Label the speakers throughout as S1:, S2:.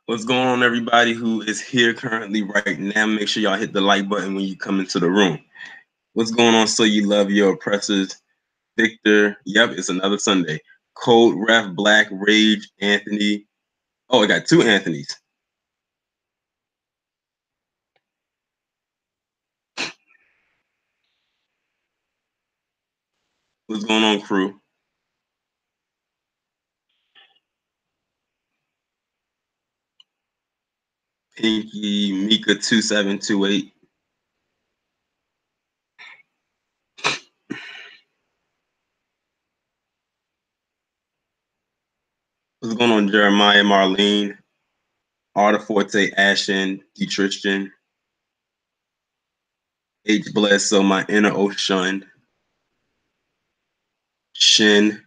S1: What's going on, everybody who is here currently right now? Make sure y'all hit the like button when you come into the room. What's going on? So you love your oppressors. Victor, yep, it's another Sunday. Cold, Ref, Black, Rage, Anthony. Oh, I got two Anthonys. What's going on, crew? Pinky, Mika 2728. What's going on, Jeremiah, Marlene, Artiforte, Ashen, Detristian, H. Bless, so my inner ocean, Shin.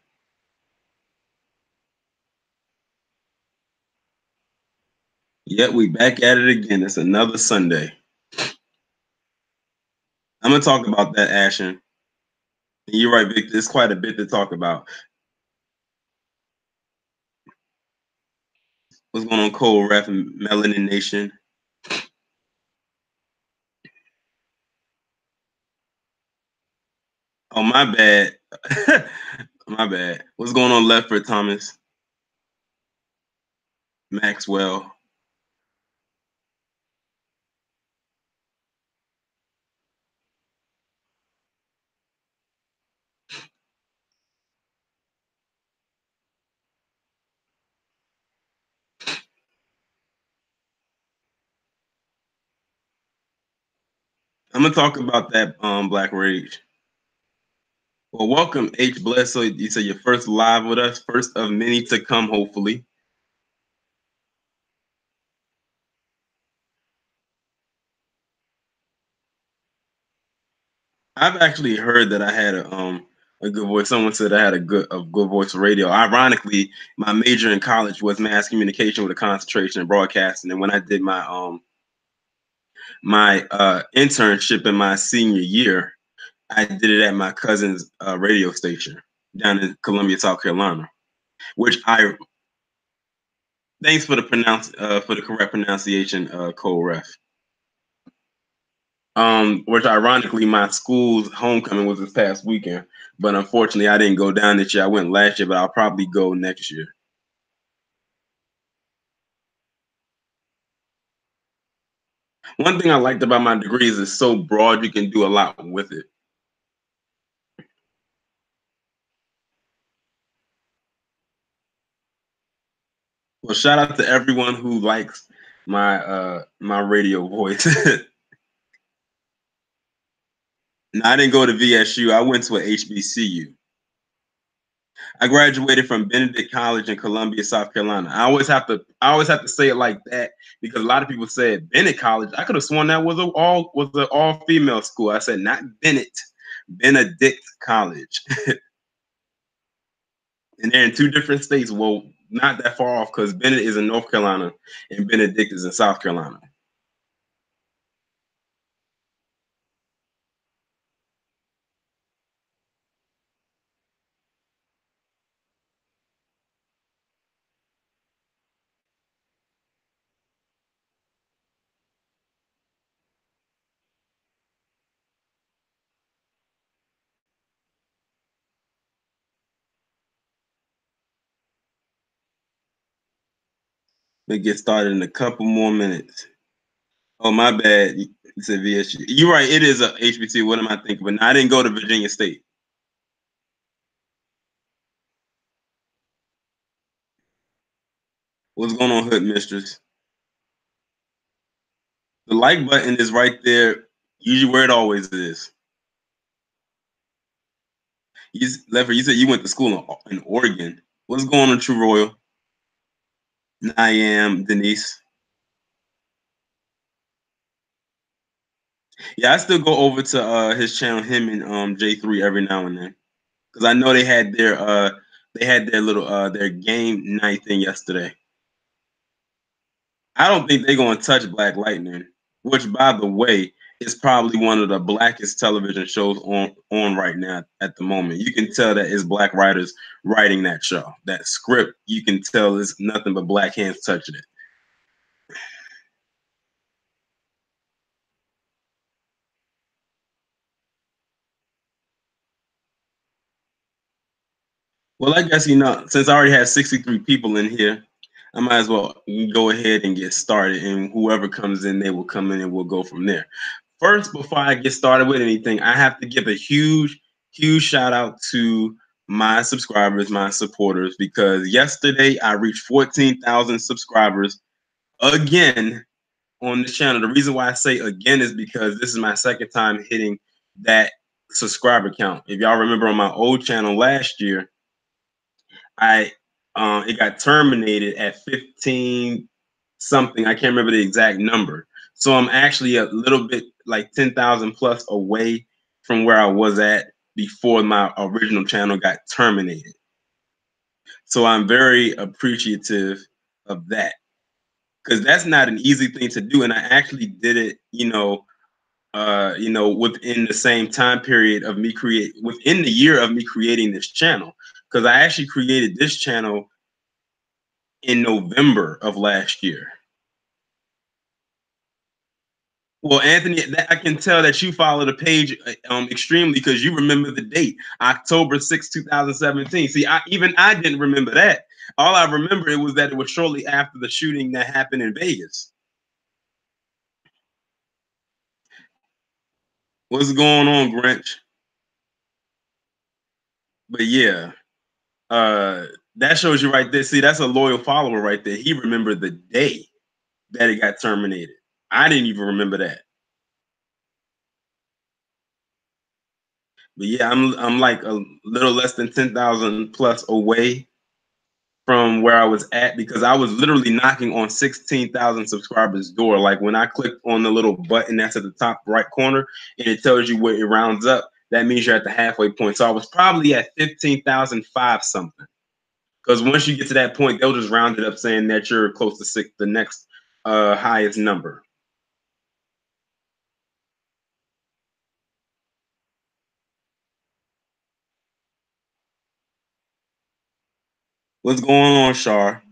S1: Yep, we back at it again. It's another Sunday. I'm gonna talk about that, Ashen. You're right, Victor. There's quite a bit to talk about. What's going on, Cole Ref and Melanin Nation? Oh, my bad. My bad. What's going on, Lefford Thomas? Maxwell. I'm gonna talk about that Black Rage. Well, welcome, H. Bless. So you said your first live with us, first of many to come, hopefully. I've actually heard that I had a good voice. Someone said I had a good voice for radio. Ironically, my major in college was mass communication with a concentration in broadcasting, and when I did my internship in my senior year, I did it at my cousin's radio station down in Columbia, South Carolina. Which I thanks for the correct pronunciation, Cole Ref. Which ironically, my school's homecoming was this past weekend, but unfortunately, I didn't go down this year. I went last year, but I'll probably go next year. One thing I liked about my degree is it's so broad; you can do a lot with it. Well, shout out to everyone who likes my radio voice. No, I didn't go to VSU. I went to a HBCU. I graduated from Benedict College in Columbia, South Carolina. I always have to say it like that because a lot of people said Bennett College. I could have sworn that was an all female school. I said not Bennett, Benedict College. And they're in two different states. Well, not that far off because Bennett is in North Carolina and Benedict is in South Carolina. We get started in a couple more minutes. Oh, my bad. You said VSU. You're right. It is a HBC. What am I thinking? But no, I didn't go to Virginia State. What's going on, Hood Mistress? The like button is right there, usually where it always is. Lever, you said you went to school in Oregon. What's going on, True Royal? I am Denise. Yeah, I still go over to his channel, him and J3 every now and then, because I know they had their little their game night thing yesterday. I don't think they're going to touch Black Lightning, which, by the way, is probably one of the blackest television shows on right now at the moment. You can tell that it's black writers writing that show. That script, you can tell is nothing but black hands touching it. Well, I guess, since I already have 63 people in here, I might as well go ahead and get started. And whoever comes in, they will come in and we'll go from there. First, before I get started with anything, I have to give a huge, huge shout out to my subscribers, my supporters, because yesterday I reached 14,000 subscribers again on the channel. The reason why I say again is because this is my second time hitting that subscriber count. If y'all remember on my old channel last year, I it got terminated at 15 something. I can't remember the exact number. So I'm actually a little bit like 10,000 plus away from where I was at before my original channel got terminated. So I'm very appreciative of that, because that's not an easy thing to do. And I actually did it, within the same time period of me within the year of me creating this channel. Because I actually created this channel in November of last year. Well, Anthony, I can tell that you follow the page extremely, because you remember the date, October 6, 2017. See, even I didn't remember that. All I remember it was that it was shortly after the shooting that happened in Vegas. What's going on, Grinch? But yeah, that shows you right there. See, that's a loyal follower right there. He remembered the day that it got terminated. I didn't even remember that. But yeah, I'm like a little less than 10,000 plus away from where I was at, because I was literally knocking on 16,000 subscribers door. Like when I clicked on the little button that's at the top right corner and it tells you where it rounds up, that means you're at the halfway point. So I was probably at 15,005 something. Because once you get to that point, they'll just round it up saying that you're close to the next highest number. What's going on, Shar?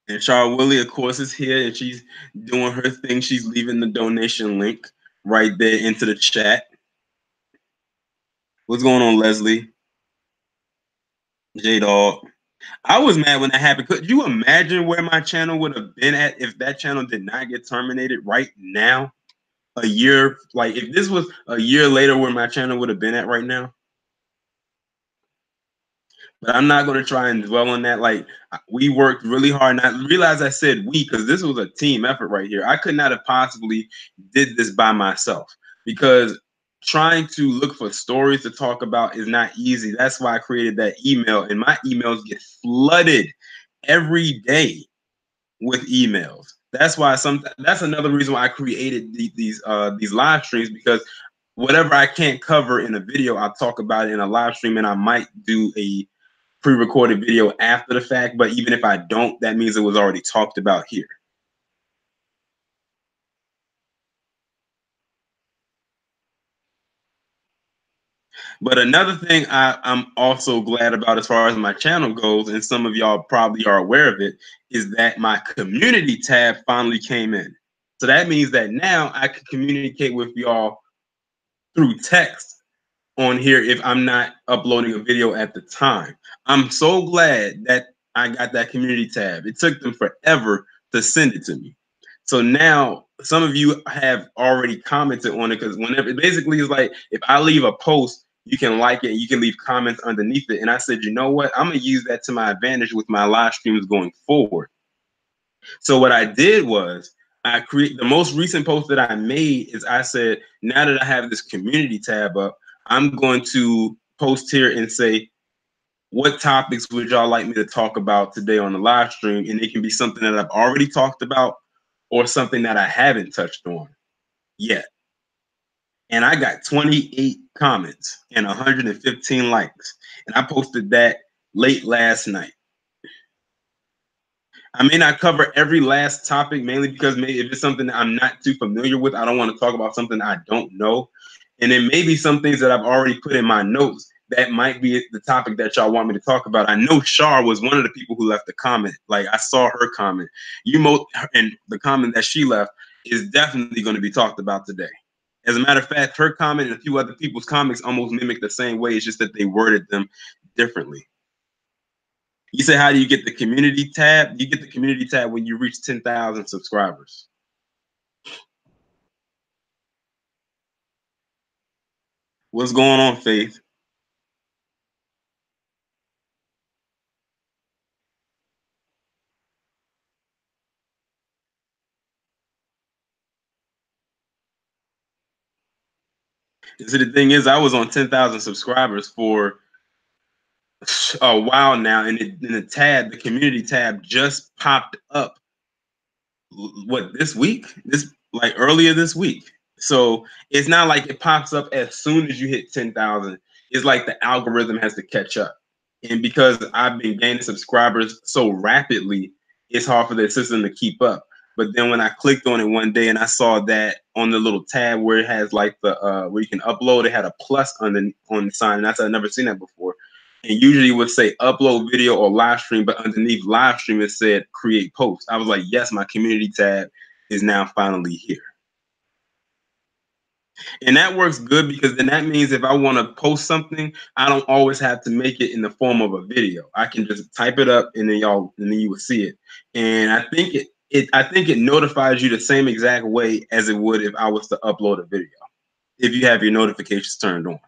S1: And Char Willie, of course, is here, and she's doing her thing. She's leaving the donation link right there into the chat. What's going on, Leslie? J Dog. I was mad when that happened. Could you imagine where my channel would have been at if that channel did not get terminated right now? A year, like if this was a year later, where my channel would have been at right now? But I'm not going to try and dwell on that. Like, we worked really hard. And I realize I said we, because this was a team effort right here. I could not have possibly did this by myself, because trying to look for stories to talk about is not easy. That's why I created that email, and my emails get flooded every day with emails. That's why that's another reason why I created these live streams, because whatever I can't cover in a video, I'll talk about it in a live stream, and I might do a pre-recorded video after the fact. But even if I don't, that means it was already talked about here. But another thing I'm also glad about, as far as my channel goes, and some of y'all probably are aware of it, is that my community tab finally came in. So that means that now I can communicate with y'all through text on here if I'm not uploading a video at the time. I'm so glad that I got that community tab. It took them forever to send it to me. So now some of you have already commented on it, because whenever it basically is like, if I leave a post, you can like it, you can leave comments underneath it. And I said, you know what? I'm gonna use that to my advantage with my live streams going forward. So what I did was, I create the most recent post that I made is, I said, now that I have this community tab up, I'm going to post here and say, what topics would y'all like me to talk about today on the live stream? And it can be something that I've already talked about, or something that I haven't touched on yet. And I got 28 comments and 115 likes. And I posted that late last night. I may not cover every last topic, mainly because maybe if it's something that I'm not too familiar with, I don't want to talk about something I don't know. And then maybe some things that I've already put in my notes that might be the topic that y'all want me to talk about. I know Shar was one of the people who left the comment. Like I saw her comment. And the comment that she left is definitely going to be talked about today. As a matter of fact, her comment and a few other people's comments almost mimic the same way. It's just that they worded them differently. You say, how do you get the community tab? You get the community tab when you reach 10,000 subscribers. What's going on, Faith? So the thing is, I was on 10,000 subscribers for a while now, and the community tab just popped up. What, this week? This, like, earlier this week. So it's not like it pops up as soon as you hit 10,000. It's like the algorithm has to catch up. And because I've been gaining subscribers so rapidly, it's hard for the system to keep up. But then when I clicked on it one day and I saw that on the little tab where it has like the where you can upload, it had a plus on the sign. And I said I've never seen that before. And usually it would say upload video or live stream, but underneath live stream it said create post. I was like, yes, my community tab is now finally here. And that works good because then that means if I want to post something, I don't always have to make it in the form of a video. I can just type it up and then you will see it. And I think it notifies you the same exact way as it would if I was to upload a video, if you have your notifications turned on.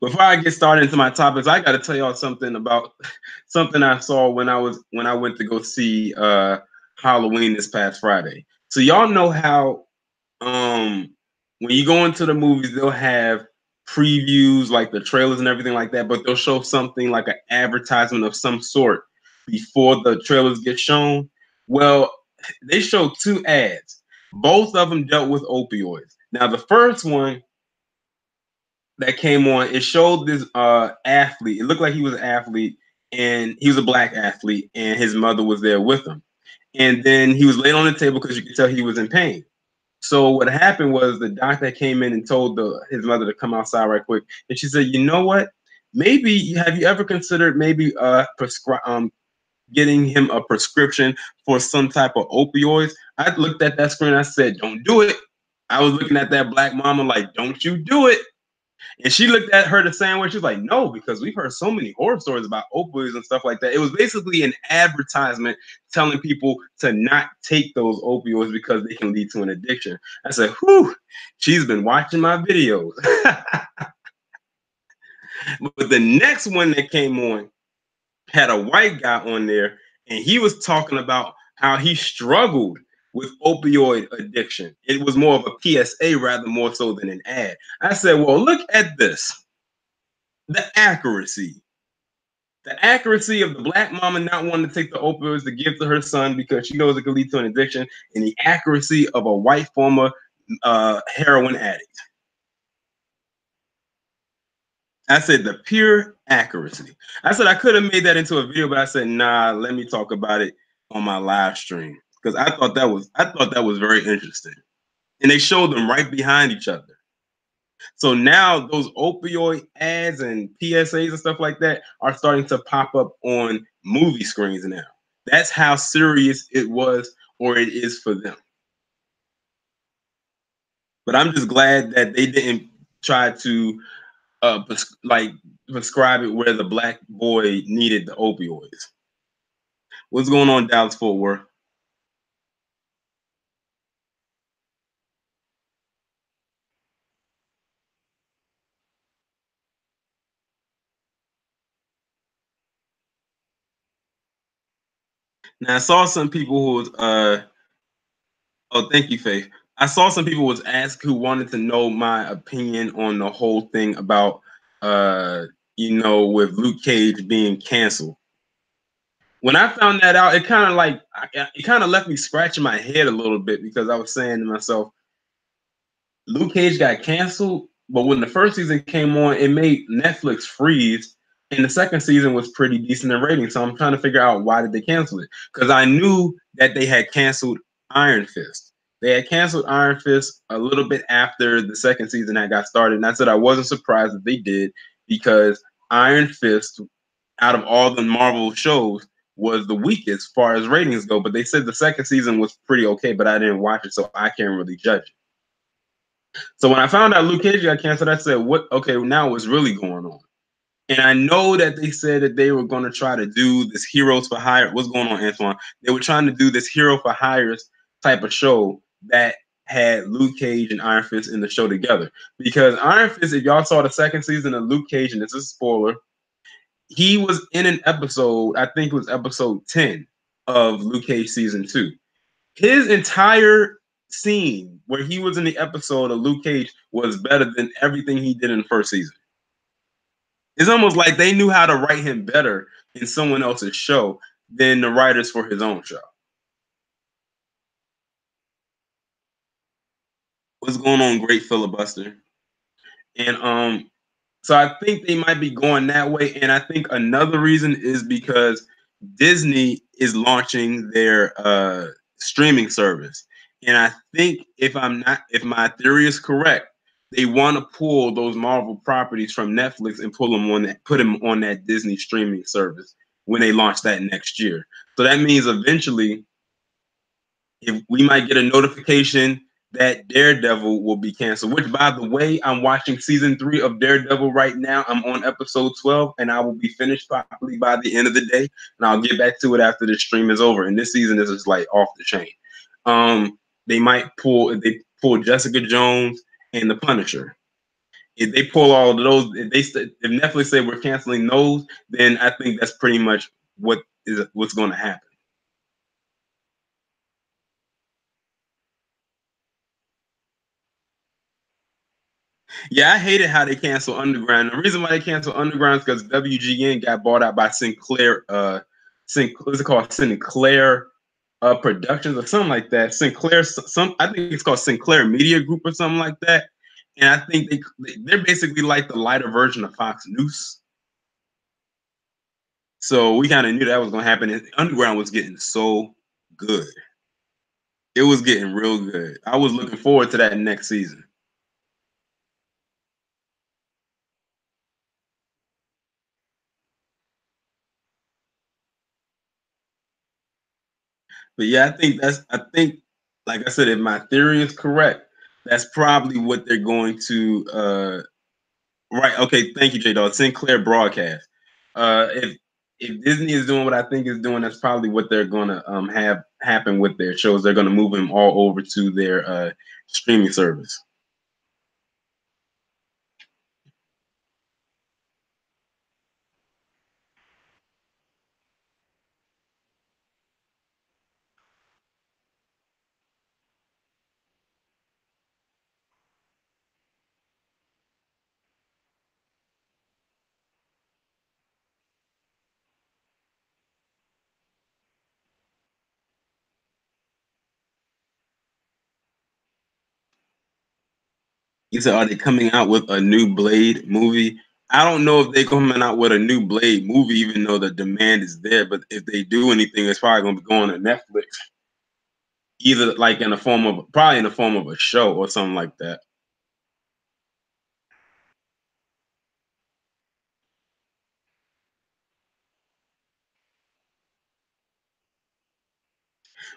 S1: Before I get started into my topics, I got to tell y'all something about something I saw when I went to go see Halloween this past Friday. So y'all know how when you go into the movies, they'll have previews like the trailers and everything like that, but they'll show something like an advertisement of some sort before the trailers get shown. Well, they showed two ads. Both of them dealt with opioids. Now, the first one that came on, it showed this athlete. It looked like he was an athlete, and he was a black athlete, and his mother was there with him. And then he was laid on the table because you could tell he was in pain. So what happened was the doctor came in and told his mother to come outside right quick, and she said, "You know what? Maybe have you ever considered maybe getting him a prescription for some type of opioids?" I looked at that screen. I said, "Don't do it." I was looking at that black mama like, "Don't you do it." And she looked at her the same way. She was like, "No, because we've heard so many horror stories about opioids and stuff like that." It was basically an advertisement telling people to not take those opioids because they can lead to an addiction. I said, whew, she's been watching my videos. But the next one that came on had a white guy on there, and he was talking about how he struggled with opioid addiction. It was more of a PSA rather more so than an ad. I said, well, look at this. The accuracy. The accuracy of the black mama not wanting to take the opioids to give to her son because she knows it could lead to an addiction, and the accuracy of a white former heroin addict. I said the pure accuracy. I said I could have made that into a video, but I said, nah, let me talk about it on my live stream because I thought that was very interesting. And they showed them right behind each other. So now those opioid ads and PSAs and stuff like that are starting to pop up on movie screens now. That's how serious it was or it is for them. But I'm just glad that they didn't try to prescribe it where the black boy needed the opioids. What's going on, Dallas Fort Worth? Now I saw some people who was oh, thank you, Faith. I saw some people was asked who wanted to know my opinion on the whole thing about with Luke Cage being canceled. When I found that out, it kind of left me scratching my head a little bit because I was saying to myself, Luke Cage got canceled. But when the first season came on, it made Netflix freeze, and the second season was pretty decent in ratings. So I'm trying to figure out why did they cancel it? Because I knew that they had canceled Iron Fist. They had canceled Iron Fist a little bit after the second season had got started, and I said I wasn't surprised that they did because Iron Fist, out of all the Marvel shows, was the weakest as far as ratings go. But they said the second season was pretty okay, but I didn't watch it, so I can't really judge it. So when I found out Luke Cage got canceled, I said, "What? Okay, now what's really going on?" And I know that they said that they were going to try to do this Heroes for Hire. What's going on, Antoine? They were trying to do this Hero for Hires type of show that had Luke Cage and Iron Fist in the show together. Because Iron Fist, if y'all saw the second season of Luke Cage, and this is a spoiler, he was in an episode, I think it was episode 10 of Luke Cage season 2. His entire scene where he was in the episode of Luke Cage was better than everything he did in the first season. It's almost like they knew how to write him better in someone else's show than the writers for his own show. What's going on, great filibuster? And so I think they might be going that way. And I think another reason is because Disney is launching their streaming service. And I think if my theory is correct, they want to pull those Marvel properties from Netflix and put them on that Disney streaming service when they launch that next year. So that means eventually if we might get a notification that Daredevil will be canceled, which by the way, I'm watching season 3 of Daredevil right now. I'm on episode 12 and I will be finished probably by the end of the day. And I'll get back to it after the stream is over. And this season is just like off the chain. They might pull, if they pull Jessica Jones and the Punisher. If they pull all of those, if Netflix say we're canceling those, then I think that's pretty much what's going to happen. Yeah, I hated how they canceled Underground. The reason why they canceled Underground is because WGN got bought out by Sinclair. What's it called? Sinclair Productions or something like that. Sinclair, I think it's called Sinclair Media Group or something like that. And I think they're basically like the lighter version of Fox News. So we kind of knew that was going to happen. And Underground was getting so good. It was getting real good. I was looking forward to that next season. But yeah, I think, like I said, if my theory is correct, that's probably what they're going to right. Okay, thank you, J Dog. Sinclair Broadcast. If Disney is doing what I think is doing, that's probably what they're gonna have happen with their shows. They're gonna move them all over to their streaming service. You said, are they coming out with a new Blade movie? I don't know if they're coming out with a new Blade movie, even though the demand is there. But if they do anything, it's probably going to be going to Netflix, either like in the form of probably in the form of a show or something like that.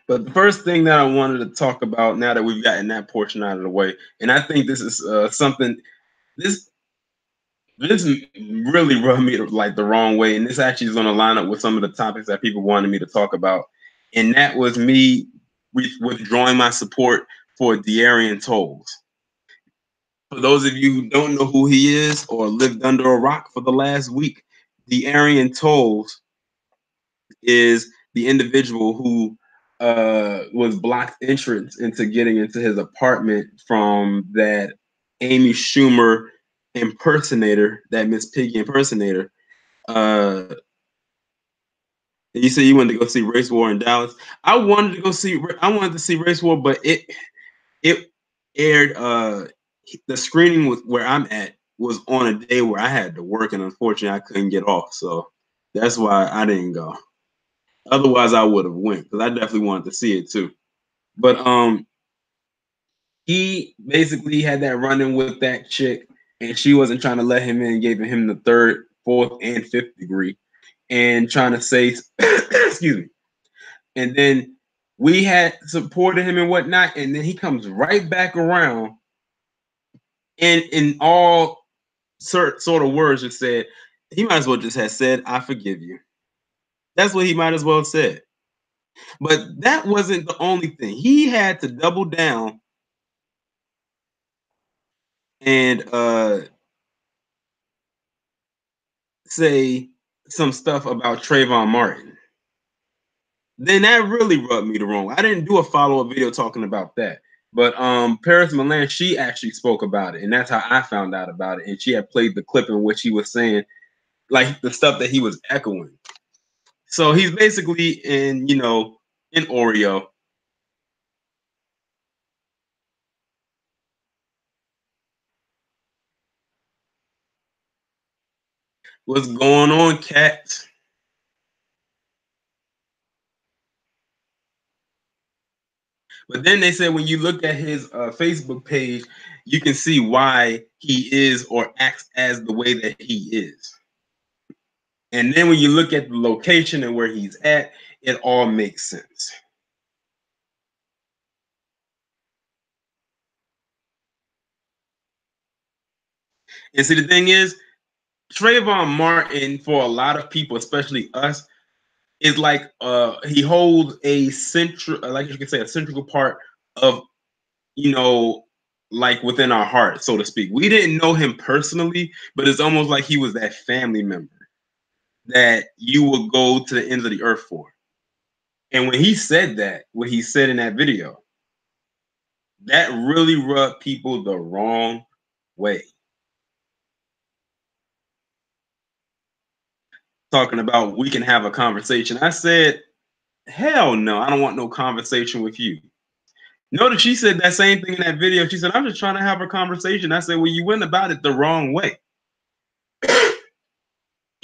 S1: But the first thing that I wanted to talk about now that we've gotten that portion out of the way, and I think this is something this this really rubbed me like the wrong way, and this actually is going to line up with some of the topics that people wanted me to talk about, and that was me withdrawing my support for De'Arian Tolls. For those of you who don't know who he is or lived under a rock for the last week, De'Arian Tolls is the individual who was blocked entrance into getting into his apartment from that Amy Schumer impersonator, that Miss Piggy impersonator. Uh, you said you wanted to go see Race War in Dallas. I wanted to see Race War, but it aired the screening was where I'm at was on a day where I had to work, and unfortunately, I couldn't get off. So that's why I didn't go. Otherwise, I would have went because I definitely wanted to see it too. But he basically had that running with that chick, and she wasn't trying to let him in, giving him the third, fourth, and fifth degree, and trying to say, excuse me. And then we had supported him and whatnot, and then he comes right back around, and in all sort of words, just said he might as well just have said, "I forgive you." That's what he might as well have said. But that wasn't the only thing. He had to double down and say some stuff about Trayvon Martin. Then that really rubbed me the wrong way. I didn't do a follow-up video talking about that. But Paris Milan, she actually spoke about it, and that's how I found out about it. And she had played the clip in which he was saying, like, the stuff that he was echoing. So he's basically in, in Oreo. What's going on, Cat? But then they said when you look at his Facebook page, you can see why he is or acts as the way that he is. And then when you look at the location and where he's at, it all makes sense. And see, the thing is, Trayvon Martin, for a lot of people, especially us, is like he holds a central, like you could say, a central part of, you know, like within our heart, so to speak. We didn't know him personally, but it's almost like he was that family member that you would go to the ends of the earth for. And when he said that, what he said in that video, that really rubbed people the wrong way. Talking about we can have a conversation. I said, hell no, I don't want no conversation with you. Notice she said that same thing in that video. She said, I'm just trying to have a conversation. I said, well, you went about it the wrong way.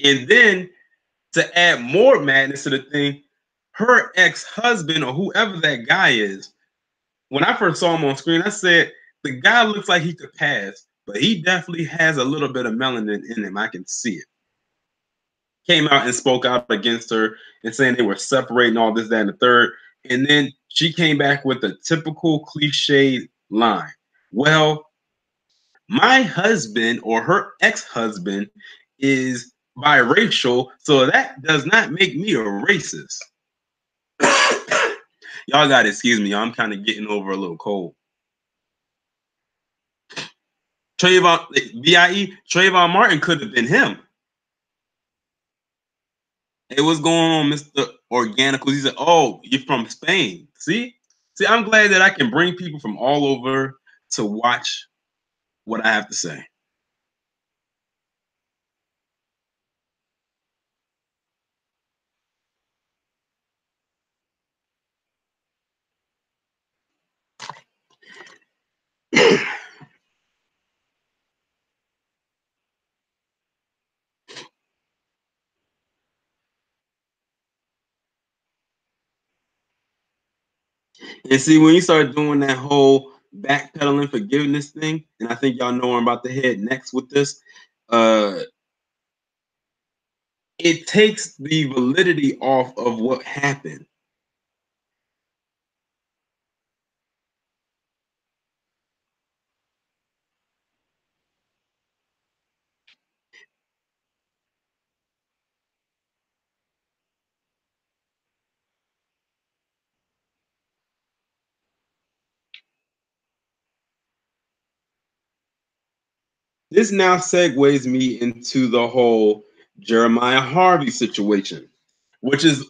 S1: And then to add more madness to the thing, her ex-husband or whoever that guy is, when I first saw him on screen, I said, the guy looks like he could pass, but he definitely has a little bit of melanin in him. I can see it. Came out and spoke out against her and saying they were separating all this, that, and the third. And then she came back with a typical cliche line. Well, my husband or her ex-husband is biracial, so that does not make me a racist. Y'all gotta excuse me, I'm kind of getting over a little cold. Trayvon, BIE, Trayvon Martin could have been him. Hey, what's going on, Mr. Organical? He said, oh, you're from Spain. See? See, I'm glad that I can bring people from all over to watch what I have to say. And see, when you start doing that whole backpedaling forgiveness thing, and I think y'all know where I'm about to head next with this, uh, it takes the validity off of what happened. This now segues me into the whole Jeremiah Harvey situation, which is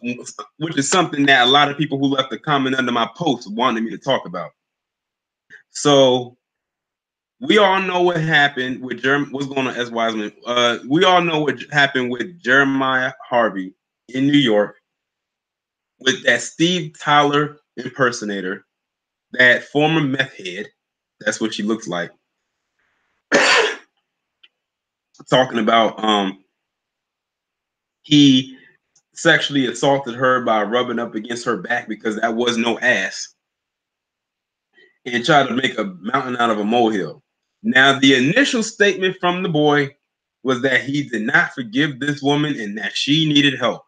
S1: something that a lot of people who left a comment under my post wanted me to talk about. So we all know what happened with what's going on, S. Wiseman. We all know what happened with Jeremiah Harvey in New York with that Steve Tyler impersonator, that former meth head. That's what she looks like. talking about he sexually assaulted her by rubbing up against her back because that was no ass, and tried to make a mountain out of a molehill. Now, the initial statement from the boy was that he did not forgive this woman and that she needed help.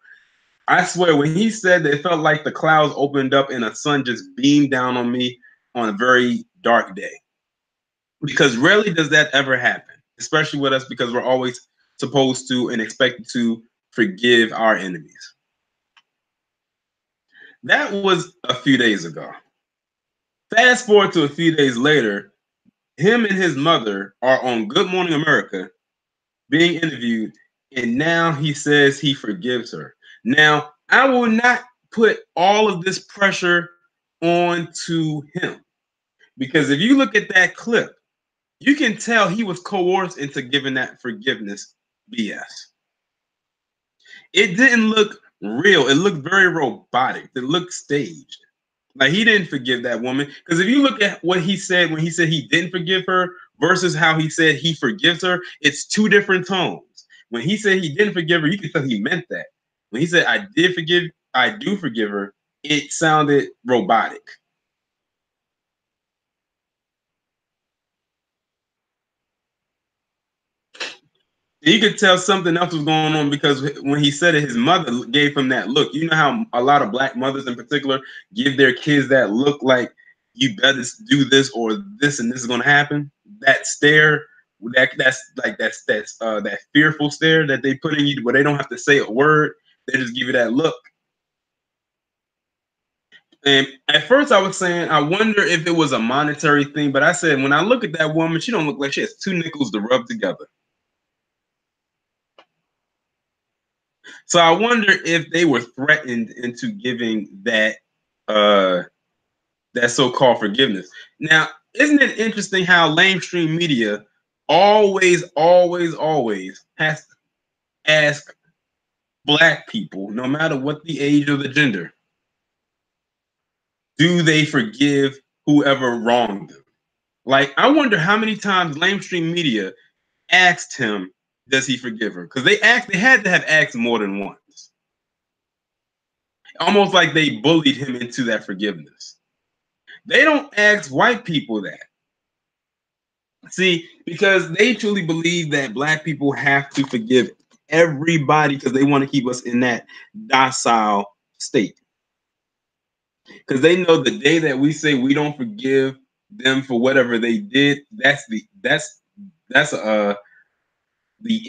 S1: I swear, when he said that, it felt like the clouds opened up and a sun just beamed down on me on a very dark day. Because rarely does that ever happen, especially with us, because we're always supposed to and expected to forgive our enemies. That was a few days ago. Fast forward to a few days later, him and his mother are on Good Morning America being interviewed, and now he says he forgives her. Now, I will not put all of this pressure onto him, because if you look at that clip, you can tell he was coerced into giving that forgiveness BS. It didn't look real. It looked very robotic. It looked staged. Like he didn't forgive that woman. Because if you look at what he said when he said he didn't forgive her versus how he said he forgives her, it's two different tones. When he said he didn't forgive her, you can tell he meant that. When he said I do forgive her, it sounded robotic. You could tell something else was going on because when he said it, his mother gave him that look. You know how a lot of black mothers in particular give their kids that look like you better do this or this and this is going to happen. That stare, that's that fearful stare that they put in you where they don't have to say a word. They just give you that look. And at first I was saying, I wonder if it was a monetary thing, but I said, when I look at that woman, she don't look like she has two nickels to rub together. So I wonder if they were threatened into giving uh that so-called forgiveness. Now, isn't it interesting how mainstream media always has to ask black people, no matter what the age or the gender, do they forgive whoever wronged them? Like, I wonder how many times mainstream media asked him, does he forgive her? Because they had to have asked more than once. Almost like they bullied him into that forgiveness. They don't ask white people that. See, because they truly believe that black people have to forgive everybody because they want to keep us in that docile state. Because they know the day that we say we don't forgive them for whatever they did, that's the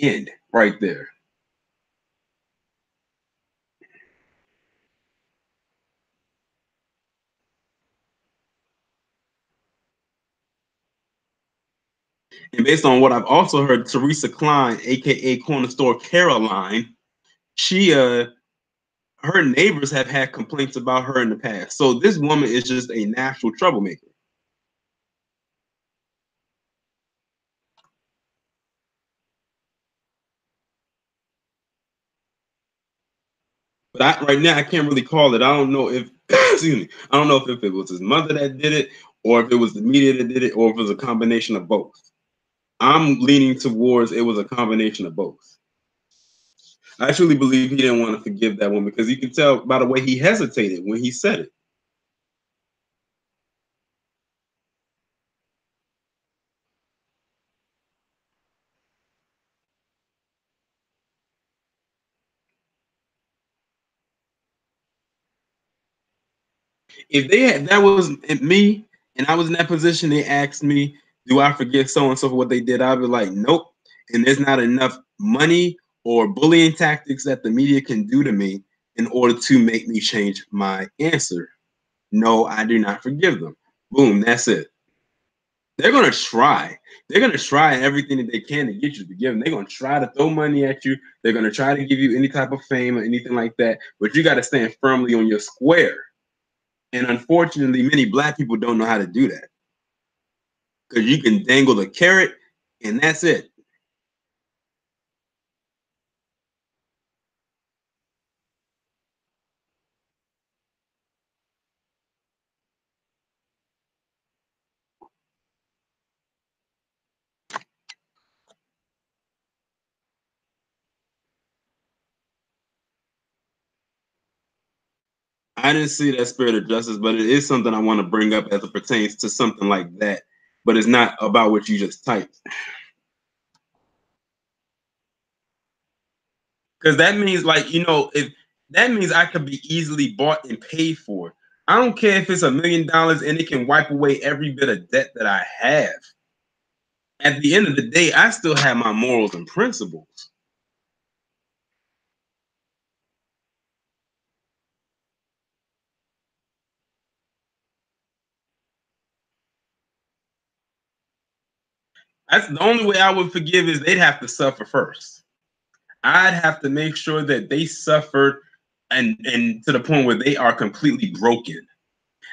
S1: end right there. And based on what I've also heard, Teresa Klein, aka Corner Store Caroline, she her neighbors have had complaints about her in the past. So this woman is just a natural troublemaker. But right now I can't really call it. I don't know if excuse me. I don't know if it was his mother that did it, or if it was the media that did it, or if it was a combination of both. I'm leaning towards it was a combination of both. I truly believe he didn't want to forgive that woman because you can tell by the way he hesitated when he said it. If that was me and I was in that position, they asked me, "Do I forgive so and so for what they did?" I'd be like, "Nope." And there's not enough money or bullying tactics that the media can do to me in order to make me change my answer. No, I do not forgive them. Boom, that's it. They're gonna try. They're gonna try everything that they can to get you to forgive them. They're gonna try to throw money at you. They're gonna try to give you any type of fame or anything like that. But you got to stand firmly on your square. And unfortunately, many black people don't know how to do that because you can dangle the carrot and that's it. I didn't see that spirit of justice, but it is something I want to bring up as it pertains to something like that. But it's not about what you just typed. Because that means, like, if that means I could be easily bought and paid for. I don't care if it's $1 million and it can wipe away every bit of debt that I have. At the end of the day, I still have my morals and principles. That's the only way I would forgive is they'd have to suffer first. I'd have to make sure that they suffered and to the point where they are completely broken.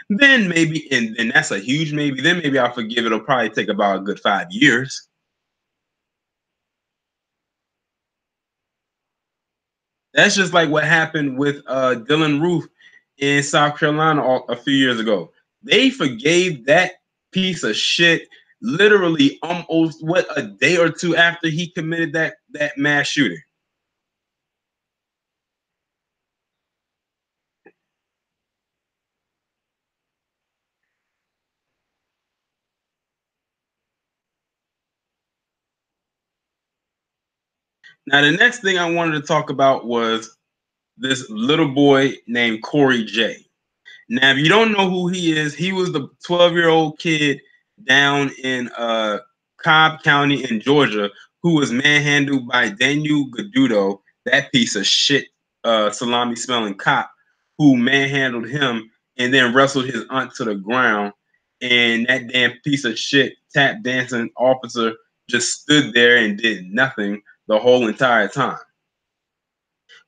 S1: Then maybe, and that's a huge maybe, then maybe I'll forgive it. It'll probably take about a good 5 years. That's just like what happened with Dylan Roof in South Carolina a few years ago. They forgave that piece of shit literally almost a day or two after he committed that mass shooting. Now the next thing I wanted to talk about was this little boy named Corey J. Now, if you don't know who he is, he was the 12-year-old kid down in Cobb County in Georgia who was manhandled by Daniel Gadudo, that piece of shit salami smelling cop who manhandled him and then wrestled his aunt to the ground. And that damn piece of shit tap dancing officer just stood there and did nothing the whole entire time.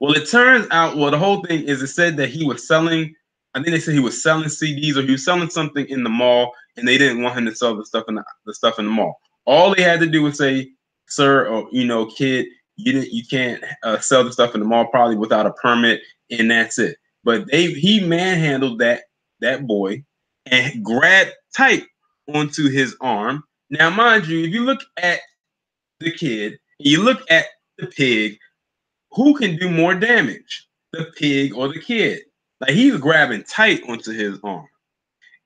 S1: Well, it turns out, the whole thing is it said that he was selling, I think they said he was selling CDs or he was selling something in the mall and they didn't want him to sell the stuff in the mall. All they had to do was say, sir, or, kid, you can't sell the stuff in the mall probably without a permit, and that's it. But he manhandled that boy and grabbed tight onto his arm. Now, mind you, if you look at the kid and you look at the pig, who can do more damage, the pig or the kid? Like, he's grabbing tight onto his arm,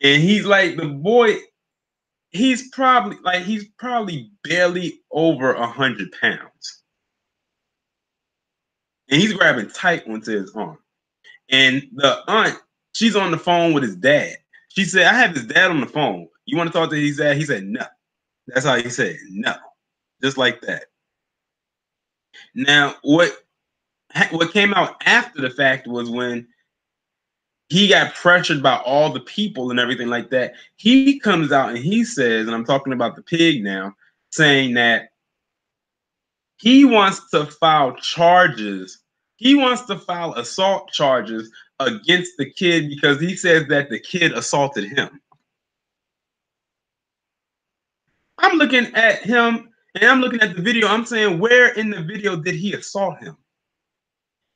S1: and he's like, the boy. He's probably barely over 100 pounds, and he's grabbing tight onto his arm. And the aunt, she's on the phone with his dad. She said, "I have his dad on the phone. You want to talk to his dad?" He said, "No." That's how he said, "No," just like that. Now, what came out after the fact was when he got pressured by all the people and everything like that. He comes out and he says, and I'm talking about the pig now, saying that he wants to file charges. He wants to file assault charges against the kid because he says that the kid assaulted him. I'm looking at him and I'm looking at the video. I'm saying, where in the video did he assault him?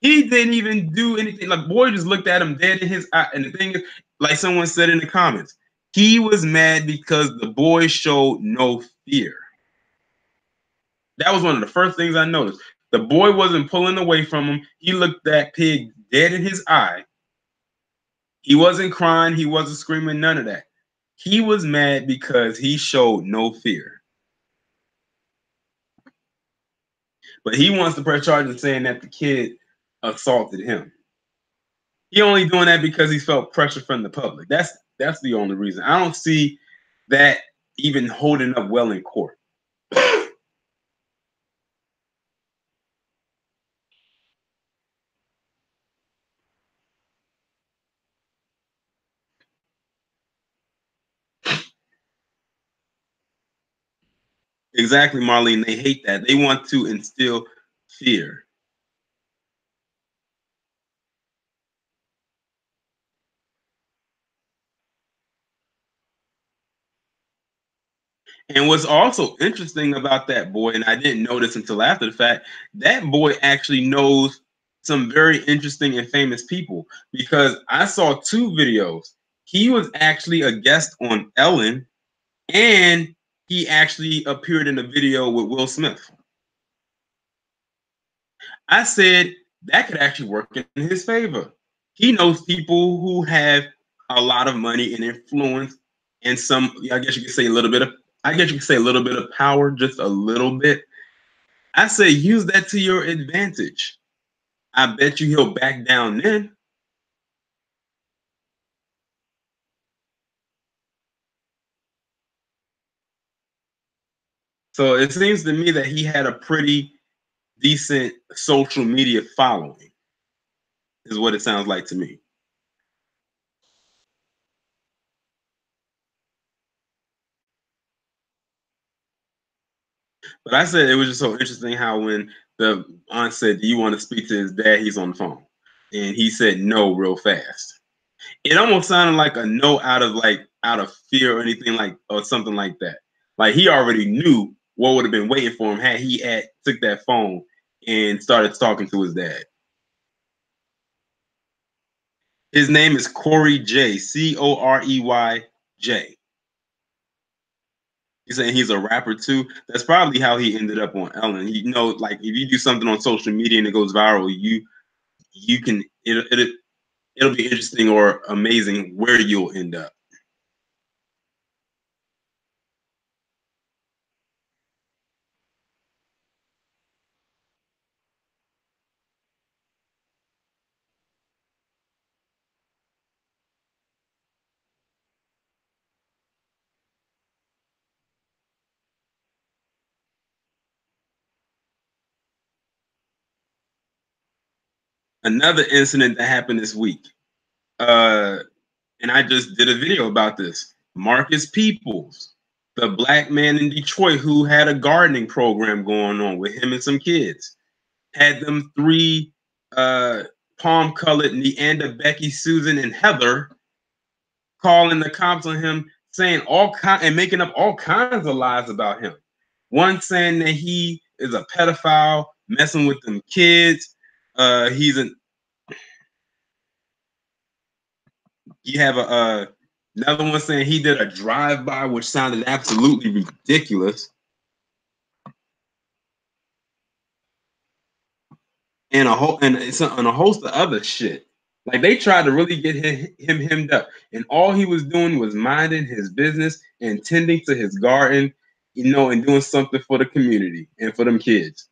S1: He didn't even do anything. Like, boy just looked at him dead in his eye. And the thing is, like someone said in the comments, he was mad because the boy showed no fear. That was one of the first things I noticed. The boy wasn't pulling away from him. He looked that pig dead in his eye. He wasn't crying. He wasn't screaming, none of that. He was mad because he showed no fear. But he wants to press charges saying that the kid assaulted him. He only doing that because he felt pressure from the public. That's the only reason. I don't see that even holding up well in court. Exactly, Marlene. They hate that. They want to instill fear. And what's also interesting about that boy, and I didn't notice until after the fact, that boy actually knows some very interesting and famous people because I saw two videos. He was actually a guest on Ellen, and he actually appeared in a video with Will Smith. I said that could actually work in his favor. He knows people who have a lot of money and influence, and some. I guess you could say a little bit of. I guess you could say a little bit of power, just a little bit. I say use that to your advantage. I bet you he'll back down then. So it seems to me that he had a pretty decent social media following, is what it sounds like to me. But I said it was just so interesting how when the aunt said, "Do you want to speak to his dad?" He's on the phone, and he said no real fast. It almost sounded like a no out of fear or anything like or something like that. Like he already knew what would have been waiting for him had he had took that phone and started talking to his dad. His name is Corey J. Corey J. He's saying he's a rapper too. That's probably how he ended up on Ellen. He, you know, like if you do something on social media and it goes viral, you can it'll be interesting or amazing where you'll end up. Another incident that happened this week, uh, and I just did a video about this. Marcus Peoples, the black man in Detroit who had a gardening program going on with him and some kids, had them three palm colored Neander, Becky, Susan, and Heather calling the cops on him, saying and making up all kinds of lies about him. One saying that he is a pedophile, messing with them kids. He's an You have another one saying he did a drive by, which sounded absolutely ridiculous, and a host of other shit. Like they tried to really get him hemmed up, and all he was doing was minding his business and tending to his garden, you know, and doing something for the community and for them kids.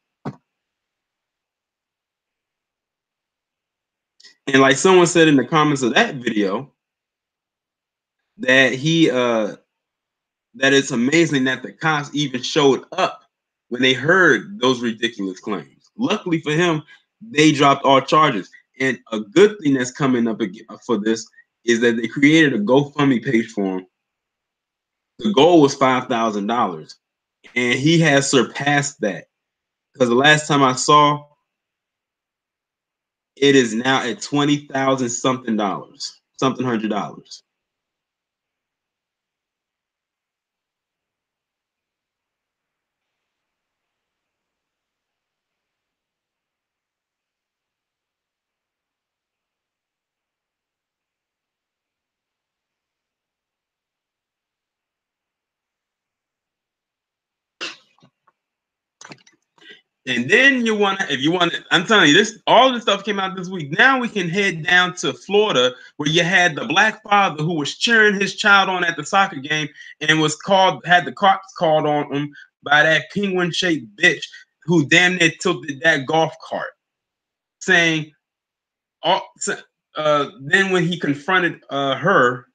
S1: And like someone said in the comments of that video, that that it's amazing that the cops even showed up when they heard those ridiculous claims. Luckily for him, they dropped all charges. And a good thing that's coming up for this is that they created a GoFundMe page for him. The goal was $5,000, and he has surpassed that. Because the last time I saw, it is now at 20,000 something dollars, something $100. And then if you want to, I'm telling you, all this stuff came out this week. Now we can head down to Florida, where you had the black father who was cheering his child on at the soccer game and had the cops called on him by that penguin shaped bitch who damn near tilted that golf cart, saying, then when he confronted her,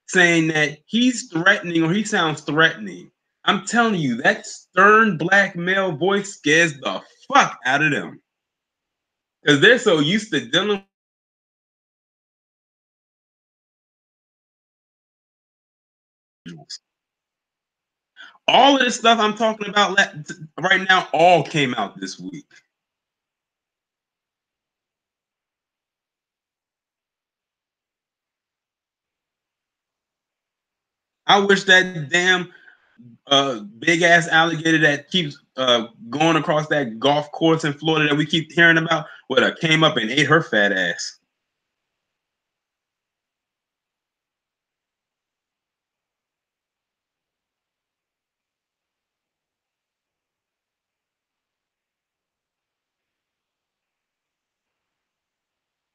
S1: saying that he's threatening or he sounds threatening. I'm telling you, that stern black male voice scares the fuck out of them because they're so used to dealing with all of this stuff I'm talking about right now. All came out this week. I wish that damn big ass alligator that keeps going across that golf course in Florida that we keep hearing about would have came up and ate her fat ass.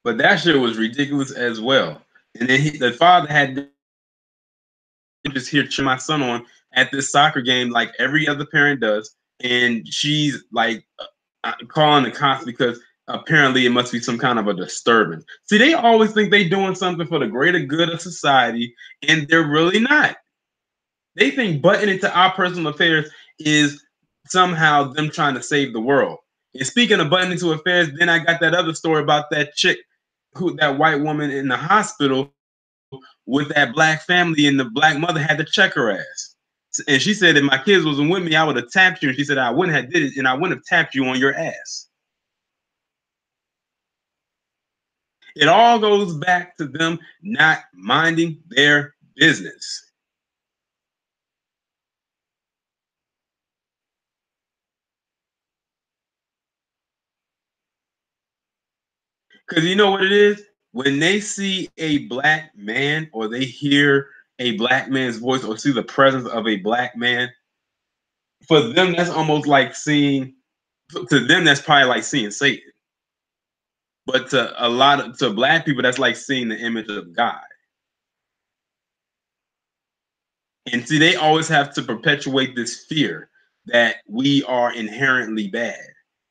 S1: But that shit was ridiculous as well. And then the father had to just here cheer my son on at this soccer game, like every other parent does. And she's like calling the cops because apparently it must be some kind of a disturbance. See, they always think they're doing something for the greater good of society, and they're really not. They think butting into our personal affairs is somehow them trying to save the world. And speaking of butting into affairs, then I got that other story about that chick, that white woman in the hospital with that black family, and the black mother had to check her ass. And she said, if my kids wasn't with me, I would have tapped you. And she said, I wouldn't have did it, and I wouldn't have tapped you on your ass. It all goes back to them not minding their business. Because you know what it is? When they see a black man, or they hear a black man's voice, or see the presence of a black man, for them, that's almost like seeing, to them, that's probably like seeing Satan. But to black people, that's like seeing the image of God. And see, they always have to perpetuate this fear that we are inherently bad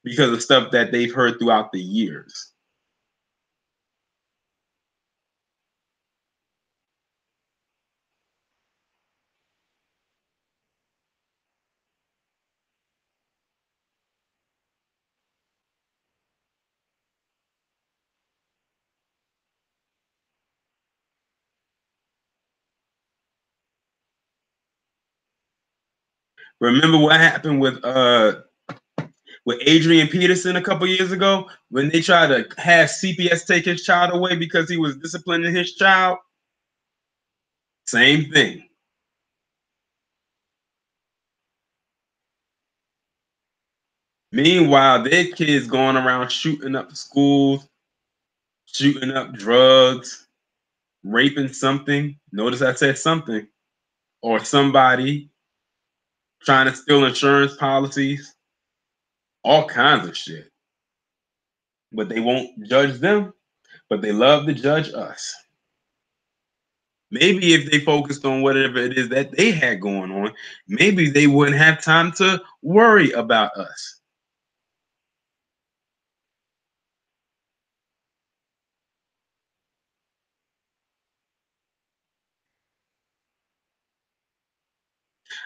S1: because of stuff that they've heard throughout the years. Remember what happened with Adrian Peterson a couple years ago when they tried to have CPS take his child away because he was disciplining his child? Same thing. Meanwhile, their kids going around shooting up schools, shooting up drugs, raping something. Notice I said something. Or somebody, trying to steal insurance policies, all kinds of shit. But they won't judge them, but they love to judge us. Maybe if they focused on whatever it is that they had going on, maybe they wouldn't have time to worry about us.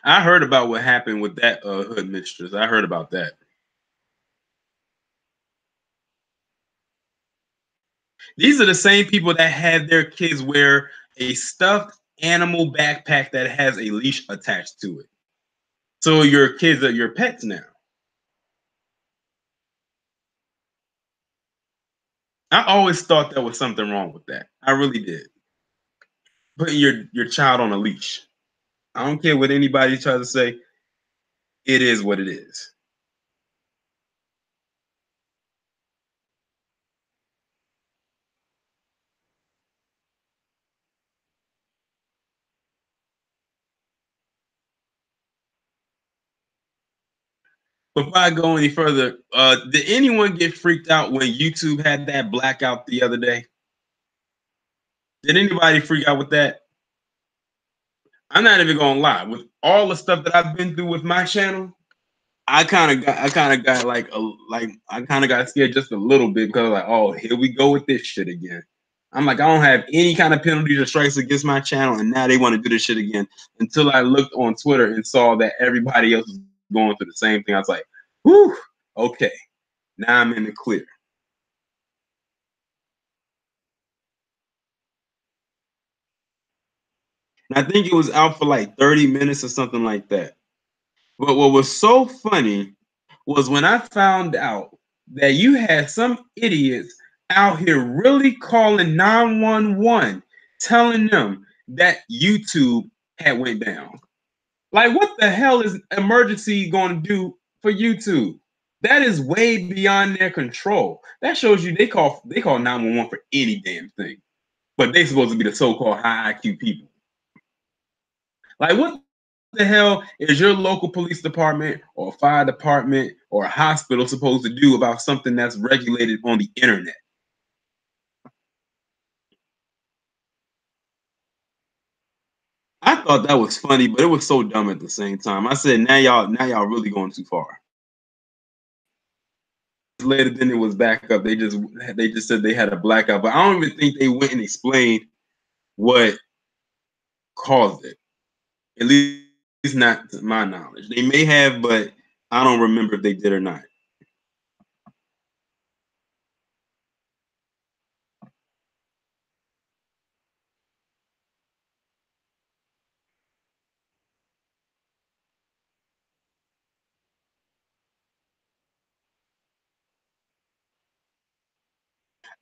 S1: I heard about what happened with that hood mistress. I heard about that. These are the same people that had their kids wear a stuffed animal backpack that has a leash attached to it. So your kids are your pets now. I always thought there was something wrong with that. I really did. Putting your child on a leash. I don't care what anybody tries to say. It is what it is. Before I go any further, did anyone get freaked out when YouTube had that blackout the other day? Did anybody freak out with that? I'm not even gonna lie. With all the stuff that I've been through with my channel, I kind of got I kind of got scared just a little bit because I was like, oh, here we go with this shit again. I'm like, I don't have any kind of penalties or strikes against my channel, and now they want to do this shit again. Until I looked on Twitter and saw that everybody else was going through the same thing. I was like, whew, okay, now I'm in the clear. And I think it was out for like 30 minutes or something like that. But what was so funny was when I found out that you had some idiots out here really calling 911, telling them that YouTube had went down. Like, what the hell is emergency going to do for YouTube? That is way beyond their control. That shows you they call 911 for any damn thing. But they supposed to be the so-called high IQ people. Like, what the hell is your local police department or fire department or a hospital supposed to do about something that's regulated on the internet? thought that was funny, but it was so dumb at the same time. I said, now y'all really going too far. Later, then it was back up. They just said they had a blackout, but I don't even think they went and explained what caused it. At least not to my knowledge. They may have, but I don't remember if they did or not.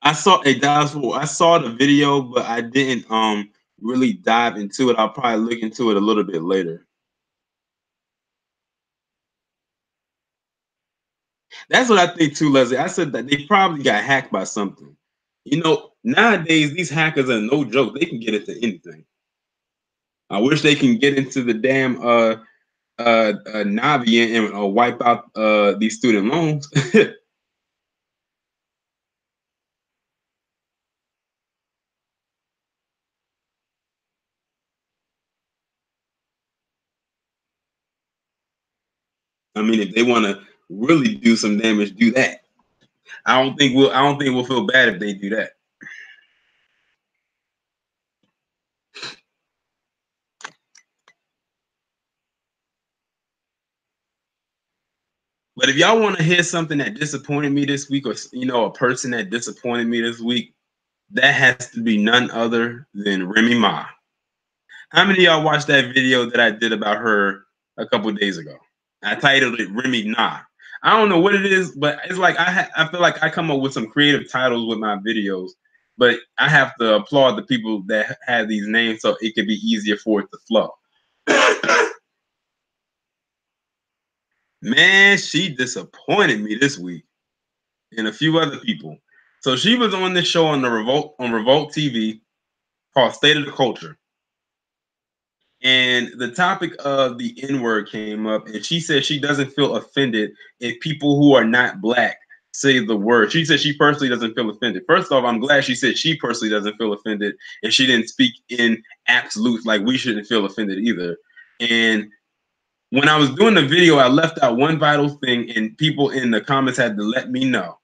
S1: I saw the video, but I didn't really dive into it. I'll probably look into it a little bit later. That's what I think too, Leslie. I said that they probably got hacked by something. You know, nowadays these hackers are no joke. They can get into anything. I wish they can get into the damn Navi and wipe out these student loans. I mean, if they want to really do some damage, do that. I don't think we'll feel bad if they do that. But if y'all want to hear something that disappointed me this week, or a person that disappointed me this week, that has to be none other than Remy Ma. How many of y'all watched that video that I did about her a couple of days ago? I titled it Remy Nah. I don't know what it is, but it's like I feel like I come up with some creative titles with my videos, but I have to applaud the people that have these names so it could be easier for it to flow. Man, she disappointed me this week, and a few other people. So she was on this show on Revolt TV called State of the Culture. And the topic of the N word came up, and she said she doesn't feel offended if people who are not black say the word. She said she personally doesn't feel offended. First off, I'm glad she said she personally doesn't feel offended, and she didn't speak in absolutes like we shouldn't feel offended either. And when I was doing the video, I left out one vital thing, and people in the comments had to let me know.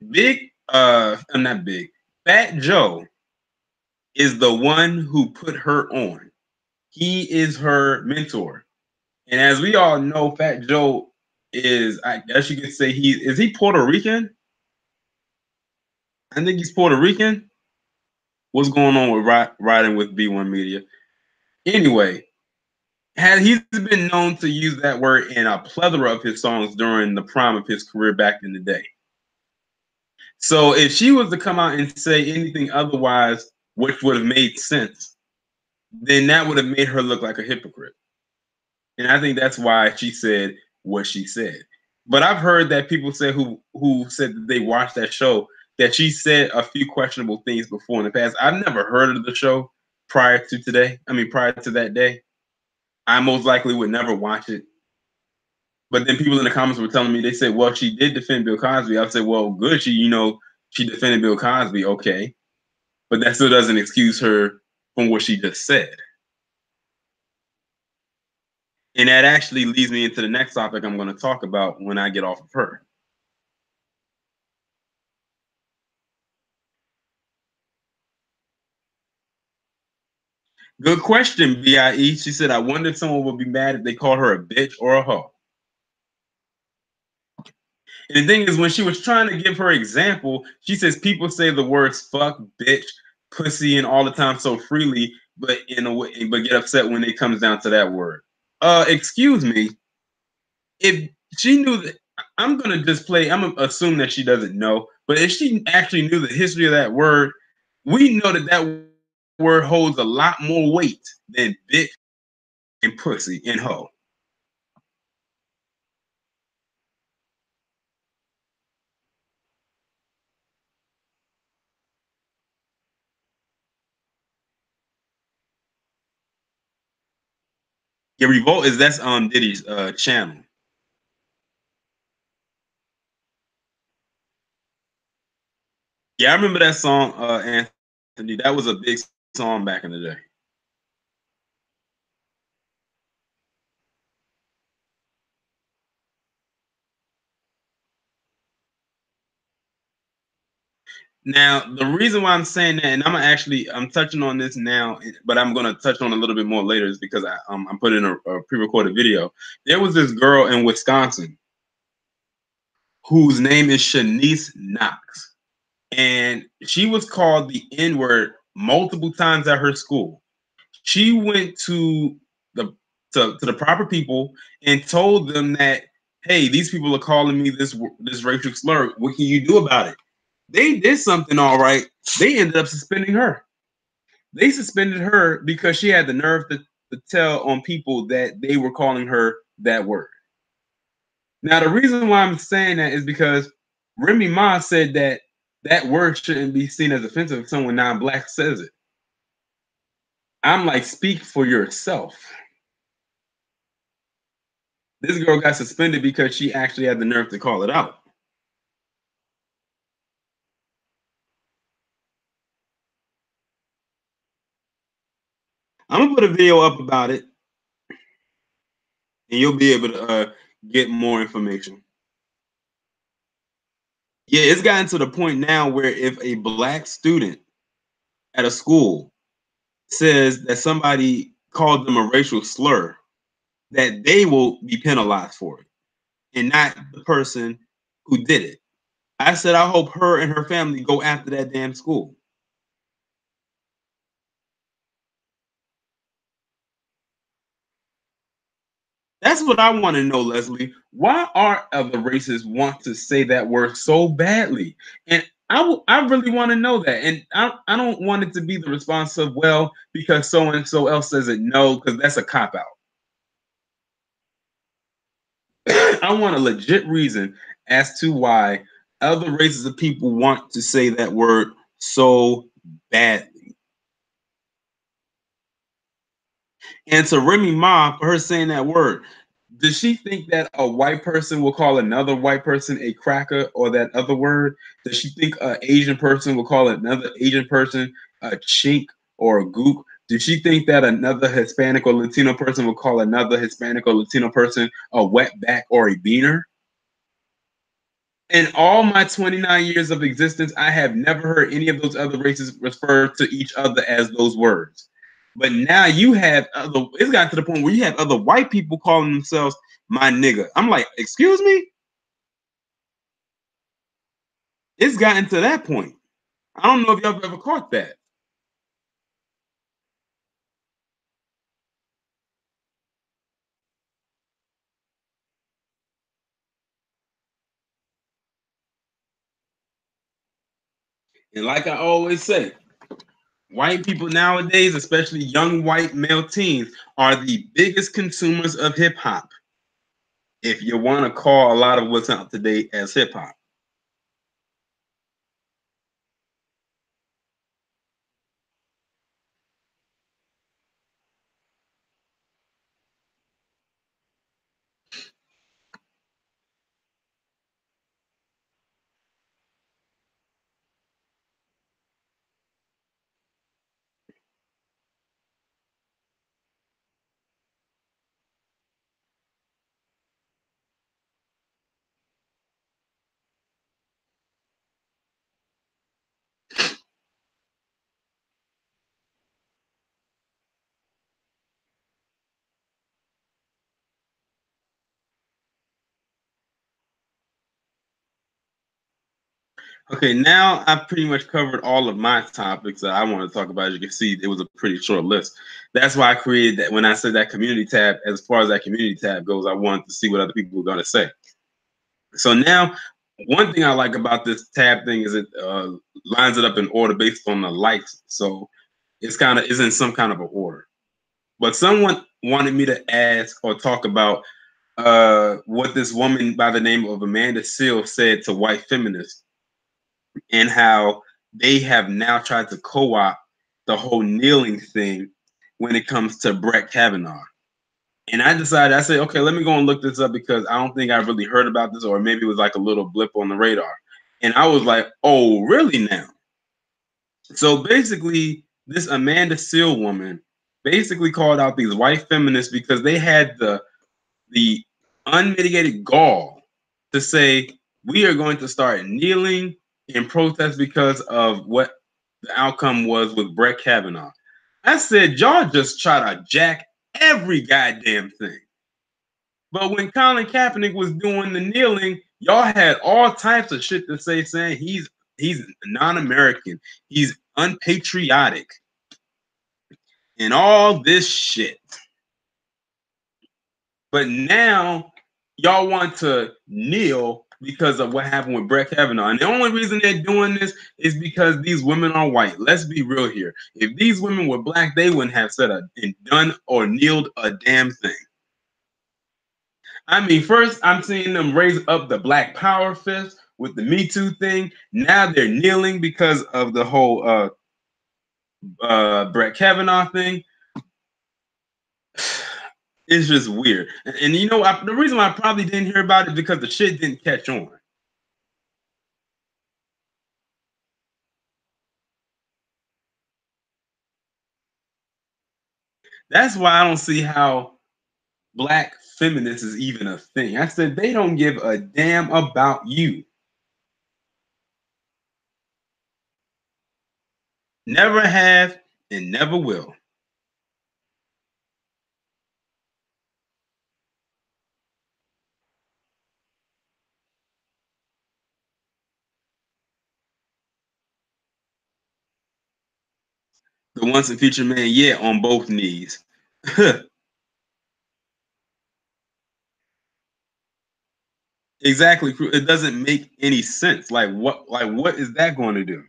S1: I'm not big. Fat Joe is the one who put her on. He is her mentor. And as we all know, Fat Joe is, I guess you could say he Puerto Rican? I think he's Puerto Rican. What's going on with riding with B1 Media? Anyway, he's been known to use that word in a plethora of his songs during the prime of his career back in the day. So if she was to come out and say anything otherwise, which would have made sense, then that would have made her look like a hypocrite. And I think that's why she said what she said. But I've heard that people say who said that they watched that show that she said a few questionable things before in the past. I've never heard of the show prior to today. I mean, prior to that day. I most likely would never watch it. But then people in the comments were telling me, they said, well, she did defend Bill Cosby. I said, well, good. She defended Bill Cosby. Okay. But that still doesn't excuse her from what she just said. And that actually leads me into the next topic I'm going to talk about when I get off of her. Good question, BIE. She said, I wonder if someone would be mad if they called her a bitch or a hoe. And the thing is, when she was trying to give her example, she says people say the words fuck, bitch, pussy, and all the time so freely, but in a way, but get upset when it comes down to that word. Excuse me. If she knew that, I'm gonna just play. I'm gonna assume that she doesn't know, but if she actually knew the history of that word, we know that that word holds a lot more weight than bitch and pussy and hoe. Yeah, Revolt is that's Diddy's channel. Yeah, I remember that song, Anthony. That was a big song back in the day. Now, the reason why I'm saying that, and I'm touching on this now, but I'm gonna touch on a little bit more later, is because I'm putting a pre-recorded video. There was this girl in Wisconsin whose name is Shanice Knox, and she was called the N-word multiple times at her school. She went the to the proper people and told them that, hey, these people are calling me this racial slur. What can you do about it? They did something all right. They ended up suspending her. They suspended her because she had the nerve to tell on people that they were calling her that word. Now, the reason why I'm saying that is because Remy Ma said that that word shouldn't be seen as offensive if someone non-black says it. I'm like, speak for yourself. This girl got suspended because she actually had the nerve to call it out. I'm gonna put a video up about it, and you'll be able to get more information. Yeah, it's gotten to the point now where if a black student at a school says that somebody called them a racial slur, that they will be penalized for it, and not the person who did it. I said I hope her and her family go after that damn school. That's what I want to know, Leslie. Why are other races want to say that word so badly? And I really want to know that. And I don't want it to be the response of, well, because so and so else says it, no, because that's a cop out. I want a legit reason as to why other races of people want to say that word so badly. And to Remy Ma, for her saying that word, does she think that a white person will call another white person a cracker or that other word? Does she think an Asian person will call another Asian person a chink or a gook? Does she think that another Hispanic or Latino person will call another Hispanic or Latino person a wetback or a beaner? In all my 29 years of existence, I have never heard any of those other races refer to each other as those words. But now you have it's gotten to the point where you have other white people calling themselves my nigga. I'm like, excuse me? It's gotten to that point. I don't know if y'all have ever caught that. And like I always say, white people nowadays, especially young white male teens, are the biggest consumers of hip hop. If you want to call a lot of what's out today as hip hop. Okay, now I've pretty much covered all of my topics that I want to talk about. As you can see, it was a pretty short list. That's why I created that. When I said that community tab, as far as that community tab goes, I wanted to see what other people were going to say. So now, one thing I like about this tab thing is it lines it up in order based on the likes. So it's kind of is in some kind of an order. But someone wanted me to ask or talk about what this woman by the name of Amanda Seale said to white feminists and how they have now tried to co-opt the whole kneeling thing when it comes to Brett Kavanaugh. And I decided, I said, okay, let me go and look this up because I don't think I really heard about this, or maybe it was like a little blip on the radar. And I was like, oh, really now? So basically, this Amanda Seale woman basically called out these white feminists because they had the unmitigated gall to say we are going to start kneeling in protest because of what the outcome was with Brett Kavanaugh. I said, y'all just try to jack every goddamn thing. But when Colin Kaepernick was doing the kneeling, y'all had all types of shit to say, saying he's non-American, he's unpatriotic, and all this shit. But now y'all want to kneel because of what happened with Brett Kavanaugh. And the only reason they're doing this is because these women are white. Let's be real here. If these women were black, they wouldn't have said and done or kneeled a damn thing. I mean, first I'm seeing them raise up the Black Power fist with the Me Too thing. Now they're kneeling because of the whole Brett Kavanaugh thing. It's just weird. And you know, the reason why I probably didn't hear about it because the shit didn't catch on. That's why I don't see how black feminists is even a thing. I said they don't give a damn about you. Never have and never will. The once and future man, yeah, on both knees. Exactly. It doesn't make any sense. What is that going to do?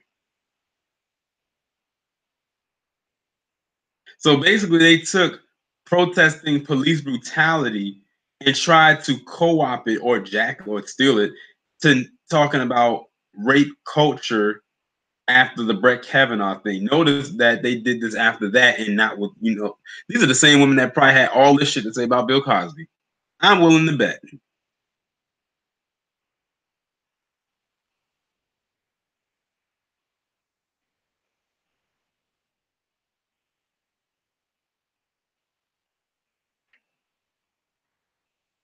S1: So basically they took protesting police brutality and tried to co-opt it or jack or steal it to talking about rape culture after the Brett Kavanaugh thing. Notice that they did this after that and not with, these are the same women that probably had all this shit to say about Bill Cosby. I'm willing to bet.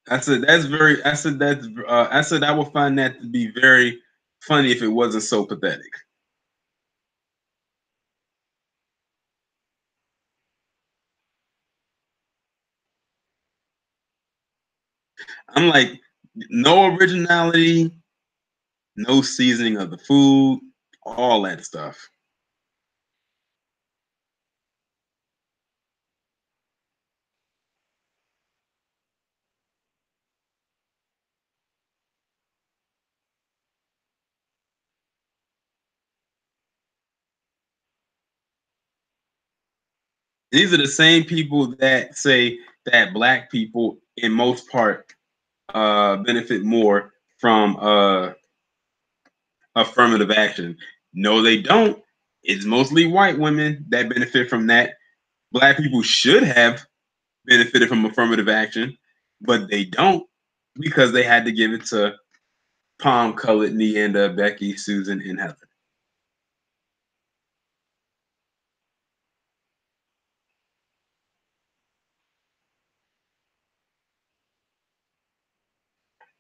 S1: I said I would find that to be very funny if it wasn't so pathetic. I'm like, no originality, no seasoning of the food, all that stuff. These are the same people that say that black people, in most part, benefit more from affirmative action. No, they don't. It's mostly white women that benefit from that. Black people should have benefited from affirmative action, but they don't because they had to give it to Palm Colored, Neanda, Becky, Susan, and Heather.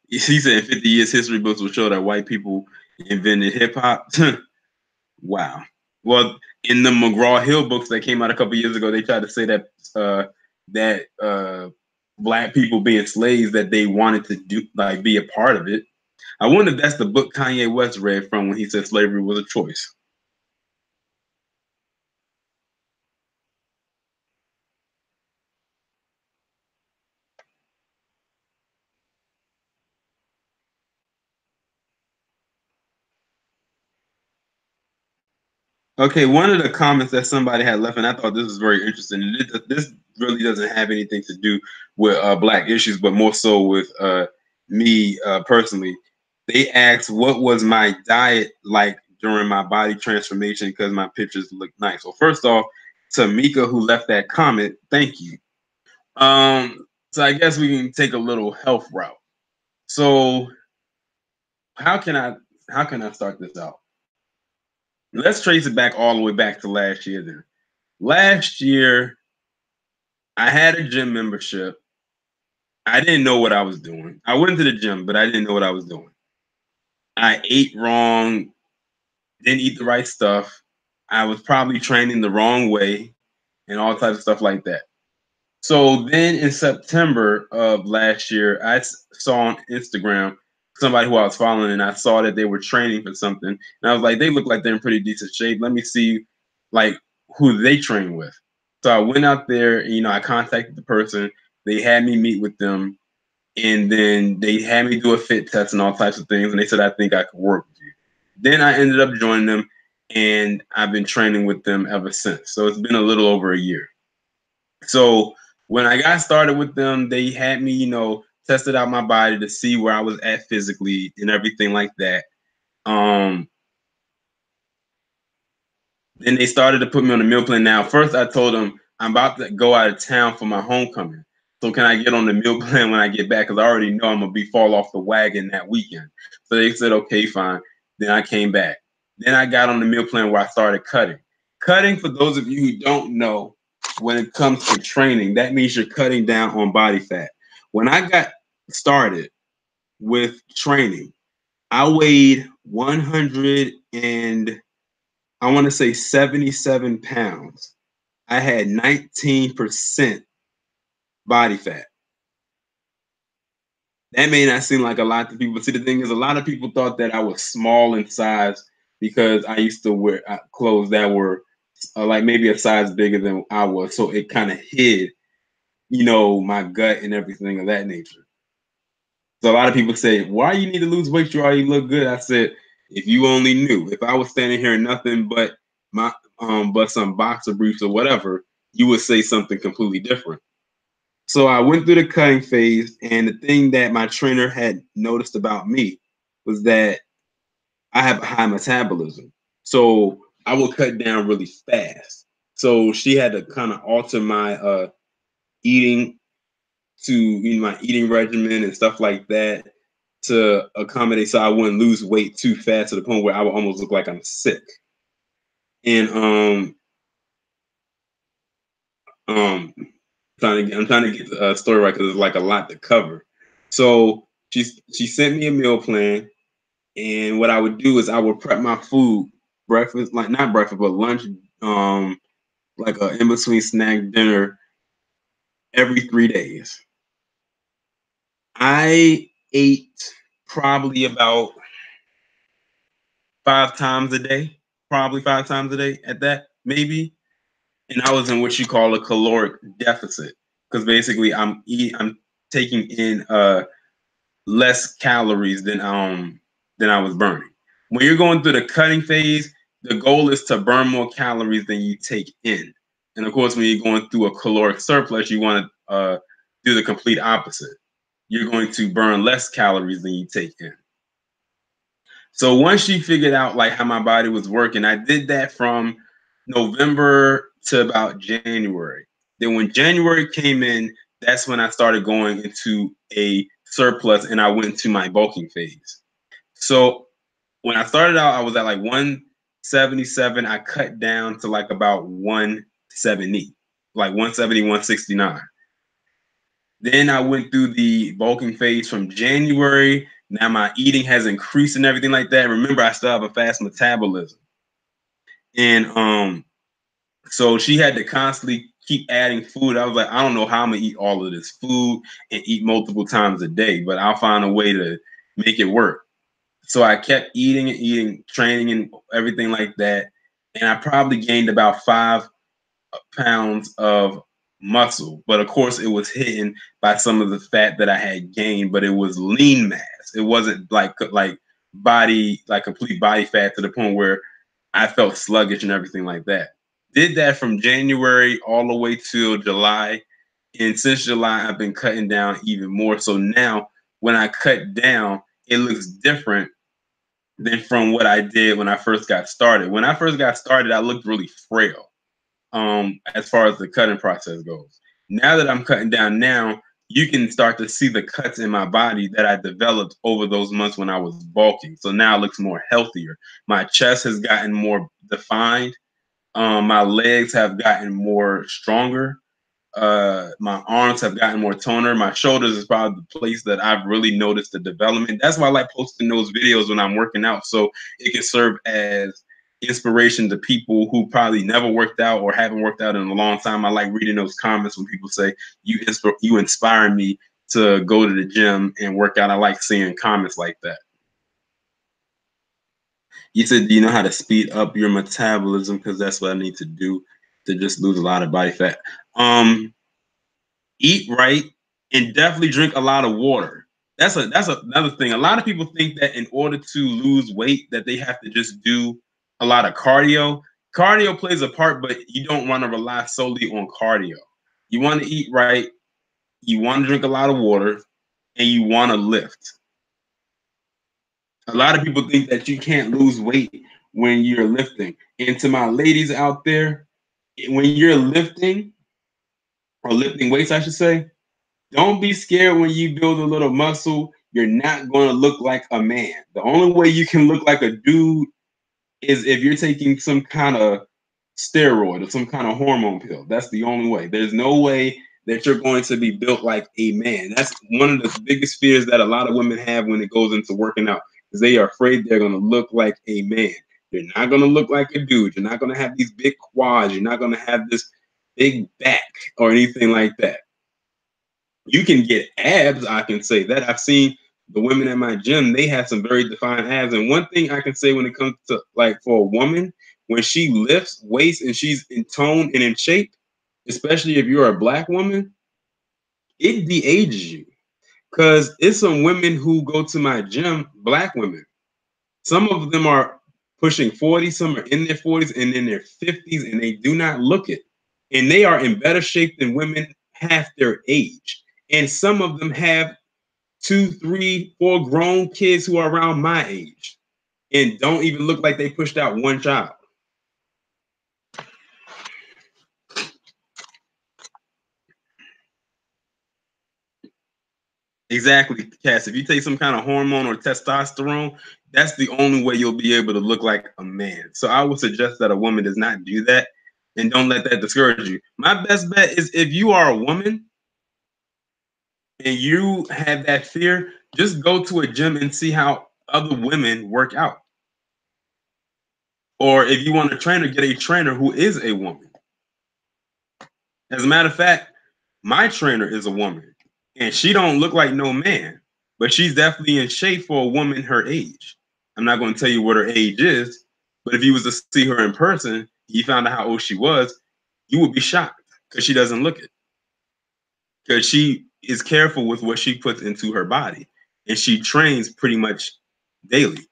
S1: He said in 50 years, history books will show that white people invented hip hop. Wow. Well, in the McGraw Hill books that came out a couple years ago, they tried to say that black people being slaves that they wanted to do like be a part of it. I wonder if that's the book Kanye West read from when he said slavery was a choice. Okay, one of the comments that somebody had left, and I thought this was very interesting. This really doesn't have anything to do with black issues, but more so with me personally. They asked, "What was my diet like during my body transformation?" Because my pictures look nice. So first off, Tamika, who left that comment, thank you. So I guess we can take a little health route. So how can I how can I start this out? Let's trace it back all the way back to last year. Then last year I had a gym membership. I didn't know what I was doing. I went to the gym, but I didn't know what I was doing. I ate wrong. didn't eat the right stuff. I was probably training the wrong way and all types of stuff like that. So then in September of last year, saw on Instagram somebody who I was following, and I saw that they were training for something. And I was like, they look like they're in pretty decent shape. Let me see like who they train with. So I went out there and, I contacted the person. They had me meet with them, and then they had me do a fit test and all types of things. And they said, I think I could work with you. Then I ended up joining them, and I've been training with them ever since. So it's been a little over a year. So when I got started with them, they had me, tested out my body to see where I was at physically and everything like that. Then they started to put me on the meal plan. Now, first I told them I'm about to go out of town for my homecoming. So can I get on the meal plan when I get back? Because I already know I'm gonna fall off the wagon that weekend. So they said, okay, fine. Then I came back. Then I got on the meal plan where I started cutting. Cutting, for those of you who don't know, when it comes to training, that means you're cutting down on body fat. When I got started with training, I weighed 100 and I want to say 77 pounds. I had 19% body fat. That may not seem like a lot to people. See, the thing is, a lot of people thought that I was small in size because I used to wear clothes that were like maybe a size bigger than I was. So it kind of hid, my gut and everything of that nature. So a lot of people say, why you need to lose weight? You already look good. I said, if you only knew, if I was standing here in nothing but but some boxer briefs or whatever, you would say something completely different. So I went through the cutting phase, and the thing that my trainer had noticed about me was that I have a high metabolism. So I would cut down really fast. So she had to kind of alter my eating to my eating regimen and stuff like that to accommodate so I wouldn't lose weight too fast to the point where I would almost look like I'm sick. And um I'm trying to get the story right because it's like a lot to cover. So she sent me a meal plan, and what I would do is I would prep my food, breakfast, like not breakfast, but lunch, like a in between snack dinner every 3 days. I ate probably about 5 times a day, probably 5 times a day at that, maybe. And I was in what you call a caloric deficit because basically I'm taking in less calories than I was burning. When you're going through the cutting phase, the goal is to burn more calories than you take in. And of course, when you're going through a caloric surplus, you want to do the complete opposite. You're going to burn less calories than you take in. So once she figured out like how my body was working, I did that from November to about January. Then when January came in, that's when I started going into a surplus and I went to my bulking phase. So when I started out, I was at like 177. I cut down to like about 170, like 170, 169. Then I went through the bulking phase from January. Now my eating has increased and everything like that. Remember, I still have a fast metabolism. And so she had to constantly keep adding food. I was like, I don't know how I'm gonna eat all of this food and eat multiple times a day, but I'll find a way to make it work. So I kept eating and eating, training and everything like that. And I probably gained about 5 pounds of muscle, but of course it was hidden by some of the fat that I had gained, but it was lean mass. It wasn't like body, like complete body fat to the point where I felt sluggish and everything like that. Did that from January all the way till July. And since July, I've been cutting down even more. So now when I cut down, it looks different than from what I did when I first got started. When I first got started, I looked really frail as far as the cutting process goes. Now that I'm cutting down now, you can start to see the cuts in my body that I developed over those months when I was bulking. So now it looks more healthier. My chest has gotten more defined. My legs have gotten more stronger. My arms have gotten more toner. My shoulders is probably the place that I've really noticed the development. That's why I like posting those videos when I'm working out, so it can serve as inspiration to people who probably never worked out or haven't worked out in a long time. I like reading those comments when people say you inspire me to go to the gym and work out. I like seeing comments like that. You said, do you know how to speed up your metabolism? Because that's what I need to do to just lose a lot of body fat. Eat right and definitely drink a lot of water. That's another thing. A lot of people think that in order to lose weight, that they have to just do a lot of cardio. Cardio plays a part, but you don't want to rely solely on cardio. You want to eat right, you want to drink a lot of water, and you want to lift. A lot of people think that you can't lose weight when you're lifting. And to my ladies out there, when you're lifting or lifting weights, I should say, don't be scared when you build a little muscle. You're not going to look like a man. The only way you can look like a dude is if you're taking some kind of steroid or some kind of hormone pill. That's the only way. There's no way that you're going to be built like a man. That's one of the biggest fears that a lot of women have when it goes into working out, is they are afraid they're going to look like a man. You're not going to look like a dude. You're not going to have these big quads. You're not going to have this big back or anything like that. You can get abs, I can say that. I've seen the women at my gym, they have some very defined abs. And one thing I can say when it comes to, like, for a woman, when she lifts weights and she's in tone and in shape, especially if you're a black woman, it de-ages you. Because it's some women who go to my gym, black women. Some of them are pushing 40, some are in their 40s and in their 50s, and they do not look it. And they are in better shape than women half their age. And some of them have 2, 3, 4 grown kids who are around my age and don't even look like they pushed out one child. Exactly, Cass. If you take some kind of hormone or testosterone, that's the only way you'll be able to look like a man. So I would suggest that a woman does not do that, and don't let that discourage you. My best bet is, if you are a woman and you have that fear, just go to a gym and see how other women work out. Or if you want a trainer, get a trainer who is a woman. As a matter of fact, my trainer is a woman, and she don't look like no man, but she's definitely in shape for a woman her age. I'm not going to tell you what her age is, but if you was to see her in person, you found out how old she was, you would be shocked, because she doesn't look it. Because she is careful with what she puts into her body, and she trains pretty much daily.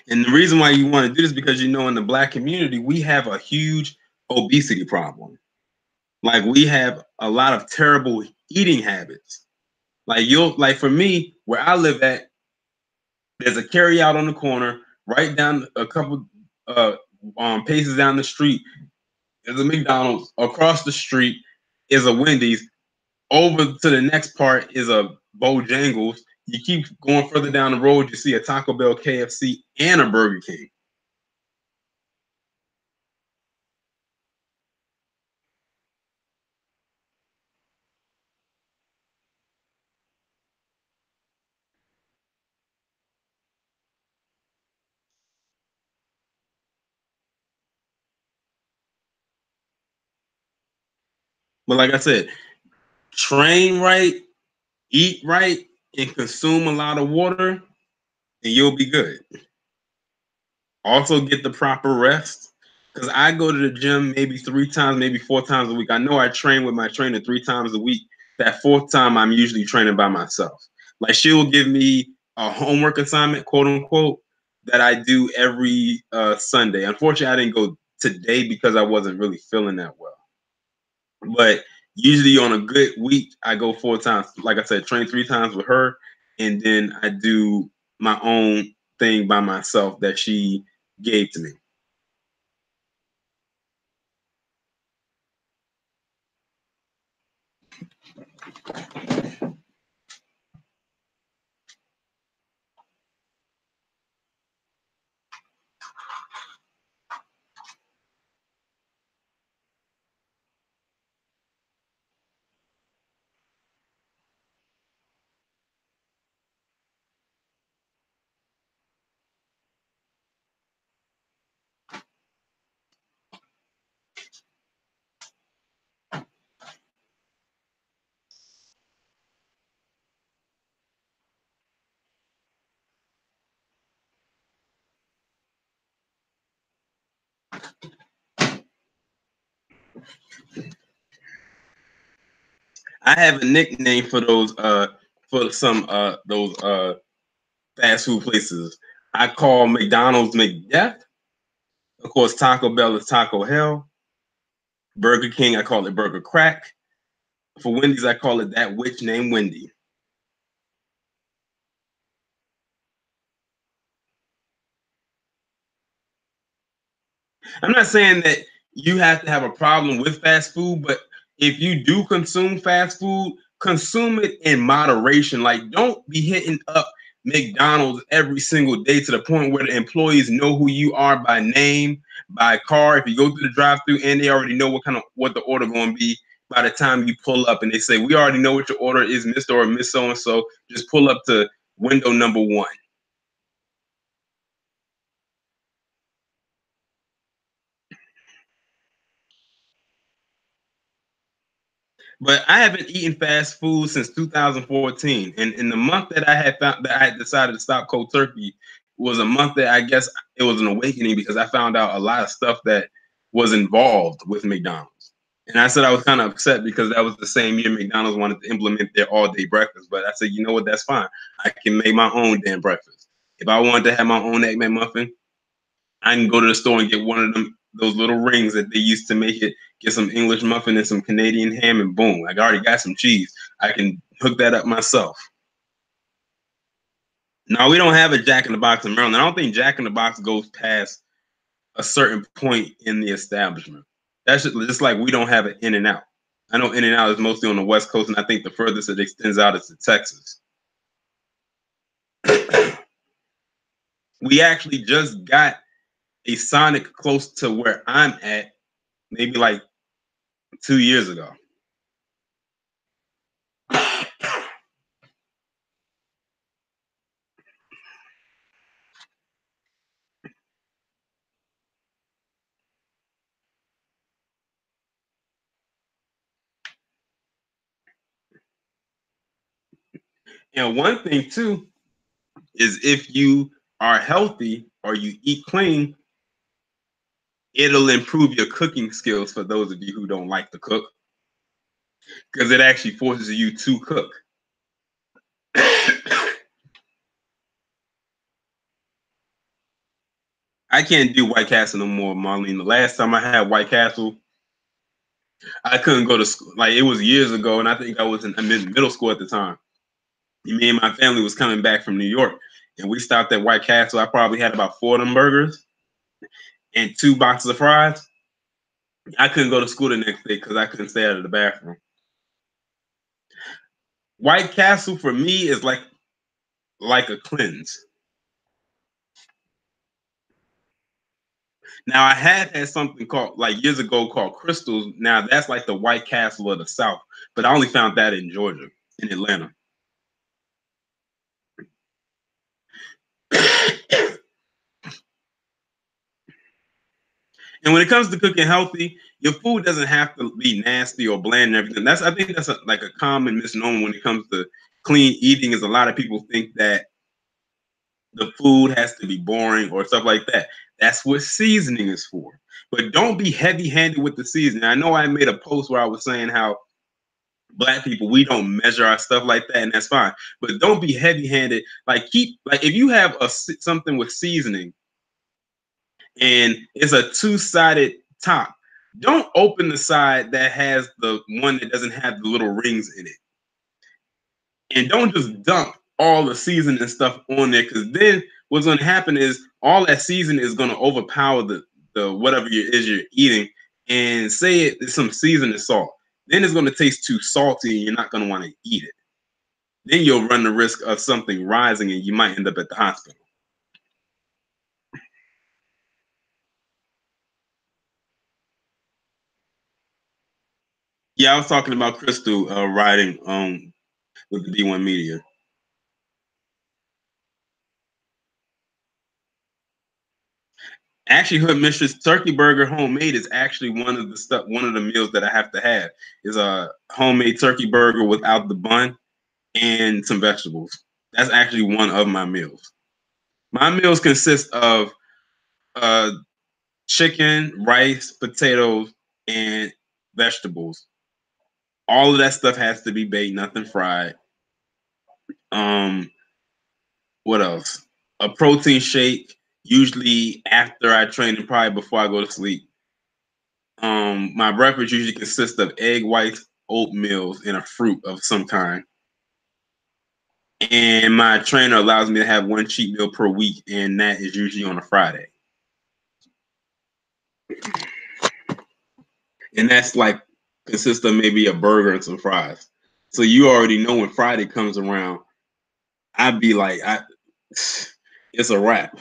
S1: And the reason why you want to do this, because, in the black community, we have a huge obesity problem. Like, we have a lot of terrible eating habits. Like, for me, where I live at, there's a carry out on the corner, right down a couple uh paces down the street is a McDonald's, across the street is a Wendy's, over to the next part is a Bojangles. You keep going further down the road, you see a Taco Bell, KFC, and a Burger King. But like I said, train right, eat right, and consume a lot of water, and you'll be good. Also, get the proper rest. Because I go to the gym maybe 3 times, maybe 4 times a week. I know I train with my trainer 3 times a week. That fourth time, I'm usually training by myself. Like, she will give me a homework assignment, quote unquote, that I do every Sunday. Unfortunately, I didn't go today because I wasn't really feeling that well. But usually on a good week, I go 4 times. Like I said, train 3 times with her, and then I do my own thing by myself that she gave to me. I have a nickname for those fast food places. I call McDonald's McDeath. Of course, Taco Bell is Taco Hell. Burger King, I call it Burger Crack. For Wendy's, I call it that witch named Wendy. I'm not saying that you have to have a problem with fast food, but if you do consume fast food, consume it in moderation. Like, don't be hitting up McDonald's every single day to the point where the employees know who you are by name, by car. If you go through the drive-through and they already know what the order going to be by the time you pull up, and they say, "We already know what your order is, Mr. or Miss So and So. Just pull up to window number 1." But I haven't eaten fast food since 2014, and in the month that I had found that I had decided to stop cold turkey was a month that I guess it was an awakening because I found out a lot of stuff that was involved with McDonald's. And I said I was kind of upset because that was the same year McDonald's wanted to implement their all-day breakfast. But I said, you know what, that's fine. I can make my own damn breakfast. If I wanted to have my own egg McMuffin, I can go to the store and get one of them those little rings that they used to make it. Get some English muffin and some Canadian ham, and boom, I already got some cheese. I can hook that up myself. Now we don't have a Jack in the Box in Maryland. I don't think Jack in the Box goes past a certain point in the establishment. That's just like we don't have an In and Out. I know In and Out is mostly on the West Coast, and I think the furthest it extends out is to Texas. We actually just got a Sonic close to where I'm at, maybe like 2 years ago. And one thing too is if you are healthy or you eat clean, it'll improve your cooking skills for those of you who don't like to cook because it actually forces you to cook. I can't do White Castle no more, Marlene. The last time I had White Castle, I couldn't go to school. Like, it was years ago, and I think I was in middle school at the time. Me and my family was coming back from New York, and we stopped at White Castle. I probably had about 4 of them burgers and 2 boxes of fries. I couldn't go to school the next day because I couldn't stay out of the bathroom. White Castle for me is like a cleanse. Now I had something called like years ago called Crystals. Now that's like the White Castle of the South, but I only found that in Georgia, in Atlanta. And when it comes to cooking healthy, your food doesn't have to be nasty or bland and everything. I think that's like a common misnomer when it comes to clean eating. Is a lot of people think that the food has to be boring or stuff like that. That's what seasoning is for. But don't be heavy-handed with the seasoning. I know I made a post where I was saying how Black people, we don't measure our stuff like that, and that's fine. But don't be heavy-handed. Like, if you have something with seasoning and it's a two-sided top, don't open the side that has the one that doesn't have the little rings in it. And don't just dump all the seasoning stuff on there, because then what's going to happen is all that seasoning is going to overpower the whatever it is you're eating. And say it's some seasoning salt, then it's going to taste too salty, and you're not going to want to eat it. Then you'll run the risk of something rising, and you might end up at the hospital. Yeah, I was talking about Crystal riding with the D1 Media. Actually, Hood Mistress Turkey Burger homemade is actually one of the meals that I have to have is a homemade turkey burger without the bun and some vegetables. That's actually one of my meals. My meals consist of uh, chicken, rice, potatoes, and vegetables. All of that stuff has to be baked, nothing fried. Um, what else? A protein shake, usually after I train and probably before I go to sleep. My breakfast usually consists of egg whites, oatmeal, and a fruit of some kind. And my trainer allows me to have one cheat meal per week, and that is usually on a Friday. And that's like consists of maybe a burger and some fries. So you already know when Friday comes around, I'd be like, it's a wrap.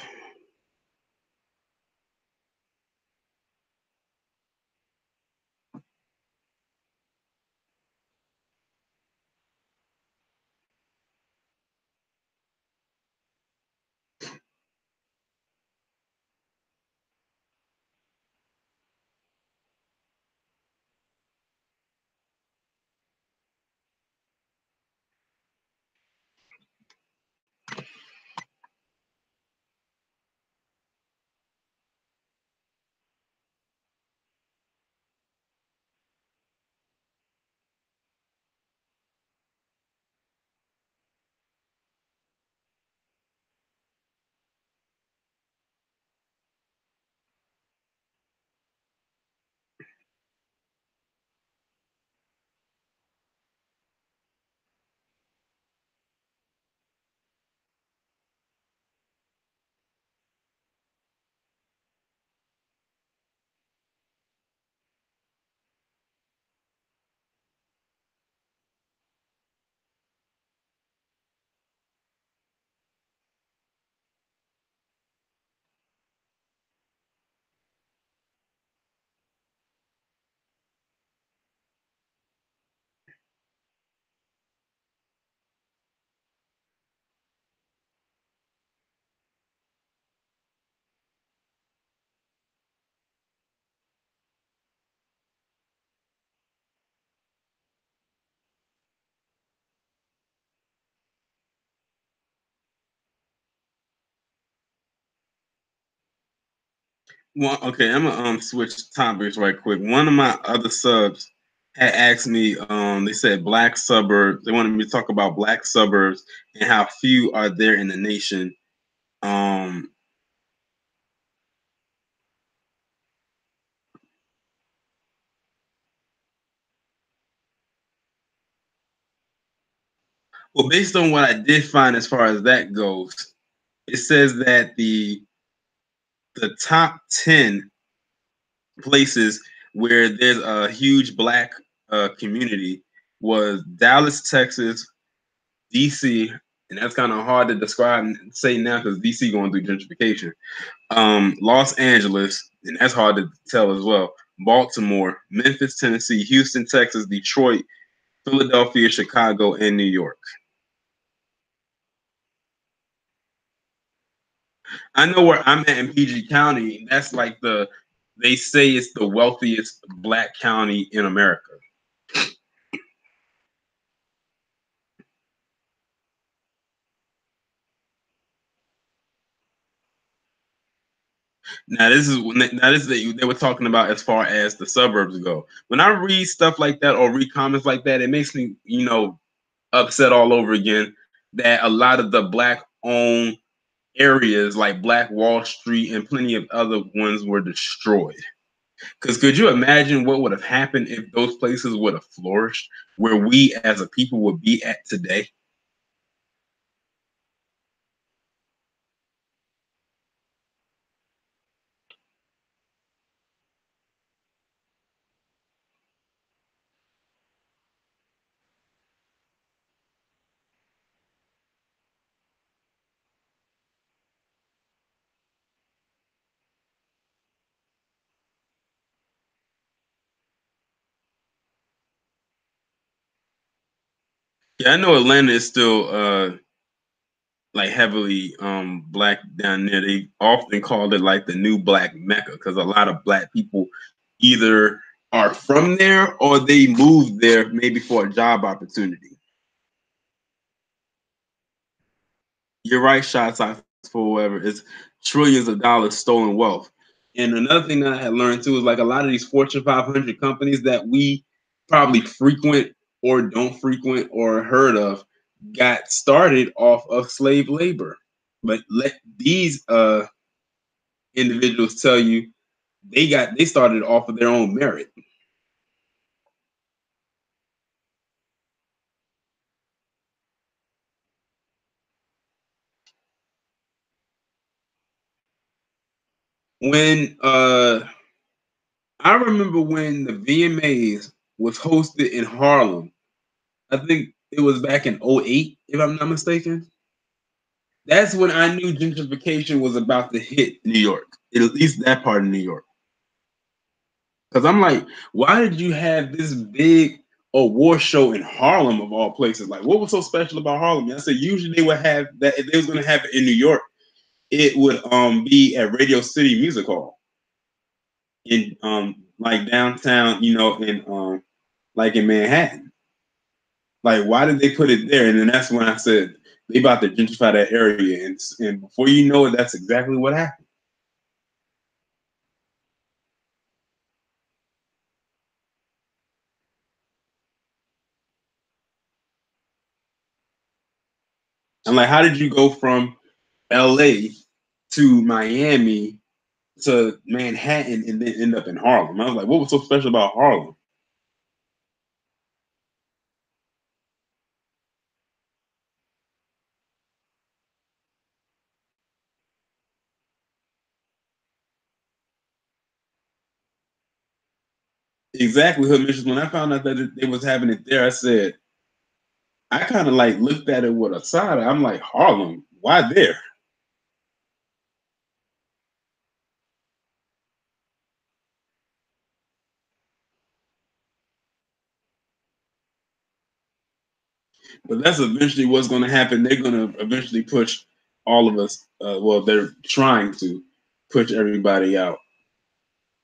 S1: Well, okay, I'm gonna switch topics right quick. One of my other subs had asked me, they said black suburbs. They wanted me to talk about black suburbs and how few are there in the nation. Um, well, based on what I did find as far as that goes, it says that the top 10 places where there's a huge black community was Dallas, Texas, DC, and that's kind of hard to describe and say now because DC going through gentrification. Los Angeles, and that's hard to tell as well. Baltimore, Memphis, Tennessee, Houston, Texas, Detroit, Philadelphia, Chicago, and New York. I know where I'm at in PG County. That's like they say it's the wealthiest black county in America. They were talking about as far as the suburbs go. When I read stuff like that or read comments like that, it makes me, upset all over again that a lot of the black owned areas like Black Wall Street and plenty of other ones were destroyed. Because could you imagine what would have happened if those places would have flourished where we as a people would be at today? Yeah, I know Atlanta is still like heavily black down there. They often called it like the new black Mecca because a lot of black people either are from there or they moved there maybe for a job opportunity. You're right, shots out for whoever. It's trillions of dollars stolen wealth. And another thing that I had learned too is like a lot of these Fortune 500 companies that we probably frequent or don't frequent or heard of got started off of slave labor. But let these individuals tell you they started off of their own merit. When I remember when the VMAs was hosted in Harlem, I think it was back in '08, if I'm not mistaken. That's when I knew gentrification was about to hit New York, at least that part of New York. Because I'm like, why did you have this big award show in Harlem of all places? Like, what was so special about Harlem? And I said usually they would have that if they was going to have it in New York, it would be at Radio City Music Hall in like downtown, in like in Manhattan. Like, why did they put it there? And then that's when I said they about to gentrify that area, and before you know it, that's exactly what happened. I'm like, how did you go from LA to Miami to Manhattan and then end up in Harlem? I was like, what was so special about Harlem? Exactly, Hood Missions. When I found out that they was having it there, I said, I kind of like looked at it with a side. I'm like, Harlem, why there? But that's eventually what's going to happen. They're going to eventually push all of us. Well, they're trying to push everybody out.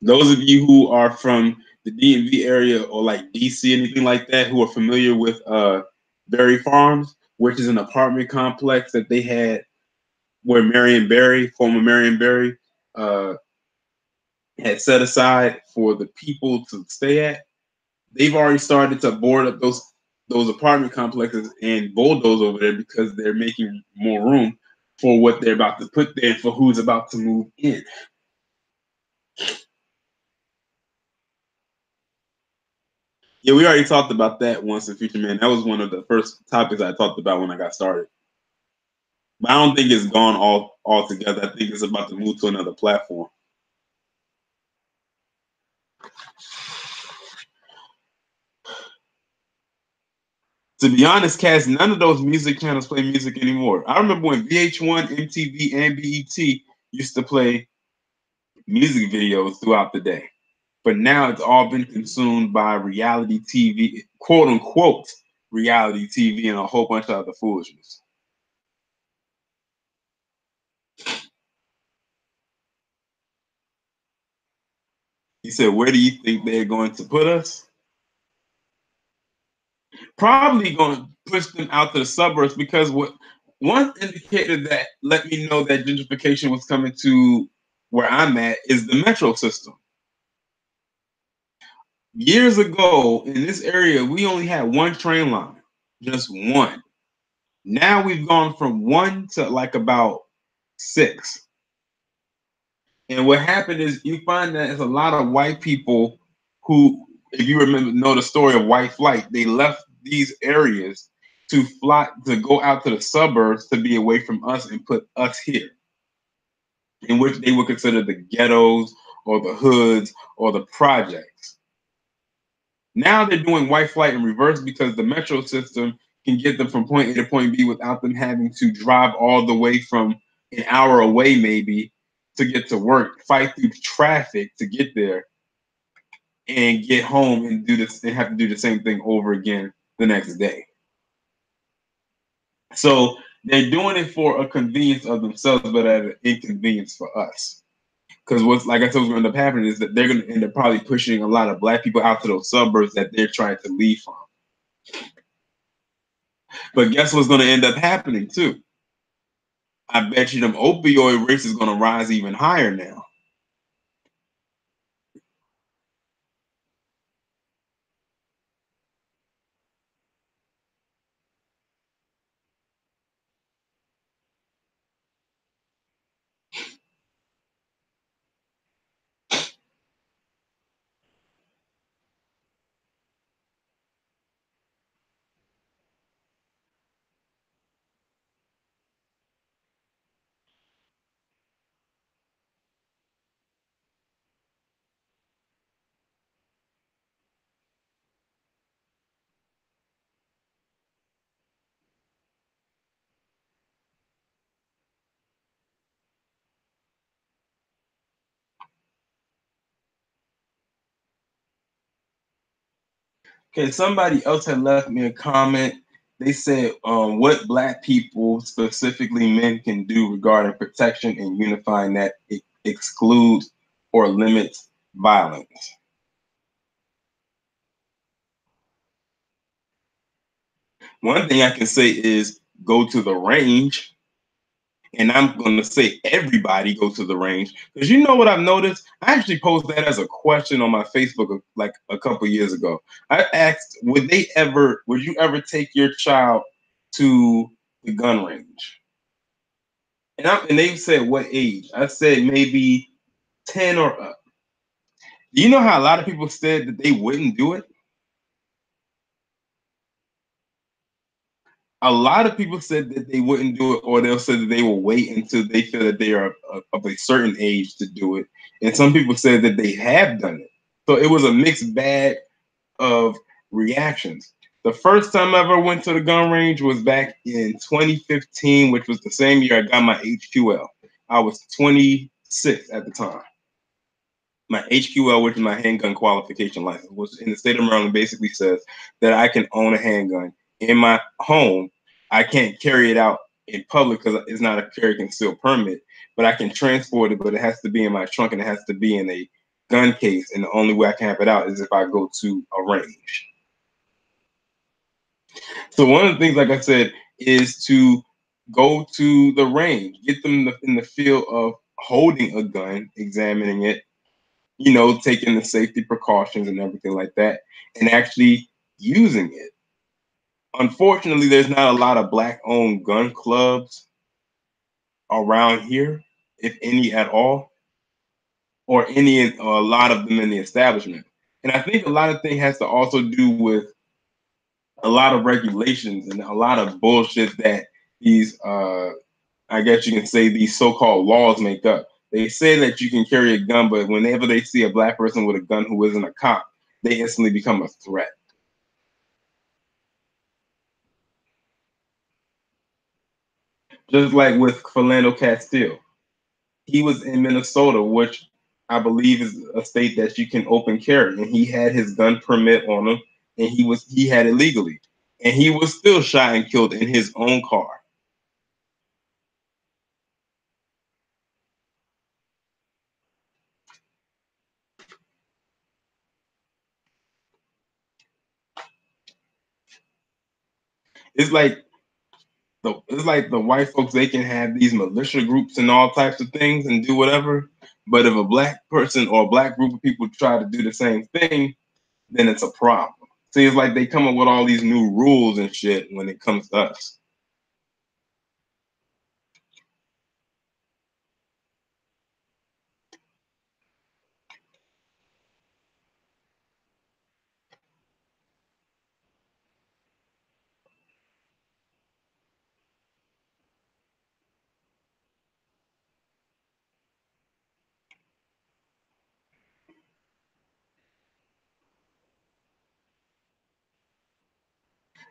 S1: Those of you who are from the DMV area or like DC, anything like that, who are familiar with Berry Farms, which is an apartment complex that they had where Marion Barry, former Marion Barry, uh, had set aside for the people to stay at. They've already started to board up those apartment complexes and bulldoze over there because they're making more room for what they're about to put there for who's about to move in. Yeah, we already talked about that once in Future Man. That was one of the first topics I talked about when I got started. But I don't think it's gone all together. I think it's about to move to another platform. To be honest, Cass, none of those music channels play music anymore. I remember when VH1, MTV, and BET used to play music videos throughout the day. But now it's all been consumed by reality TV, quote unquote, reality TV, and a whole bunch of other foolishness. He said, where do you think they're going to put us? Probably going to push them out to the suburbs because what one indicator that let me know that gentrification was coming to where I'm at is the metro system. Years ago in this area, we only had one train line, just one. Now we've gone from one to like about six. And what happened is you find that there's a lot of white people who, if you remember, know the story of white flight, they left these areas to fly to go out to the suburbs to be away from us and put us here, in which they would consider the ghettos or the hoods or the projects. Now they're doing white flight in reverse because the metro system can get them from point A to point B without them having to drive all the way from an hour away, maybe, to get to work, fight through traffic to get there, and get home and do this and have to do the same thing over again the next day. So they're doing it for a convenience of themselves, but at an inconvenience for us. Because what's like I said, what's going to end up happening is that they're going to end up probably pushing a lot of black people out to those suburbs that they're trying to leave from. But guess what's going to end up happening too? I bet you them opioid rates is going to rise even higher now. Okay, somebody else had left me a comment. They said, what Black people, specifically men, can do regarding protection and unifying that excludes or limits violence. One thing I can say is go to the range. And I'm going to say everybody go to the range, because you know what I've noticed? I actually posed that as a question on my Facebook like a couple years ago. I asked, would you ever take your child to the gun range? And they said, what age? I said maybe 10 or up. Do you know how a lot of people said that they wouldn't do it? A lot of people said that they wouldn't do it, or they'll say that they will wait until they feel that they are of a certain age to do it. And some people said that they have done it. So it was a mixed bag of reactions. The first time I ever went to the gun range was back in 2015, which was the same year I got my HQL. I was 26 at the time. My HQL, which is my handgun qualification license, was in the state of Maryland, basically says that I can own a handgun in my home. I can't carry it out in public because it's not a carry conceal permit, but I can transport it, but it has to be in my trunk and it has to be in a gun case. And the only way I can have it out is if I go to a range. So one of the things, like I said, is to go to the range, get them in the feel of holding a gun, examining it, taking the safety precautions and everything like that, and actually using it. Unfortunately, there's not a lot of Black-owned gun clubs around here, if any at all, or a lot of them in the establishment. And I think a lot of things has to also do with a lot of regulations and a lot of bullshit that these, I guess you can say, these so-called laws make up. They say that you can carry a gun, but whenever they see a Black person with a gun who isn't a cop, they instantly become a threat. Just like with Philando Castile. He was in Minnesota, which I believe is a state that you can open carry, and he had his gun permit on him, and he had it legally, and he was still shot and killed in his own car. It's like the white folks, they can have these militia groups and all types of things and do whatever. But if a Black person or a Black group of people try to do the same thing, then it's a problem. See, it's like they come up with all these new rules and shit when it comes to us.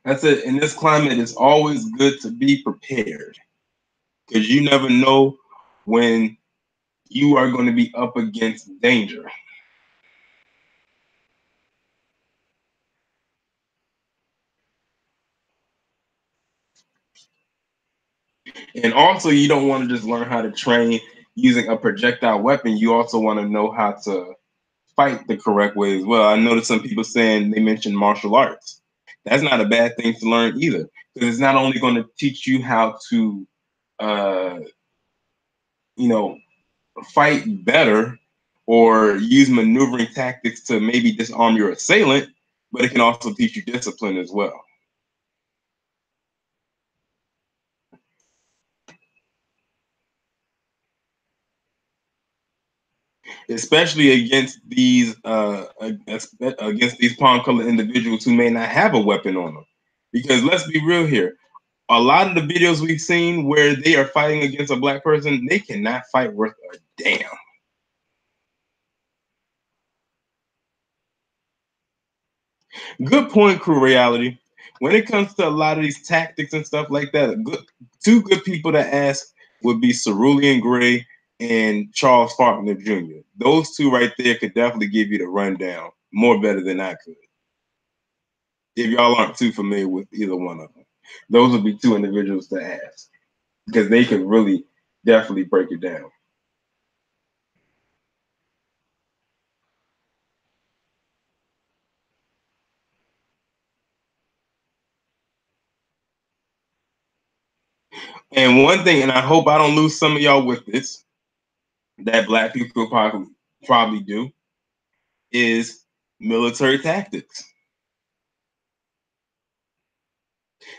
S1: That's it. In this climate, it's always good to be prepared, because you never know when you are going to be up against danger. And also, you don't want to just learn how to train using a projectile weapon. You also want to know how to fight the correct way as well. I noticed some people saying they mentioned martial arts. That's not a bad thing to learn either, because it's not only going to teach you how to, uh, you know, fight better or use maneuvering tactics to maybe disarm your assailant, but it can also teach you discipline as well. Especially against these palm colored individuals who may not have a weapon on them. Because let's be real here, a lot of the videos we've seen where they are fighting against a Black person, they cannot fight worth a damn. Good point, Crew Reality. When it comes to a lot of these tactics and stuff like that, two good people to ask would be Cerulean Gray and Charles Faulkner Jr. Those two right there could definitely give you the rundown more better than I could. If y'all aren't too familiar with either one of them, those would be two individuals to ask because they could really definitely break it down. And one thing, and I hope I don't lose some of y'all with this, that Black people probably do, is military tactics.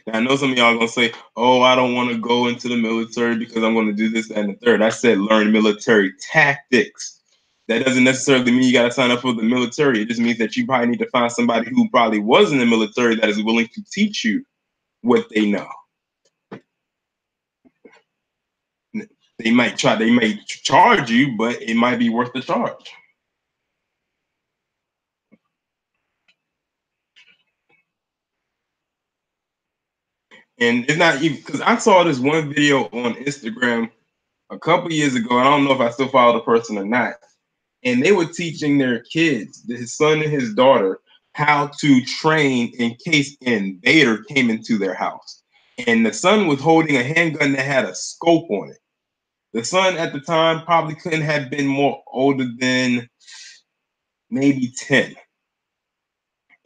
S1: Now, I know some of y'all are gonna say, "Oh, I don't want to go into the military because I'm going to do this, that, and the third." I said, learn military tactics. That doesn't necessarily mean you got to sign up for the military. It just means that you probably need to find somebody who probably was in the military that is willing to teach you what they know. They might charge you, but it might be worth the charge. And it's not even because I saw this one video on Instagram a couple years ago. I don't know if I still follow the person or not. And they were teaching their kids, his son and his daughter, how to train in case an invader came into their house. And the son was holding a handgun that had a scope on it. The son at the time probably couldn't have been more older than maybe 10.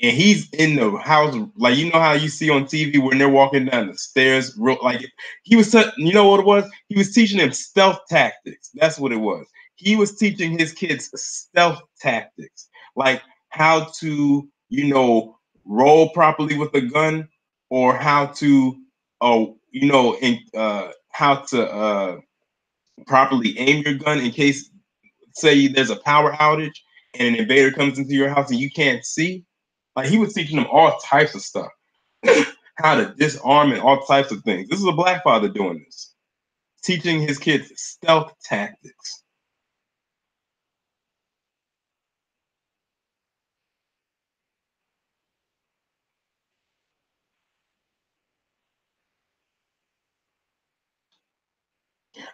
S1: And he's in the house, like you know how you see on TV when they're walking down the stairs, like he was, you know what it was? He was teaching them stealth tactics. That's what it was. He was teaching his kids stealth tactics, like how to, roll properly with a gun, or how to, how to properly aim your gun in case, say, there's a power outage and an invader comes into your house and you can't see. Like he was teaching them all types of stuff, how to disarm and all types of things. This is a Black father doing this, teaching his kids stealth tactics.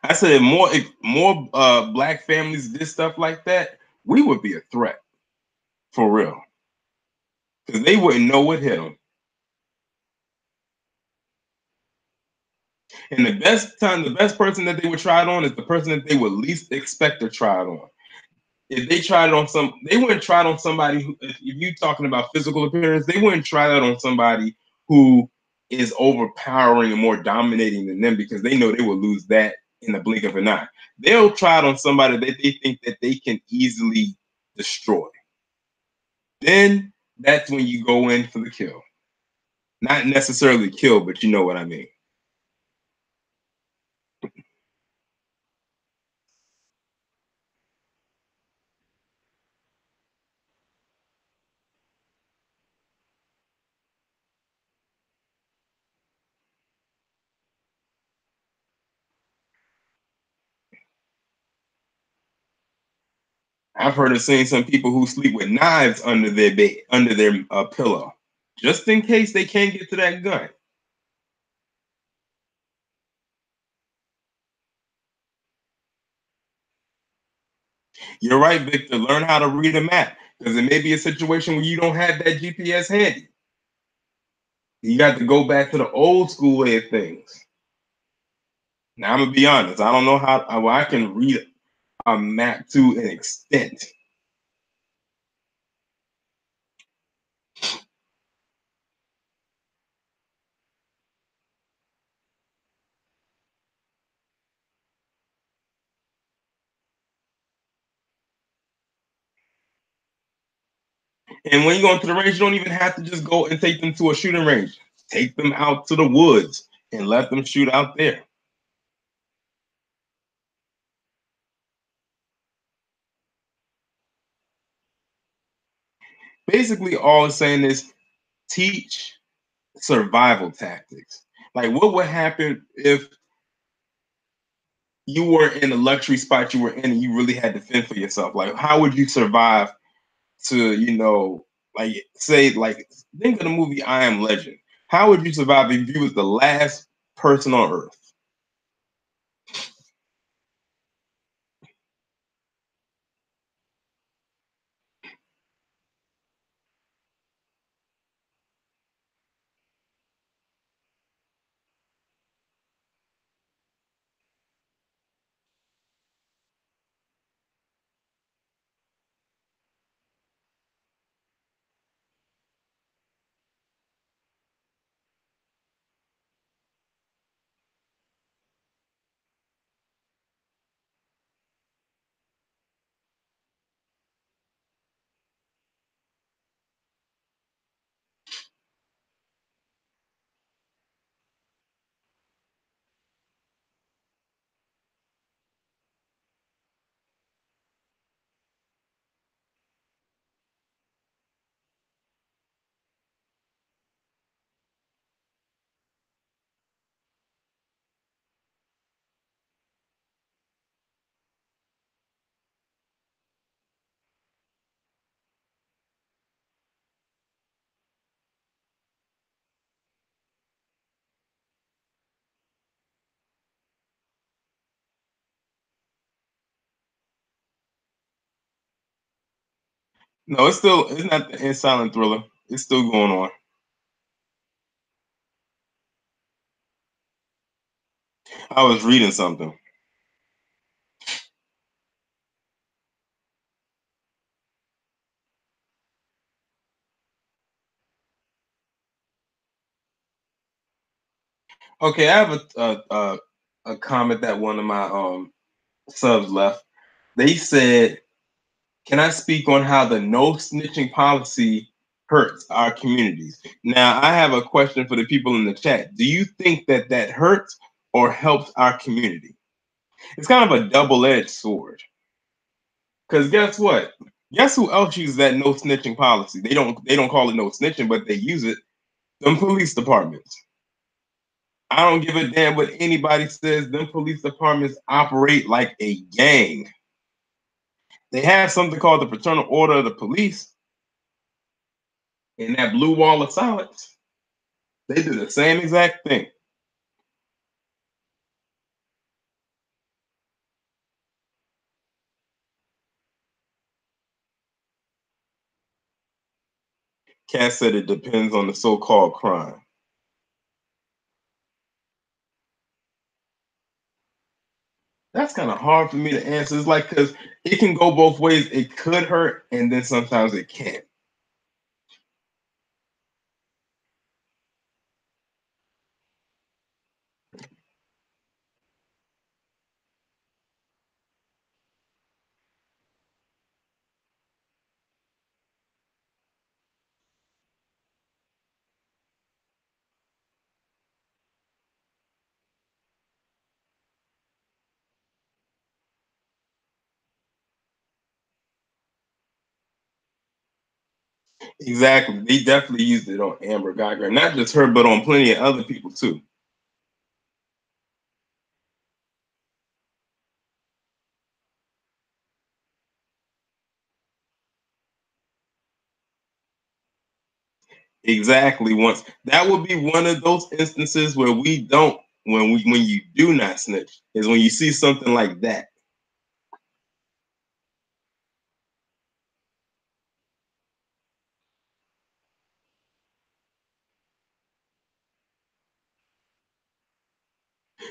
S1: I said if more Black families did stuff like that, we would be a threat for real, because they wouldn't know what hit them. And the best person that they would try it on is the person that they would least expect to try it on. If they tried it on they wouldn't try it on somebody who, if you're talking about physical appearance, they wouldn't try that on somebody who is overpowering and more dominating than them, because they know they will lose that in the blink of an eye. They'll try it on somebody that they think that they can easily destroy. Then that's when you go in for the kill. Not necessarily kill, but you know what I mean. I've heard of seeing some people who sleep with knives under their bed, under their pillow, just in case they can't get to that gun. You're right, Victor. Learn how to read a map, because it may be a situation where you don't have that GPS handy. You got to go back to the old school way of things. Now, I'm gonna be honest. I don't know how I can read a map to an extent. And when you go into the range, you don't even have to just go and take them to a shooting range. Take them out to the woods and let them shoot out there. Basically, all it's saying is teach survival tactics. Like, what would happen if you were in the luxury spot you were in and you really had to fend for yourself? Like, how would you survive to, like, say, like, think of the movie I Am Legend. How would you survive if you was the last person on Earth? No, it's not the silent thriller. It's still going on. I was reading something. Okay, I have a comment that one of my subs left. They said, "Can I speak on how the no snitching policy hurts our communities?" Now, I have a question for the people in the chat. Do you think that that hurts or helps our community? It's kind of a double-edged sword. Because guess what? Guess who else uses that no snitching policy? They don't call it no snitching, but they use it. Them police departments. I don't give a damn what anybody says. Them police departments operate like a gang. They have something called the Fraternal Order of the Police, and that blue wall of silence. They do the same exact thing. Cass said it depends on the so-called crime. That's kind of hard for me to answer. It's like because it can go both ways. It could hurt, and then sometimes it can't. Exactly. They definitely used it on Amber Geiger, not just her, but on plenty of other people too. Exactly. Once that would be one of those instances where we don't when you do not snitch is when you see something like that.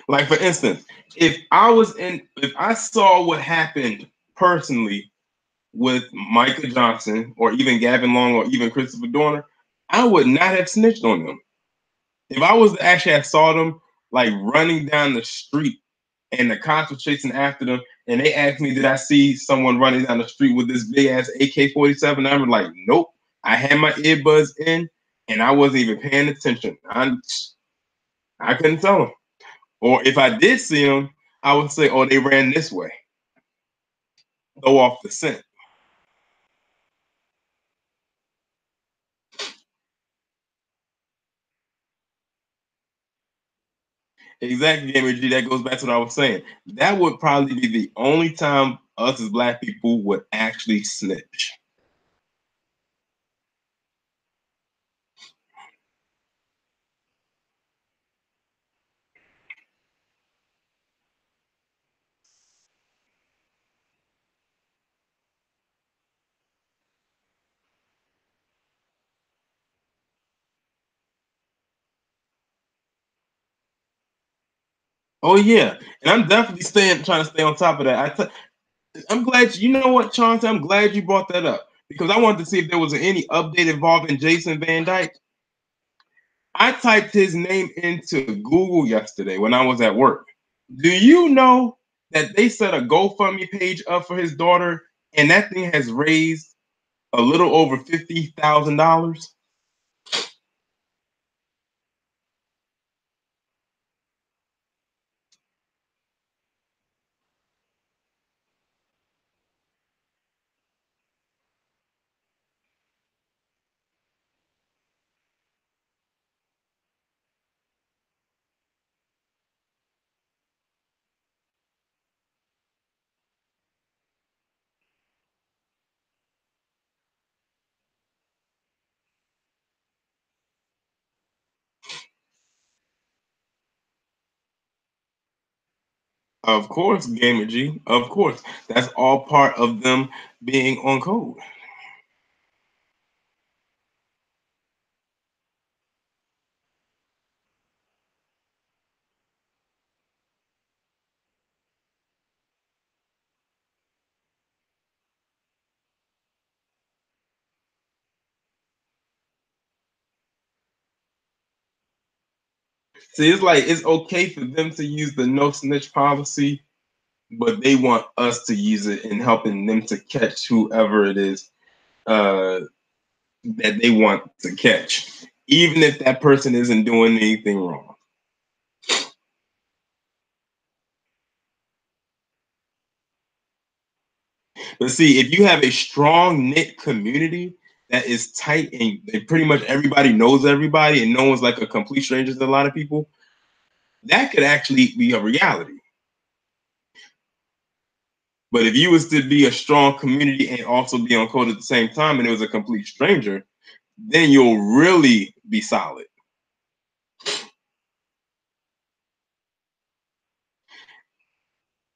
S1: Like for instance, if I saw what happened personally with Micah Johnson or even Gavin Long or even Christopher Dorner, I would not have snitched on them. If I was actually I saw them like running down the street and the cops were chasing after them, and they asked me, "Did I see someone running down the street with this big ass AK-47?" I'm like, "Nope." I had my earbuds in, and I wasn't even paying attention. I couldn't tell them. Or if I did see them, I would say, "Oh, they ran this way." Go off the scent. Exactly, Gamer G. That goes back to what I was saying. That would probably be the only time us as black people would actually snitch. Oh yeah, and I'm definitely trying to stay on top of that. I'm glad you know what, Chauncey. I'm glad you brought that up because I wanted to see if there was any update involving Jason Van Dyke. I typed his name into Google yesterday when I was at work. Do you know that they set a GoFundMe page up for his daughter, and that thing has raised a little over $50,000? Of course, Gamer G. Of course, that's all part of them being on code. See, it's like it's okay for them to use the no snitch policy, but they want us to use it in helping them to catch whoever it is uh, that they want to catch, even if that person isn't doing anything wrong. But see, if you have a strong knit community that is tight and pretty much everybody knows everybody and no one's like a complete stranger to a lot of people, that could actually be a reality. But if you was to be a strong community and also be on code at the same time and it was a complete stranger, then you'll really be solid.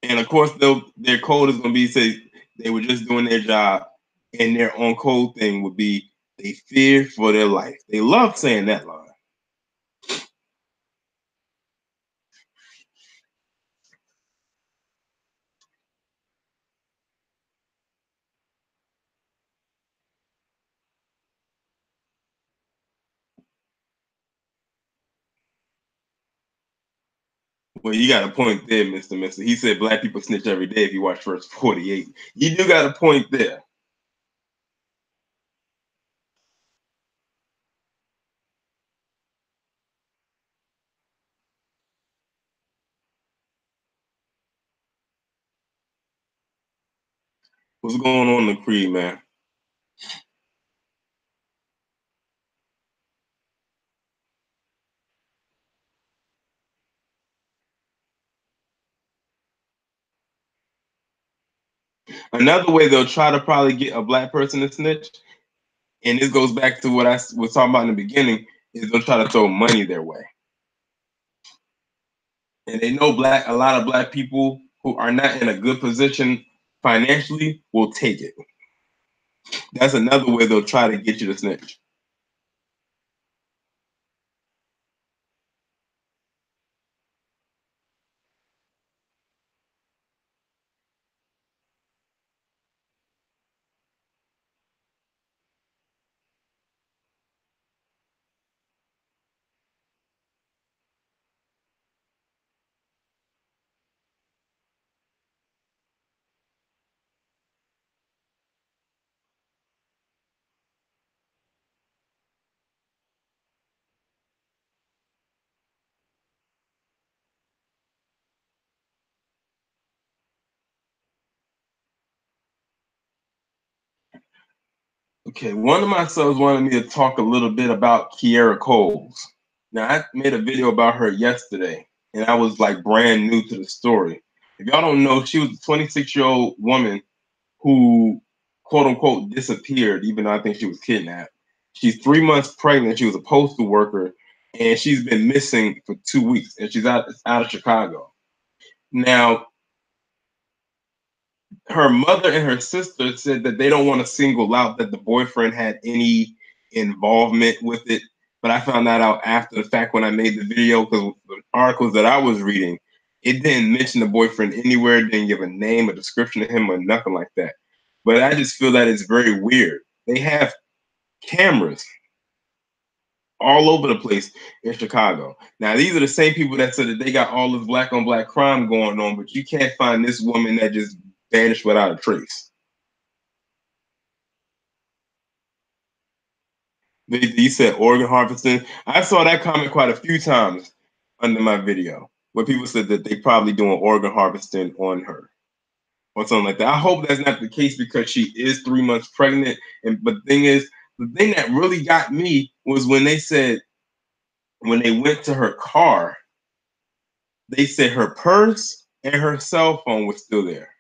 S1: And of course, their code is going to be say they were just doing their job, and their on code thing would be they feared for their life. They love saying that line. Well, you got a point there, Mr. Mister. He said black people snitch every day if you watch First 48. You do got a point there. What's going on in the creed, man? Another way they'll try to probably get a black person to snitch, and this goes back to what I was talking about in the beginning, is they'll try to throw money their way. And they know a lot of black people who are not in a good position financially will take it. That's another way they'll try to get you to snitch. Okay, one of my subs wanted me to talk a little bit about Kiera Coles. Now, I made a video about her yesterday, and I was like brand new to the story. If y'all don't know, she was a 26-year-old woman who, quote unquote, disappeared, even though I think she was kidnapped. She's 3 months pregnant. She was a postal worker, and she's been missing for 2 weeks, and she's out of Chicago. Now, her mother and her sister said that they don't want to single out that the boyfriend had any involvement with it. But I found that out after the fact when I made the video because the articles that I was reading, it didn't mention the boyfriend anywhere, didn't give a name, a description of him, or nothing like that. But I just feel that it's very weird. They have cameras all over the place in Chicago. Now, these are the same people that said that they got all this black on black crime going on, but you can't find this woman that just vanished without a trace. They said organ harvesting. I saw that comment quite a few times under my video where people said that they probably doing organ harvesting on her or something like that. I hope that's not the case because she is 3 months pregnant. And but the thing is, the thing that really got me was when they said when they went to her car, they said her purse and her cell phone was still there.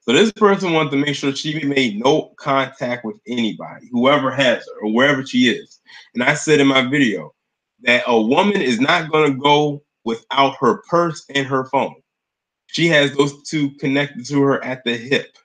S1: So this person wanted to make sure she made no contact with anybody, whoever has her or wherever she is. And I said in my video that a woman is not going to go without her purse and her phone. She has those two connected to her at the hip.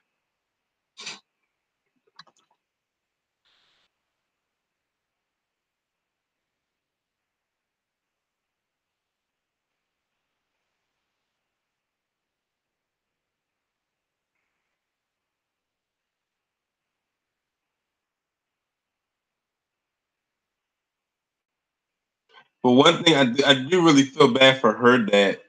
S1: But one thing I do really feel bad for her that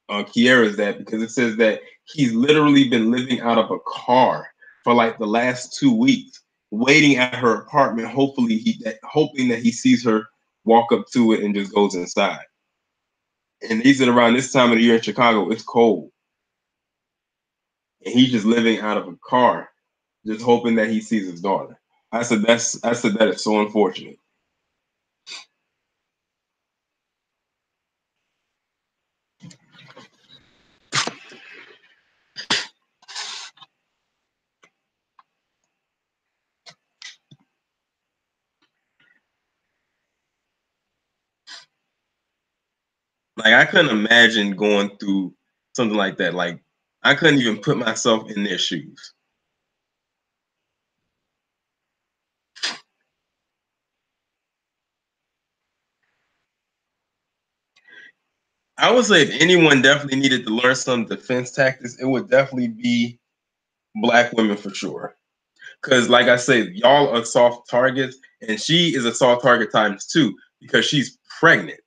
S1: Kiara's that because it says that he's literally been living out of a car for like the last 2 weeks, waiting at her apartment. Hoping that he sees her walk up to it and just goes inside. And he said around this time of the year in Chicago, it's cold, and he's just living out of a car, just hoping that he sees his daughter. I said that is so unfortunate. Like I couldn't imagine going through something like that. Like I couldn't even put myself in their shoes. I would say if anyone definitely needed to learn some defense tactics, it would definitely be black women for sure. Because, like I said, y'all are soft targets, and she is a soft target times two because she's pregnant.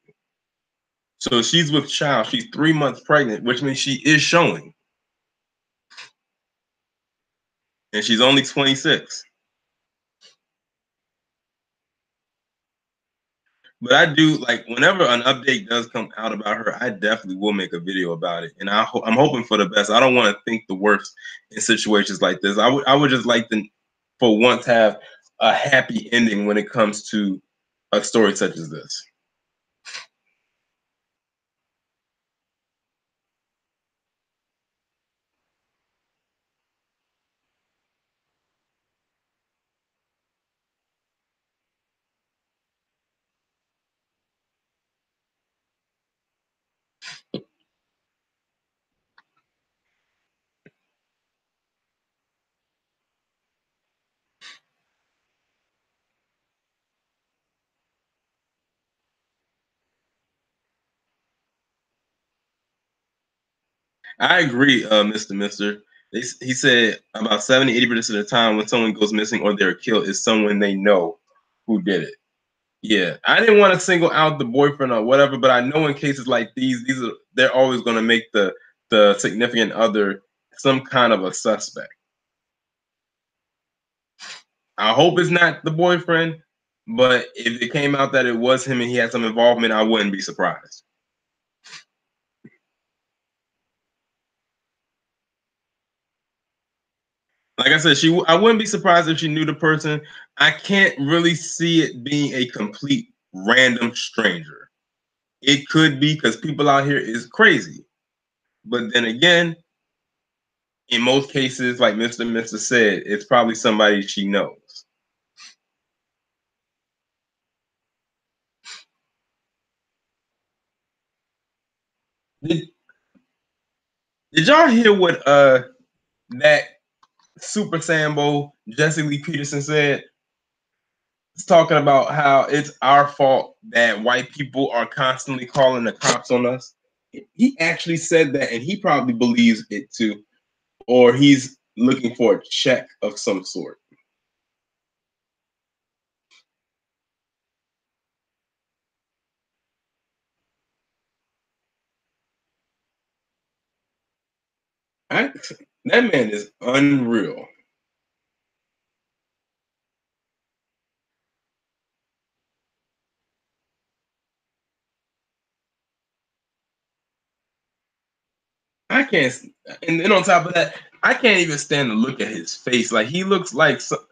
S1: So she's with child. She's 3 months pregnant, which means she is showing, and she's only 26. But I do like whenever an update does come out about her, I definitely will make a video about it, and I'm hoping for the best. I don't want to think the worst in situations like this. I would just like to, for once, have a happy ending when it comes to a story such as this. I agree, Mr. Mister. He said about 70-80% of the time when someone goes missing or they're killed is someone they know who did it. Yeah, I didn't want to single out the boyfriend or whatever, but I know in cases like these are they're always going to make the significant other some kind of a suspect. I hope it's not the boyfriend, but if it came out that it was him and he had some involvement, I wouldn't be surprised. Like I said, I wouldn't be surprised if she knew the person. I can't really see it being a complete random stranger. It could be because people out here is crazy. But then again, in most cases, like Mr. Mister said, it's probably somebody she knows. Did, did y'all hear what that Super Sambo Jesse Lee Peterson said? It's talking about how it's our fault that white people are constantly calling the cops on us. He actually said that, and he probably believes it too, or he's looking for a check of some sort. I, that man is unreal. I can't, and then on top of that, I can't even stand to look at his face. Like he looks like something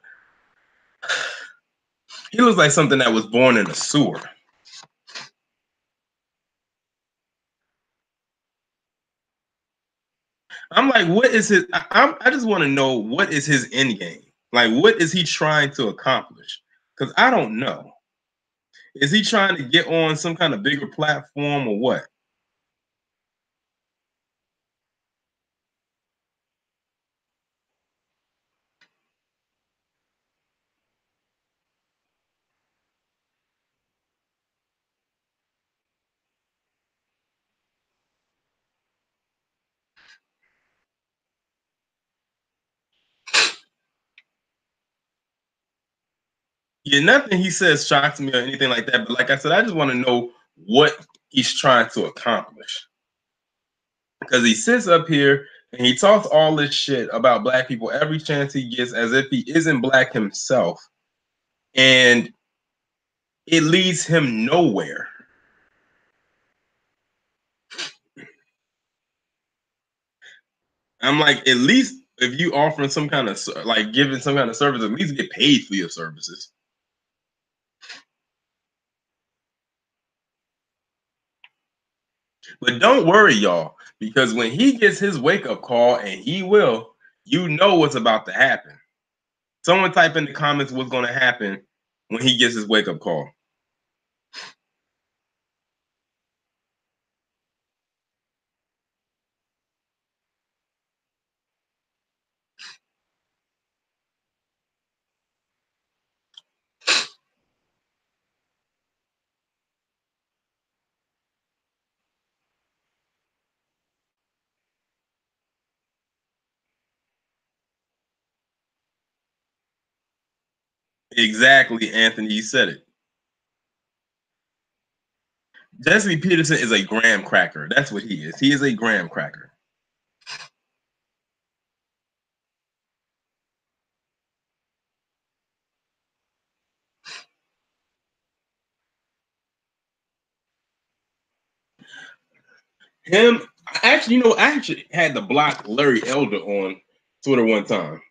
S1: that was born in a sewer. I'm like, what is his? I just want to know what is his end game. Like, what is he trying to accomplish? Because I don't know. Is he trying to get on some kind of bigger platform or what? Yeah, nothing he says shocks me or anything like that. But like I said, I just want to know what he's trying to accomplish. Because he sits up here and he talks all this shit about black people every chance he gets as if he isn't black himself. And it leads him nowhere. I'm like, at least if you offering some kind of like giving some kind of service, at least get paid for your services. But don't worry, y'all, because when he gets his wake up call, and he will, you know what's about to happen. Someone type in the comments what's going to happen when he gets his wake up call. Exactly, Anthony, you said it. Jesse Peterson is a graham cracker. That's what he is. He is a graham cracker. Him, actually, I actually had to block Larry Elder on Twitter one time.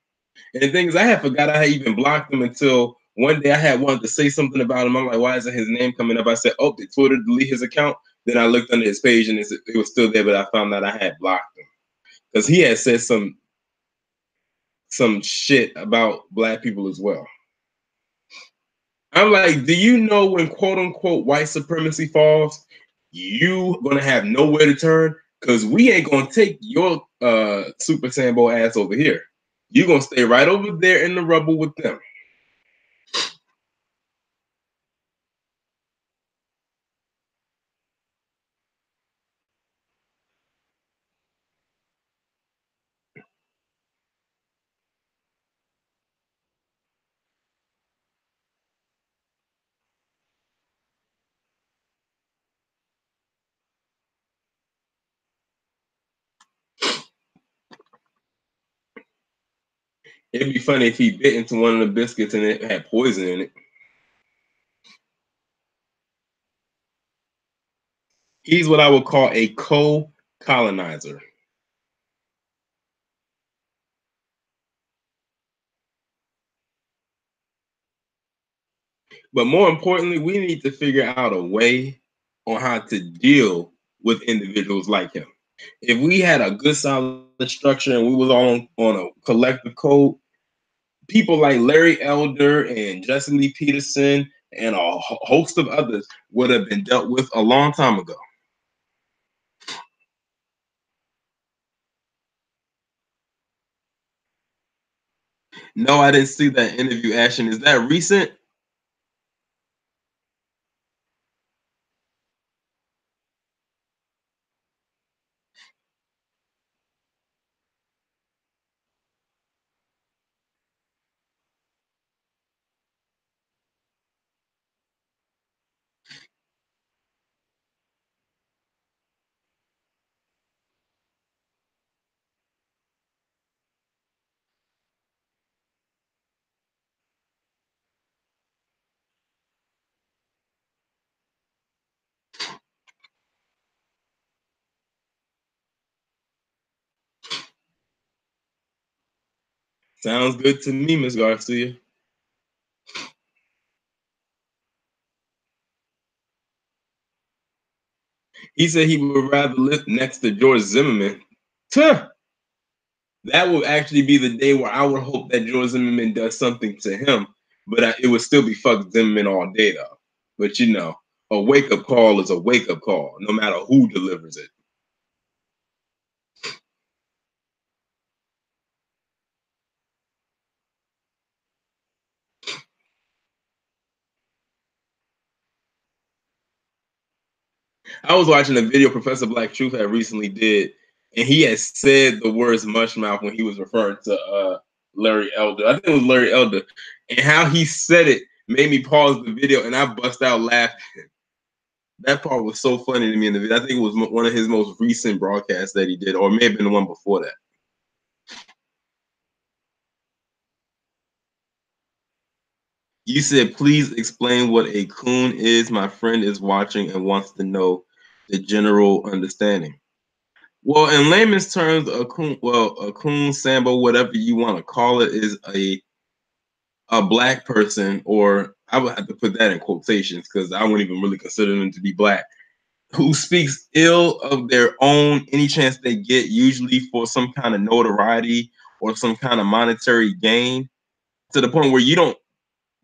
S1: And the thing is, I had forgot I had even blocked him until one day I had wanted to say something about him. I'm like, why isn't his name coming up? I said, oh, did Twitter delete his account? Then I looked under his page and it was still there, but I found out I had blocked him. Because he had said some shit about black people as well. I'm like, do you know when quote unquote white supremacy falls, you gonna have nowhere to turn? Because we ain't gonna take your Super Sambo ass over here. You're gonna stay right over there in the rubble with them. It'd be funny if he bit into one of the biscuits and it had poison in it. He's what I would call a co-colonizer. But more importantly, we need to figure out a way on how to deal with individuals like him. If we had a good solid structure and we was all on a collective code, people like Larry Elder and Jesse Lee Peterson and a host of others would have been dealt with a long time ago. No, I didn't see that interview, Ashton. Is that recent? Sounds good to me, Miss Garcia. He said he would rather live next to George Zimmerman. Tuh. That would actually be the day where I would hope that George Zimmerman does something to him, but it would still be fuck Zimmerman all day though. But a wake up call is a wake up call, no matter who delivers it. I was watching a video Professor Black Truth had recently did, and he had said the words mush mouth when he was referring to Larry Elder. I think it was Larry Elder, and how he said it made me pause the video, and I bust out laughing. That part was so funny to me in the video. I think it was one of his most recent broadcasts that he did, or may have been the one before that. You said, please explain what a coon is. My friend is watching and wants to know the general understanding. Well, in layman's terms, a coon, sambo, whatever you want to call it, is a black person, or I would have to put that in quotations because I wouldn't even really consider them to be black, who speaks ill of their own any chance they get, usually for some kind of notoriety or some kind of monetary gain, to the point where you don't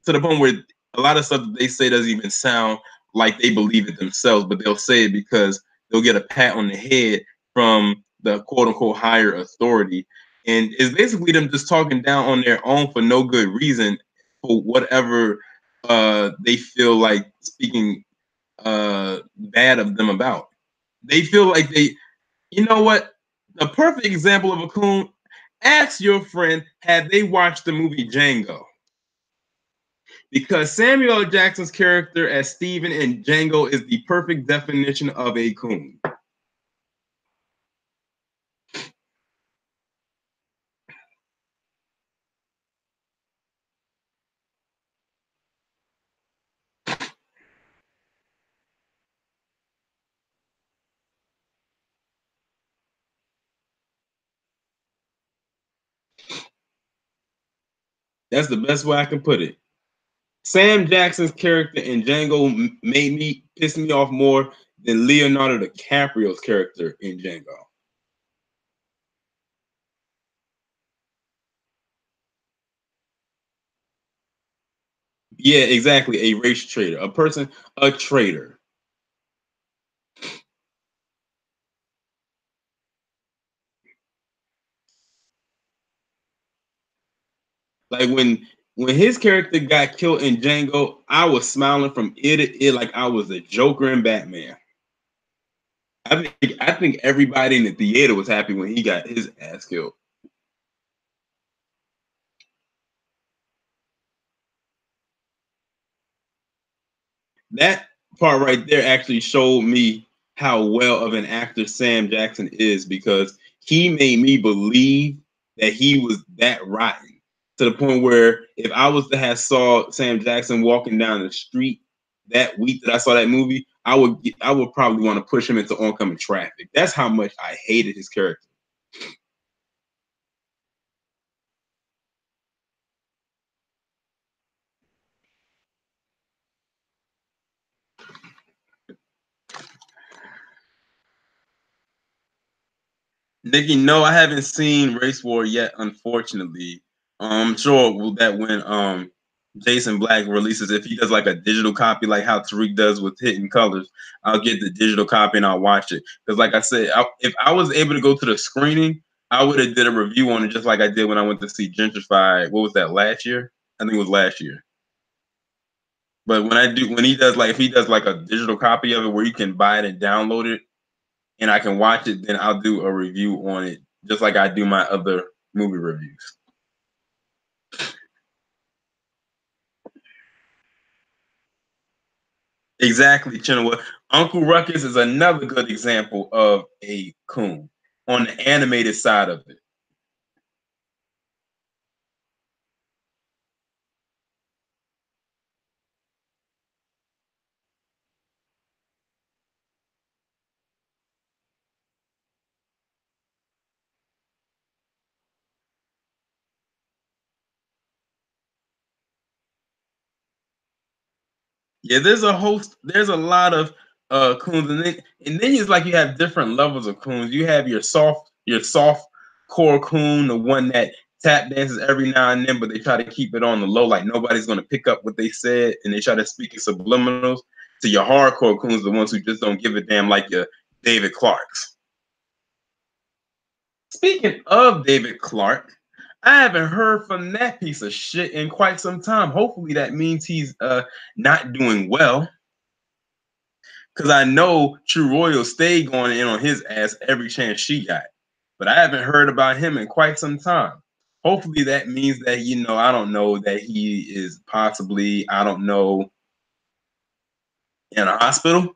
S1: to the point where a lot of stuff that they say doesn't even sound like they believe it themselves, but they'll say it because they'll get a pat on the head from the quote unquote higher authority. And it's basically them just talking down on their own for no good reason, for whatever they feel like speaking bad of them about. They feel like you know what? The perfect example of a coon, ask your friend, have they watched the movie Django? Because Samuel L. Jackson's character as Steven in Django is the perfect definition of a coon. That's the best way I can put it. Sam Jackson's character in Django piss me off more than Leonardo DiCaprio's character in Django. Yeah, exactly. A race traitor, a traitor. Like when his character got killed in Django, I was smiling from ear to ear like I was a Joker in Batman. I think everybody in the theater was happy when he got his ass killed. That part right there actually showed me how well of an actor Sam Jackson is, because he made me believe that he was that rotten, to the point where if I was to have saw Sam Jackson walking down the street that week that I saw that movie, I would probably want to push him into oncoming traffic. That's how much I hated his character. Nikki, no, I haven't seen Race War yet, unfortunately. I'm sure that when Jason Black releases, if he does like a digital copy, like how Tariq does with Hidden Colors, I'll get the digital copy and I'll watch it. Because, like I said, if I was able to go to the screening, I would have did a review on it, just like I did when I went to see Gentrified. What was that, last year? I think it was last year. But when he does like, if he does like a digital copy of it where you can buy it and download it, and I can watch it, then I'll do a review on it, just like I do my other movie reviews. Exactly, Chinua. Uncle Ruckus is another good example of a coon on the animated side of it. Yeah, there's a lot of coons, and then it's like you have different levels of coons. You have your soft core coon, the one that tap dances every now and then, but they try to keep it on the low, like nobody's gonna pick up what they said, and they try to speak in subliminals. To your hardcore coons, the ones who just don't give a damn, like your David Clarks. Speaking of David Clark, I haven't heard from that piece of shit in quite some time. Hopefully that means he's not doing well, because I know True Royal stayed going in on his ass every chance she got. But I haven't heard about him in quite some time. Hopefully that means that, I don't know, that he is possibly, I don't know, in a hospital.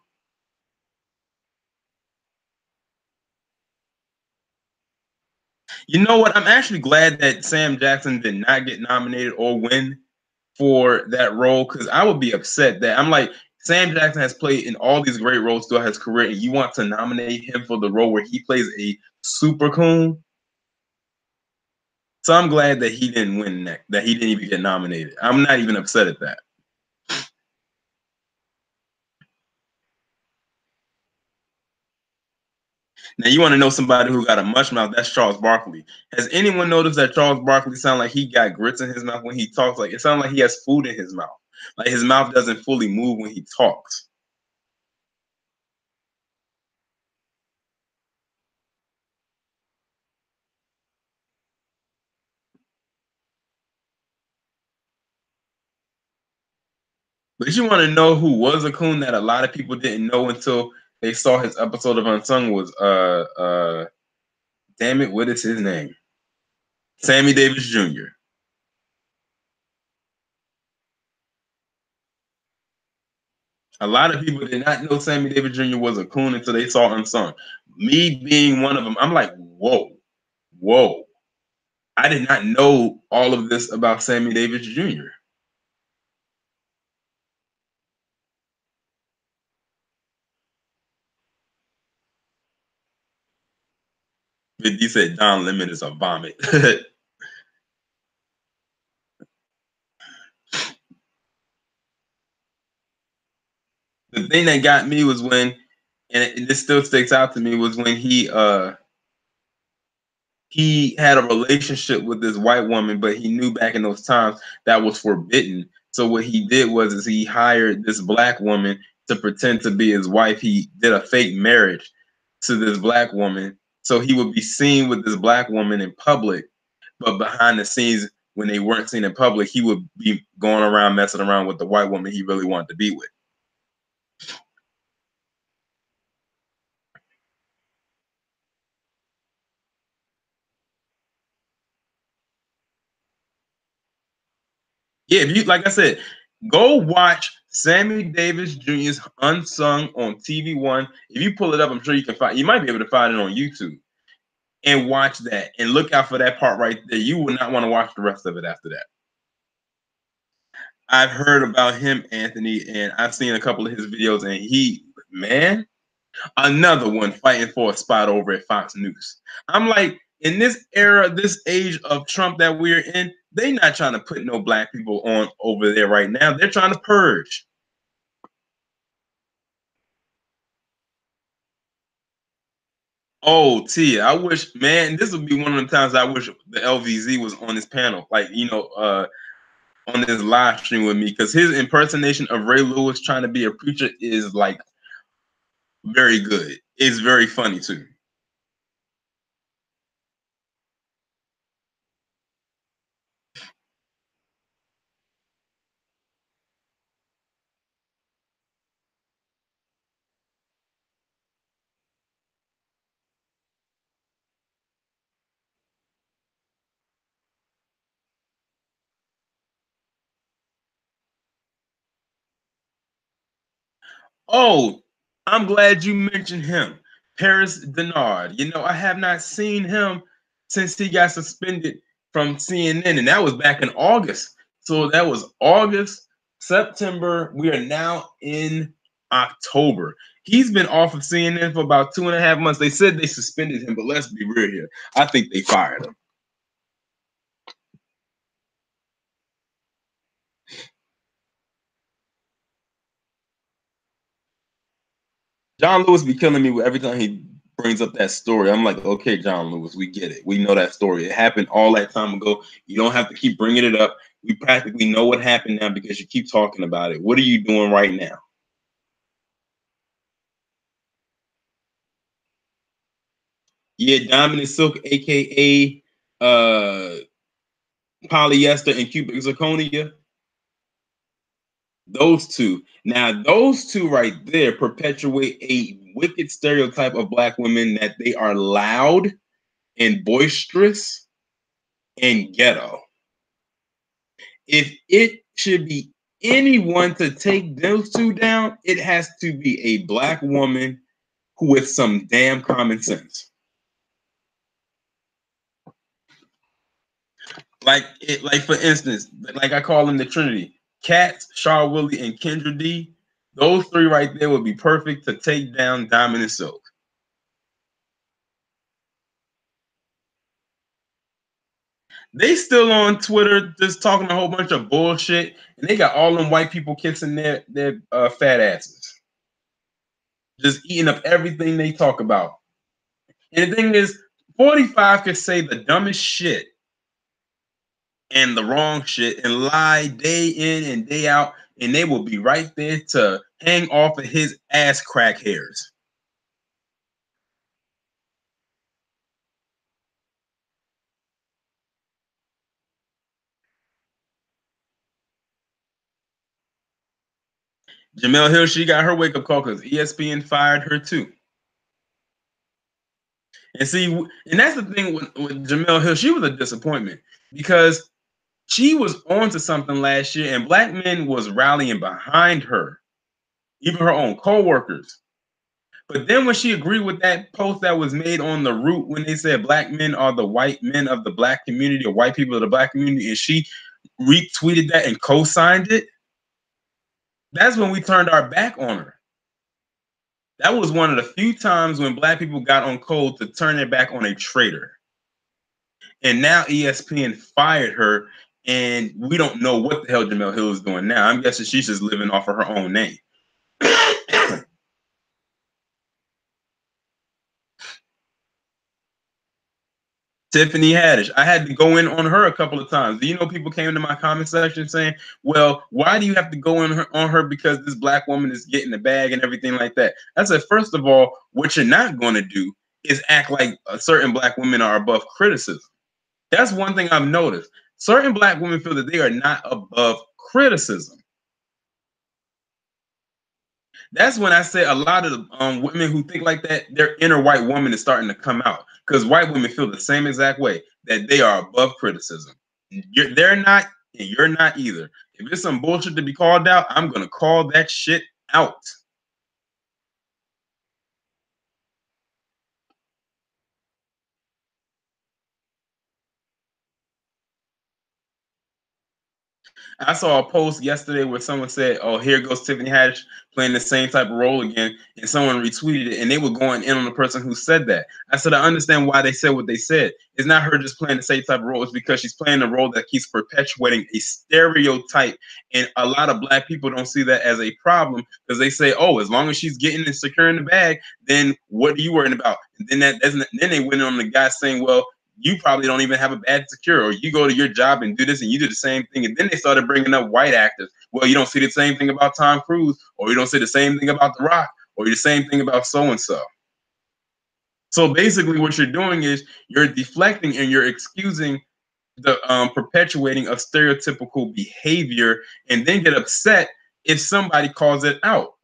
S1: You know what? I'm actually glad that Sam Jackson did not get nominated or win for that role, because I would be upset that I'm like, Sam Jackson has played in all these great roles throughout his career, and you want to nominate him for the role where he plays a super coon. So I'm glad that he didn't win that he didn't even get nominated. I'm not even upset at that. Now you want to know somebody who got a mush mouth? That's Charles Barkley. Has anyone noticed that Charles Barkley sound like he got grits in his mouth when he talks? Like it sounds like he has food in his mouth. Like his mouth doesn't fully move when he talks. But you want to know who was a coon that a lot of people didn't know until they saw his episode of Unsung was damn it, what is his name? Sammy Davis Jr. A lot of people did not know Sammy Davis Jr. was a coon until they saw Unsung. Me being one of them, I'm like, whoa, whoa. I did not know all of this about Sammy Davis Jr. He said Don Lemon is a vomit. The thing that got me was when, and this still sticks out to me, was when he had a relationship with this white woman, but he knew back in those times that was forbidden. So what he did was is he hired this black woman to pretend to be his wife. He did a fake marriage to this black woman, so he would be seen with this black woman in public, but behind the scenes, when they weren't seen in public, he would be going around messing around with the white woman he really wanted to be with. Yeah, if you like I said, go watch Sammy Davis Jr.'s Unsung on TV One. If you pull it up, I'm sure you can find. You might be able to find it on YouTube and watch that. And look out for that part right there. You will not want to watch the rest of it after that. I've heard about him, Anthony, and I've seen a couple of his videos, and man, another one fighting for a spot over at Fox News. I'm like, in this era, this age of Trump that we're in, they not trying to put no black people on over there right now. They're trying to purge. Oh, Tia, I wish, man, this would be one of the times I wish the LVZ was on this panel, like, on this live stream with me, because his impersonation of Ray Lewis trying to be a preacher is like very good. It's very funny too. Oh, I'm glad you mentioned him. Paris Denard. I have not seen him since he got suspended from CNN, and that was back in August. So that was August, September. We are now in October. He's been off of CNN for about 2.5 months. They said they suspended him, but let's be real here. I think they fired him. John Lewis be killing me with every time he brings up that story. I'm like, okay, John Lewis, we get it. We know that story. It happened all that time ago. You don't have to keep bringing it up. We practically know what happened now because you keep talking about it. What are you doing right now? Yeah, Diamond and Silk, aka polyester and cubic zirconia. Those two. Now, those two right there perpetuate a wicked stereotype of black women that they are loud and boisterous and ghetto. If it should be anyone to take those two down, it has to be a black woman who with some damn common sense. Like for instance, like I call them the Trinity: Cats, Shaw Willie, and Kendra D. Those three right there would be perfect to take down Diamond and Silk. They still on Twitter just talking a whole bunch of bullshit, and they got all them white people kissing their fat asses, just eating up everything they talk about. And the thing is, 45 could say the dumbest shit and the wrong shit and lie day in and day out, and they will be right there to hang off of his ass crack hairs. Jamel Hill, she got her wake up call because ESPN fired her too. And see, and that's the thing with Jamel Hill, she was a disappointment because she was onto something last year, and black men was rallying behind her, even her own co-workers. But then when she agreed with that post that was made on the root when they said black men are the white men of the black community or white people of the black community, and she retweeted that and co-signed it, that's when we turned our back on her. That was one of the few times when black people got on code to turn their back on a traitor. And now ESPN fired her, and we don't know what the hell Jamel Hill is doing now. I'm guessing she's just living off of her own name. Tiffany Haddish, I had to go in on her a couple of times. Do you know people came into my comment section saying, well, why do you have to go in on her because this black woman is getting the bag and everything like that? I said, first of all, what you're not going to do is act like certain black women are above criticism. That's one thing I've noticed. Certain black women feel that they are not above criticism. That's when I say a lot of women who think like that, their inner white woman is starting to come out because white women feel the same exact way that they are above criticism. They're not, and you're not either. If there's some bullshit to be called out, I'm gonna call that shit out. I saw a post yesterday where someone said, "Oh, here goes Tiffany Haddish playing the same type of role again," and someone retweeted it, and they were going in on the person who said that. I said, I understand why they said what they said. It's not her just playing the same type of role; it's because she's playing a role that keeps perpetuating a stereotype, and a lot of black people don't see that as a problem because they say, "Oh, as long as she's getting and securing the bag, then what are you worrying about?" And then that doesn't. Then they went on the guy saying, "Well, you probably don't even have a badge secure, or you go to your job and do this and you do the same thing." And then they started bringing up white actors. Well, you don't see the same thing about Tom Cruise, or you don't see the same thing about The Rock, or the same thing about so and so. So basically, what you're doing is you're deflecting and you're excusing the perpetuating of stereotypical behavior, and then get upset if somebody calls it out.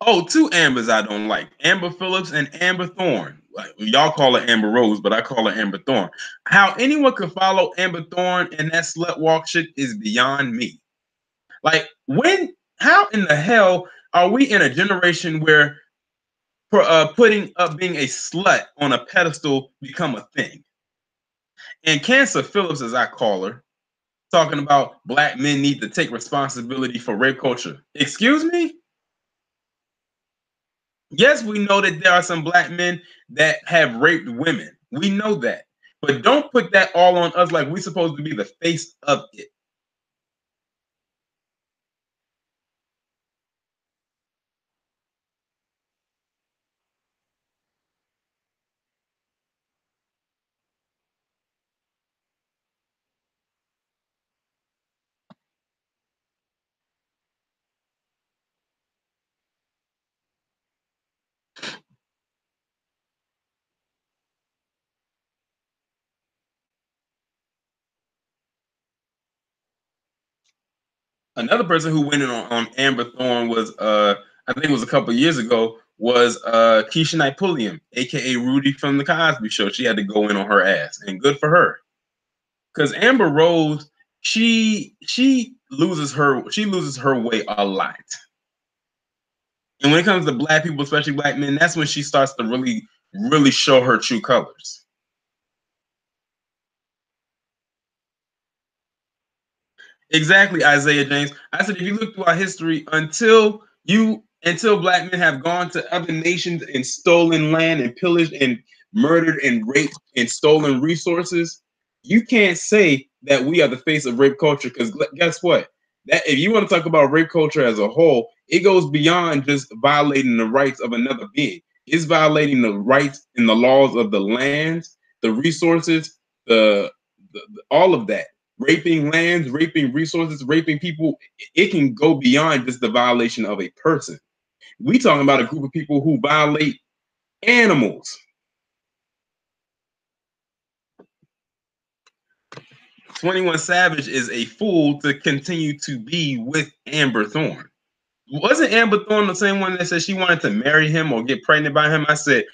S1: Oh, two Ambers I don't like: Amber Phillips and Amber Thorne. Like, y'all call her Amber Rose, but I call her Amber Thorne. How anyone could follow Amber Thorne and that slut walk shit is beyond me. Like, how in the hell are we in a generation where putting up being a slut on a pedestal become a thing? And Cancer Phillips, as I call her, talking about black men need to take responsibility for rape culture. Excuse me? Yes, we know that there are some black men that have raped women. We know that. But don't put that all on us like we're supposed to be the face of it. Another person who went in on Amber Thorne was I think it was a couple of years ago, was Keisha Knight Pulliam, aka Rudy from the Cosby Show. She had to go in on her ass, and good for her. Because Amber Rose, she loses her way a lot. And when it comes to black people, especially black men, that's when she starts to really show her true colors. Exactly, Isaiah James. I said, if you look through our history, until black men have gone to other nations and stolen land and pillaged and murdered and raped and stolen resources, you can't say that we are the face of rape culture. Because guess what? That if you want to talk about rape culture as a whole, it goes beyond just violating the rights of another being. It's violating the rights and the laws of the lands, the resources, all of that, raping lands, raping resources, raping people. It can go beyond just the violation of a person. We talking about a group of people who violate animals. 21 Savage is a fool to continue to be with Amber Thorne. Wasn't Amber Thorne the same one that said she wanted to marry him or get pregnant by him? I said,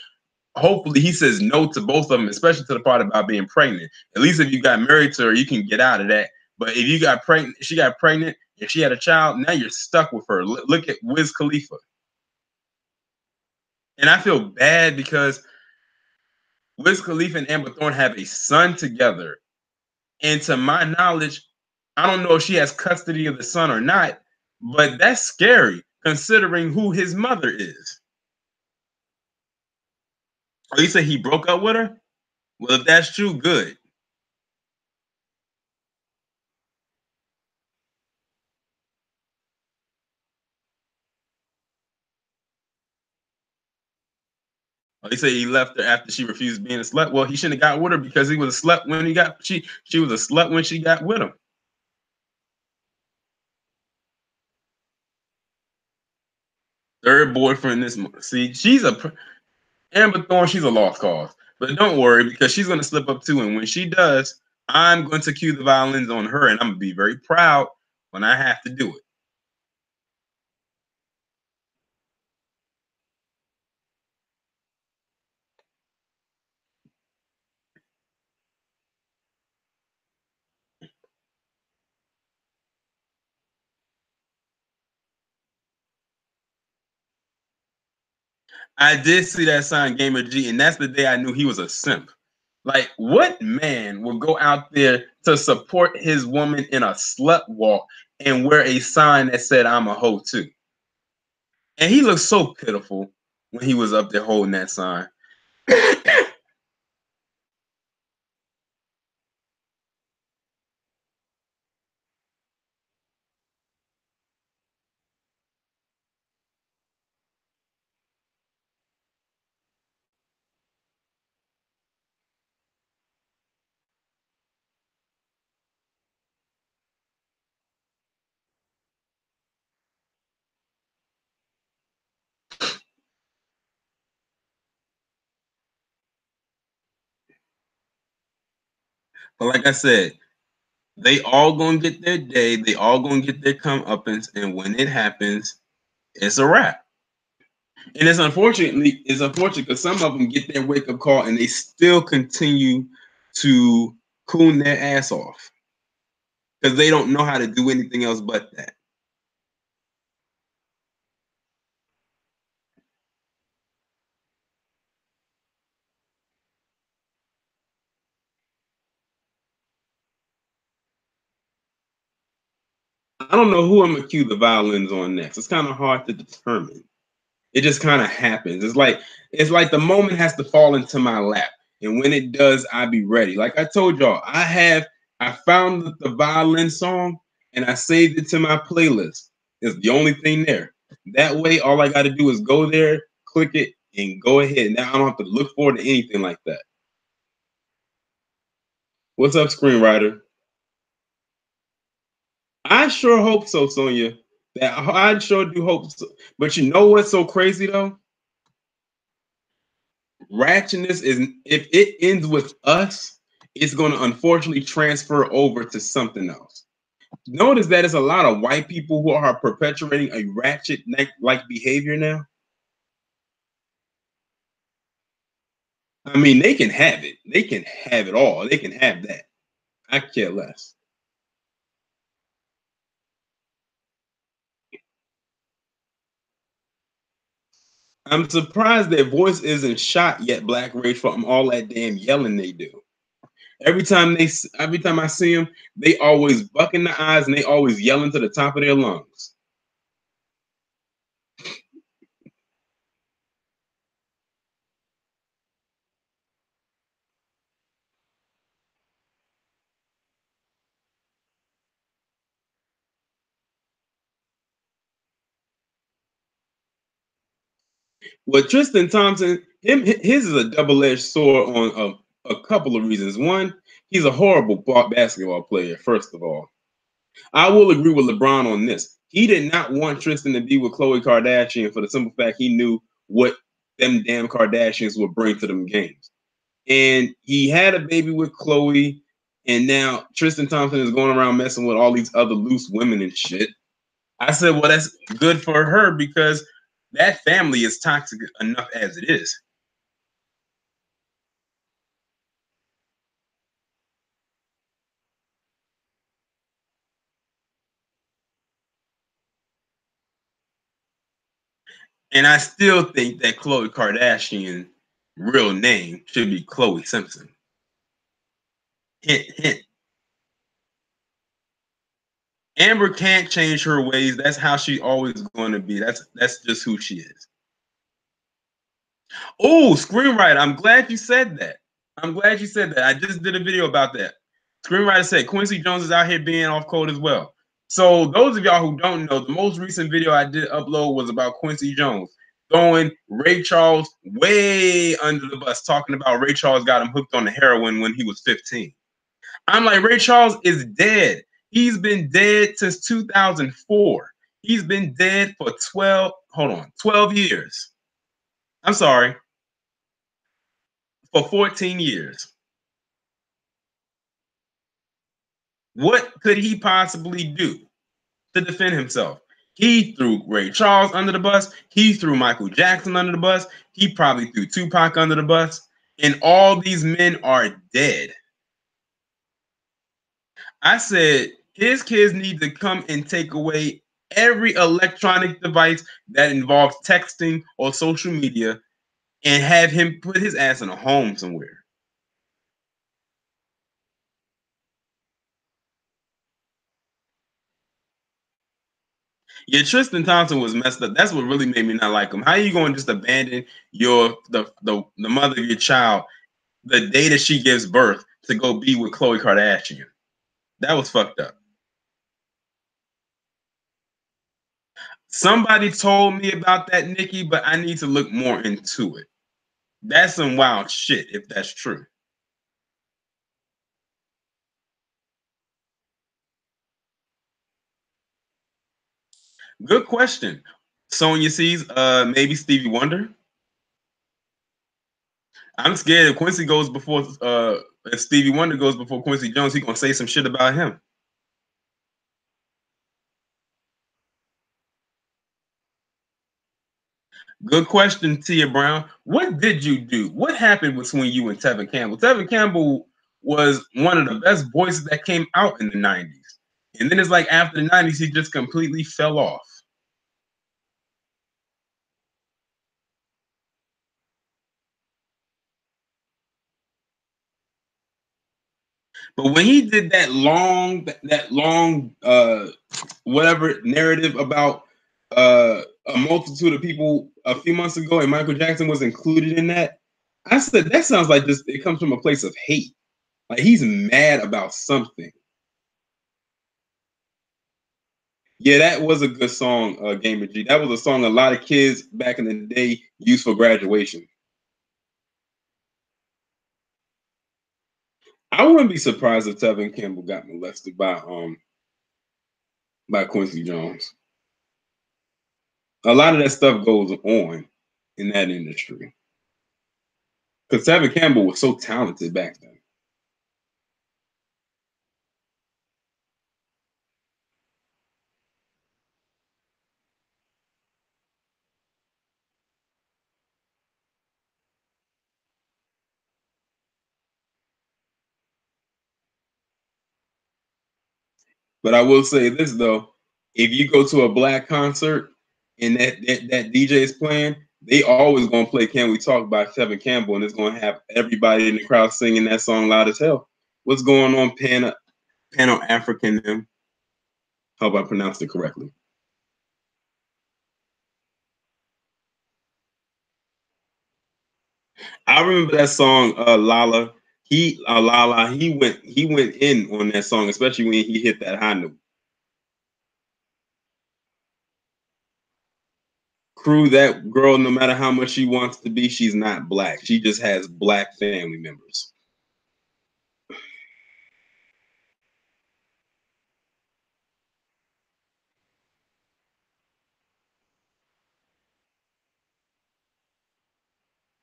S1: hopefully he says no to both of them, especially to the part about being pregnant. At least if you got married to her, you can get out of that. But if you got pregnant, she got pregnant, and she had a child, now you're stuck with her. Look at Wiz Khalifa. And I feel bad because Wiz Khalifa and Amber Thorne have a son together. And to my knowledge, I don't know if she has custody of the son or not, but that's scary considering who his mother is. Oh, you say he broke up with her? Well, if that's true, good. Oh, he said he left her after she refused being a slut. Well, he shouldn't have got with her because he was a slut when he got she was a slut when she got with him. Third boyfriend this month. See, Amber Thorne, she's a lost cause. But don't worry because she's gonna slip up too. And when she does, I'm going to cue the violins on her, and I'm gonna be very proud when I have to do it. I did see that sign Gamer G, and that's the day I knew he was a simp. Like, what man would go out there to support his woman in a slut walk and wear a sign that said I'm a hoe too? And he looked so pitiful when he was up there holding that sign. But like I said, they all gonna get their day, they all gonna get their comeuppance, and when it happens, it's a wrap. And it's unfortunate because some of them get their wake up call and they still continue to coon their ass off because they don't know how to do anything else but that. I don't know who I'm gonna cue the violins on next. It's kind of hard to determine. It just kind of happens. It's like the moment has to fall into my lap, and when it does, I be ready. Like I told y'all, I found the violin song and I saved it to my playlist. It's the only thing there. That way, all I got to do is go there, click it, and go ahead. Now I don't have to look forward to anything like that. What's up, screenwriter? I sure hope so, Sonia. That I sure do hope so. But you know what's so crazy though? Ratchetness is if it ends with us, it's going to unfortunately transfer over to something else. Notice that it's a lot of white people who are perpetuating a ratchet like behavior now. I mean, they can have it. They can have it all. They can have that. I care less. I'm surprised their voice isn't shot yet. Black Rage from all that damn yelling they do. Every time I see them, they always bucking the eyes and they always yelling to the top of their lungs. Well, Tristan Thompson, his is a double-edged sword on a couple of reasons. One, he's a horrible basketball player. First of all, I will agree with LeBron on this. He did not want Tristan to be with Khloe Kardashian for the simple fact he knew what them damn Kardashians would bring to them games. And he had a baby with Khloe, and now Tristan Thompson is going around messing with all these other loose women and shit. I said, well, that's good for her because that family is toxic enough as it is. And I still think that Khloe Kardashian real name should be Chloe Simpson. Hint, hint. Amber can't change her ways. That's how she always going to be. That's just who she is. Oh, screenwriter. I'm glad you said that. I'm glad you said that. I just did a video about that. Screenwriter said Quincy Jones is out here being off code as well. So those of y'all who don't know, the most recent video I did upload was about Quincy Jones throwing Ray Charles way under the bus, talking about Ray Charles got him hooked on the heroin when he was 15. I'm like, Ray Charles is dead. He's been dead since 2004. He's been dead for 12 years. I'm sorry, for 14 years. What could he possibly do to defend himself? He threw Ray Charles under the bus. He threw Michael Jackson under the bus. He probably threw Tupac under the bus. And all these men are dead. I said his kids need to come and take away every electronic device that involves texting or social media and have him put his ass in a home somewhere. Yeah, Tristan Thompson was messed up. That's what really made me not like him. How are you going to just abandon the mother of your child the day that she gives birth to go be with Khloe Kardashian? That was fucked up. Somebody told me about that, Nikki, but I need to look more into it. That's some wild shit if that's true. Good question. Sonya sees maybe Stevie Wonder. I'm scared if Quincy goes before if Stevie Wonder goes before Quincy Jones, he's gonna say some shit about him. Good question, Tia Brown. What did you do? What happened between you and Tevin Campbell? Tevin Campbell was one of the best voices that came out in the 90s. And then it's like after the 90s, he just completely fell off. But when he did that long whatever narrative about a multitude of people a few months ago, and Michael Jackson was included in that, I said that sounds like this. It comes from a place of hate. Like he's mad about something. Yeah, that was a good song, Gamer G. That was a song a lot of kids back in the day used for graduation. I wouldn't be surprised if Tevin Campbell got molested by Quincy Jones. A lot of that stuff goes on in that industry because Tevin Campbell was so talented back then. But I will say this though: if you go to a black concert and that DJ is playing, they always gonna play "Can We Talk" by Tevin Campbell, and it's gonna have everybody in the crowd singing that song loud as hell. What's going on, Pan African? Hope I pronounced it correctly. I remember that song, Lala. Lala. He went in on that song, especially when he hit that high note. Crew, that girl, no matter how much she wants to be, she's not black. She just has black family members.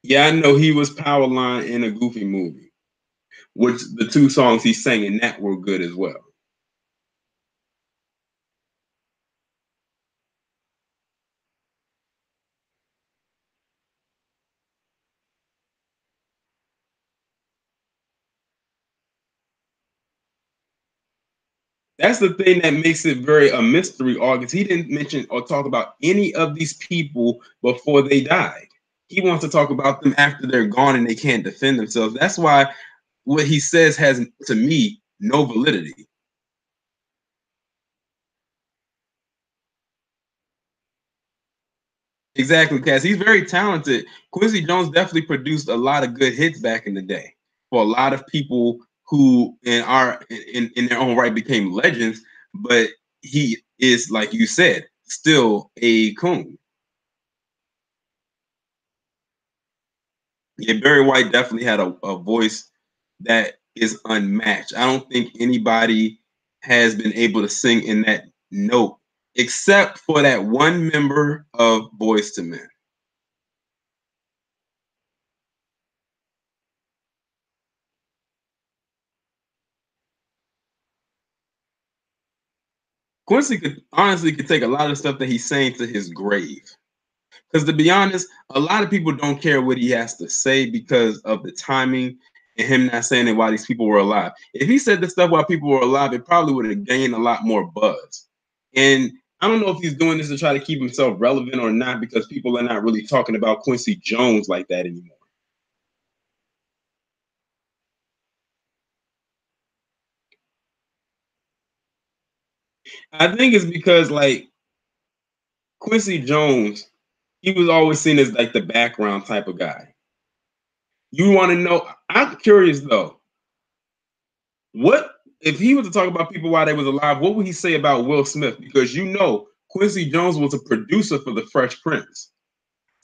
S1: Yeah, I know he was Powerline in a Goofy movie, which the two songs he sang in that were good as well. That's the thing that makes it very a mystery, August. He didn't mention or talk about any of these people before they died. He wants to talk about them after they're gone and they can't defend themselves. That's why what he says has, to me, no validity. Exactly, Cass. He's very talented. Quincy Jones definitely produced a lot of good hits back in the day for a lot of people who in their own right became legends, but he is, like you said, still a coon. Yeah, Barry White definitely had a voice that is unmatched. I don't think anybody has been able to sing in that note except for that one member of Boys to Men. Quincy could honestly could take a lot of stuff that he's saying to his grave. Because to be honest, a lot of people don't care what he has to say because of the timing and him not saying it while these people were alive. If he said this stuff while people were alive, it probably would have gained a lot more buzz. And I don't know if he's doing this to try to keep himself relevant or not because people are not really talking about Quincy Jones like that anymore. I think it's because like Quincy Jones, he was always seen as like the background type of guy. You want to know? I'm curious though. What if he was to talk about people while they was alive? What would he say about Will Smith? Because you know Quincy Jones was a producer for The Fresh Prince,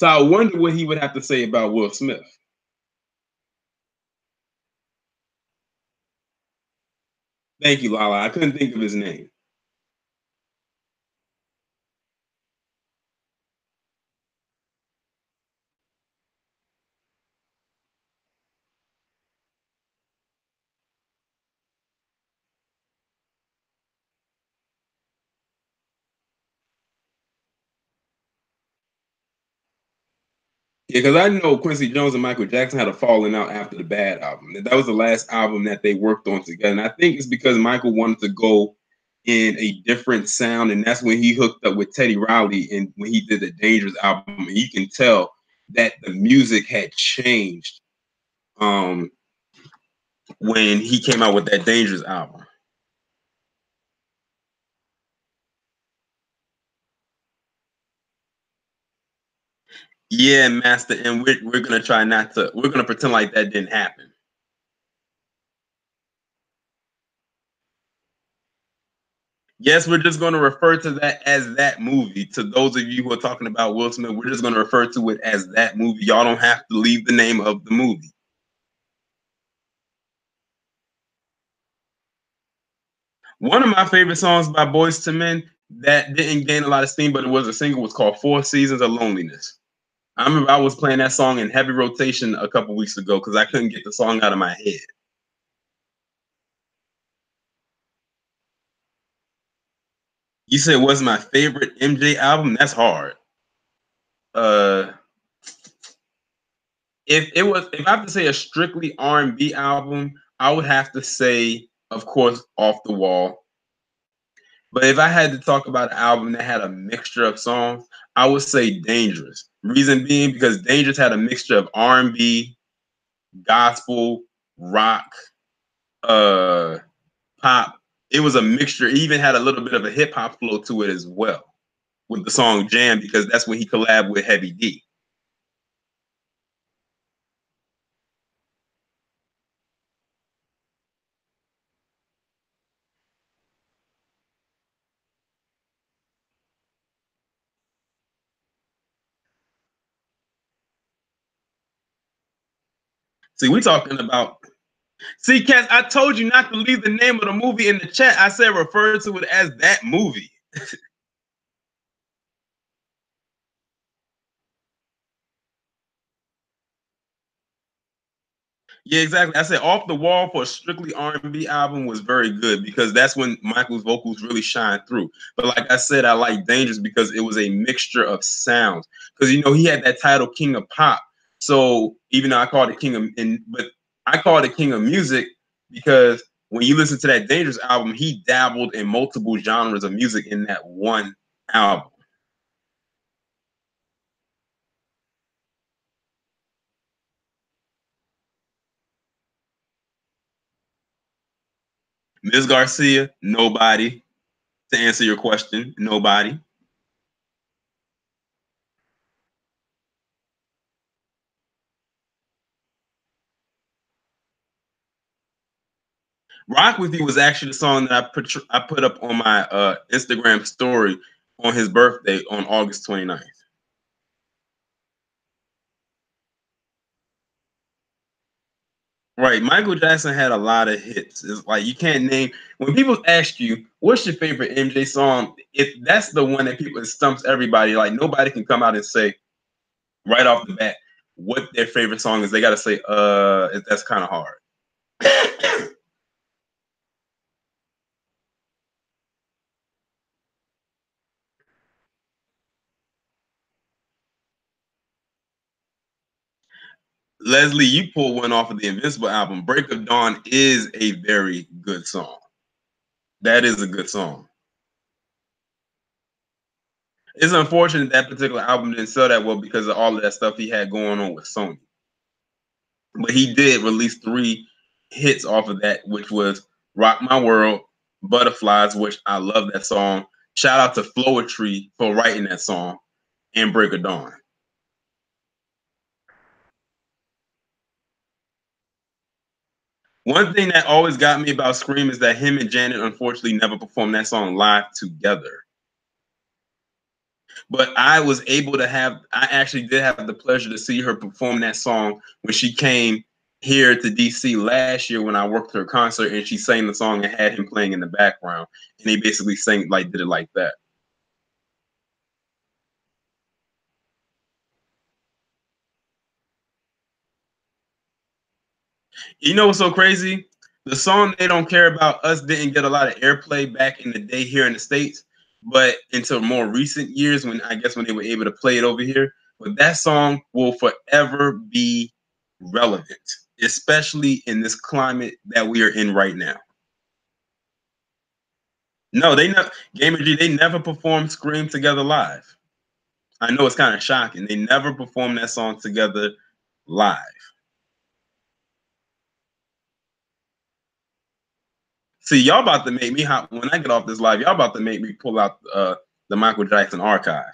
S1: so I wonder what he would have to say about Will Smith. Thank you, Lala. I couldn't think of his name. Yeah, because I know Quincy Jones and Michael Jackson had a falling out after the Bad album. That was the last album that they worked on together, and I think it's because Michael wanted to go in a different sound, and that's when he hooked up with Teddy Riley and when he did the Dangerous album, and you can tell that the music had changed um, when he came out with that Dangerous album. Yeah, Master, and we're gonna try not to. We're gonna pretend like that didn't happen. Yes, we're just going to refer to that as that movie. To those of you who are talking about Will Smith, we're just going to refer to it as that movie. Y'all don't have to leave the name of the movie. One of my favorite songs by Boys to Men that didn't gain a lot of steam, but it was a single, was called Four Seasons of Loneliness. I remember I was playing that song in heavy rotation a couple weeks ago because I couldn't get the song out of my head. You said what's my favorite MJ album? That's hard. Uh, if I have to say a strictly R&B album, I would have to say, of course, Off the Wall. But if I had to talk about an album that had a mixture of songs, I would say Dangerous Reason being because Dangerous had a mixture of R&B, gospel, rock, pop. It was a mixture. It even had a little bit of a hip hop flow to it as well with the song Jam, because that's when he collabed with Heavy D. See, we talking about. See, Cass, I told you not to leave the name of the movie in the chat. I said refer to it as that movie. Yeah, exactly. I said Off the Wall for a strictly R&B album was very good because that's when Michael's vocals really shine through. But like I said, I like Dangerous because it was a mixture of sounds. Because he had that title King of Pop. So even though I called it but I called it King of Music because when you listen to that Dangerous album, he dabbled in multiple genres of music in that one album. Ms. Garcia, nobody. To answer your question, nobody. Rock With You was actually the song that I put up on my Instagram story on his birthday on August 29th. Right. Michael Jackson had a lot of hits. It's like you can't name when people ask you what's your favorite MJ song, if that's the one that people stumps everybody. Like nobody can come out and say right off the bat what their favorite song is. They gotta say, that's kind of hard. Leslie, you pulled one off of the Invincible album. Break of Dawn is a very good song. That is a good song. It's unfortunate that particular album didn't sell that well because of all of that stuff he had going on with Sony. But he did release 3 hits off of that, which was Rock My World, Butterflies, which I love that song. Shout out to Floetry for writing that song, and Break of Dawn. One thing that always got me about Scream is that him and Janet unfortunately never performed that song live together. But I actually did have the pleasure to see her perform that song when she came here to DC last year when I worked her concert, and she sang the song and had him playing in the background. And they basically did it like that. You know what's so crazy? The song They Don't Care About Us didn't get a lot of airplay back in the day here in the States, but until more recent years when they were able to play it over here. But that song will forever be relevant, especially in this climate that we are in right now. No, they never Gamer G, they never performed Scream together live. I know it's kind of shocking. They never performed that song together live. See, y'all about to make me hot when I get off this live. Y'all about to make me pull out the Michael Jackson archive.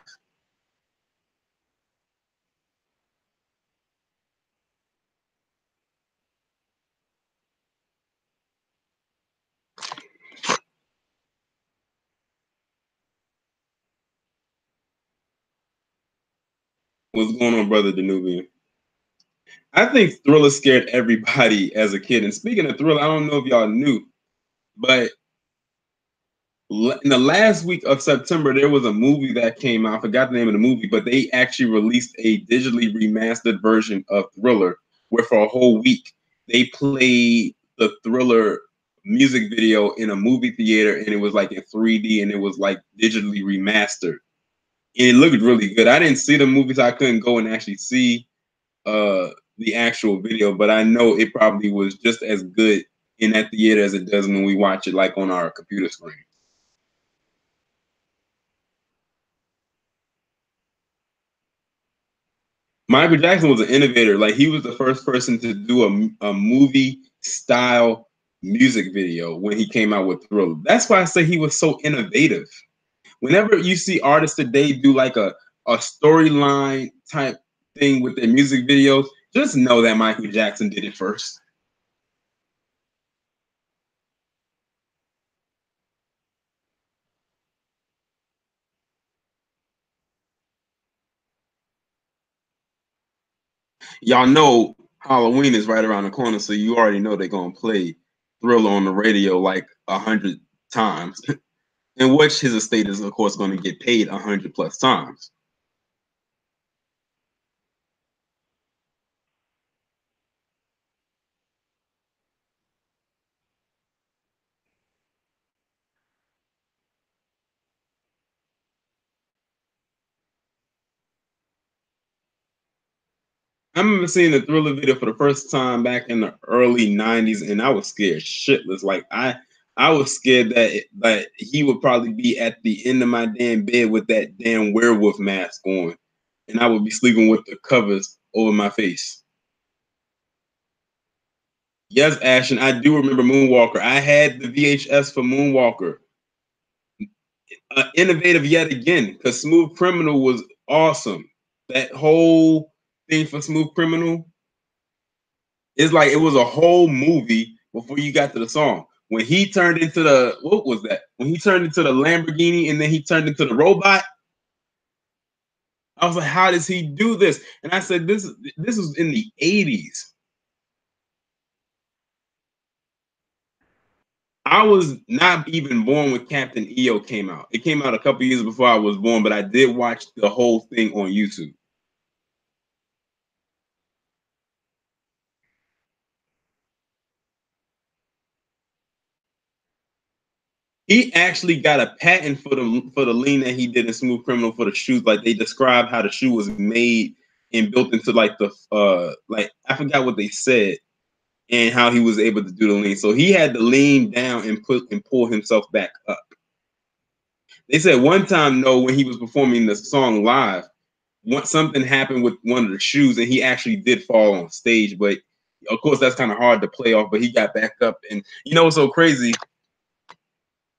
S1: What's going on, brother Danubian? I think Thriller scared everybody as a kid. And speaking of Thriller, I don't know if y'all knew, but in the last week of September, there was a movie that came out. I forgot the name of the movie, but they actually released a digitally remastered version of Thriller, where for a whole week they played the Thriller music video in a movie theater, and it was like in 3D, and it was like digitally remastered. And it looked really good. I didn't see the movie, so I couldn't go and actually see the actual video, but I know it probably was just as good in that theater as it does when we watch it like on our computer screen. Michael Jackson was an innovator. Like he was the first person to do a movie style music video when he came out with Thriller. That's why I say he was so innovative. Whenever you see artists today do like a storyline type thing with their music videos, just know that Michael Jackson did it first. Y'all know Halloween is right around the corner, so you already know they're gonna play Thriller on the radio like 100 times, in which his estate is of course going to get paid 100 plus times. I remember seeing the Thriller video for the first time back in the early '90s, and I was scared shitless. Like I was scared that he would probably be at the end of my damn bed with that damn werewolf mask on, and I would be sleeping with the covers over my face. Yes, Ashton, I do remember Moonwalker. I had the VHS for Moonwalker. Innovative yet again, because Smooth Criminal was awesome. That whole thing for Smooth Criminal, it's like it was a whole movie before you got to the song. When he turned into the what was that? When he turned into the Lamborghini and then he turned into the robot, I was like, how does he do this? And I said, this was in the '80s. I was not even born when Captain EO came out. It came out a couple years before I was born, but I did watch the whole thing on YouTube. He actually got a patent for the lean that he did in Smooth Criminal for the shoes. Like they described how the shoe was made and built into like the like I forgot what they said and how he was able to do the lean. So he had to lean down and pull himself back up. They said one time no, when he was performing the song live, something happened with one of the shoes and he actually did fall on stage. But of course that's kind of hard to play off. But he got back up, and you know what's so crazy?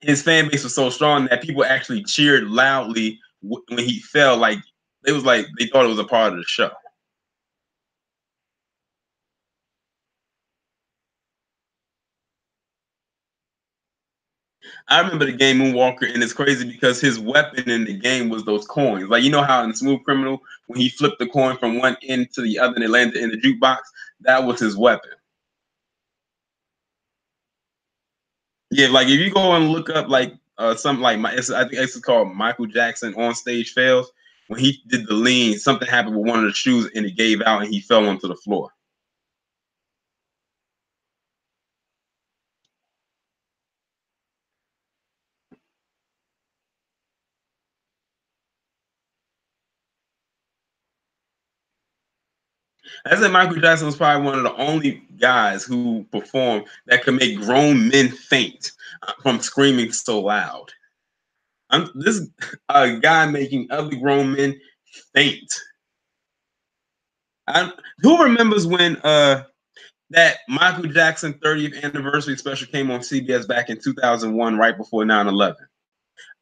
S1: His fan base was so strong that people actually cheered loudly when he fell. Like it was like they thought it was a part of the show. I remember the game Moonwalker, and it's crazy because his weapon in the game was those coins. Like you know how in Smooth Criminal, when he flipped the coin from one end to the other and it landed in the jukebox, that was his weapon. Yeah, like if you go and look up like something like I think it's called Michael Jackson on stage fails. When he did the lean, something happened with one of the shoes and it gave out and he fell onto the floor. I said Michael Jackson was probably one of the only guys who performed that could make grown men faint from screaming so loud. This guy making other grown men faint. Who remembers when that Michael Jackson 30th anniversary special came on CBS back in 2001, right before 9/11?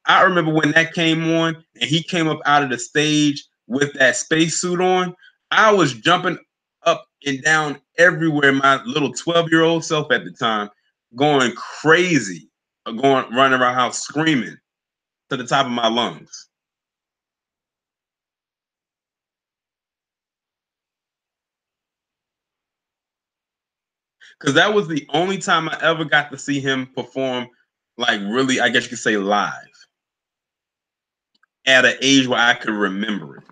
S1: I remember when that came on and he came up out of the stage with that spacesuit on. I was jumping up and down everywhere. My little 12-year-old self at the time, going crazy, going running around house screaming to the top of my lungs. Because that was the only time I ever got to see him perform, like really, I guess you could say live at an age where I could remember it.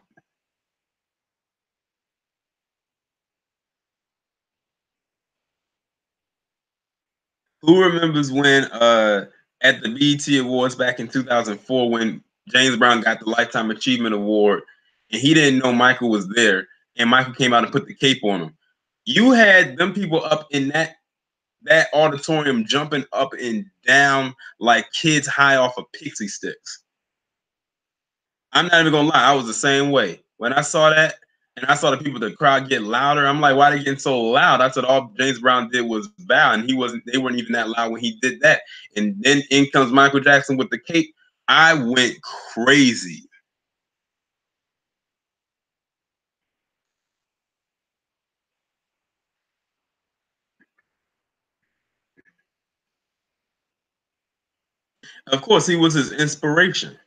S1: Who remembers when at the BET Awards back in 2004 when James Brown got the Lifetime Achievement Award and he didn't know Michael was there and Michael came out and put the cape on him. You had them people up in that auditorium jumping up and down like kids high off of pixie sticks. I'm not even gonna lie, I was the same way. When I saw that, And I saw the crowd get louder. I'm like, why are they getting so loud? I said all James Brown did was bow, and they weren't even that loud when he did that. And then in comes Michael Jackson with the cape. I went crazy. Of course, he was his inspiration.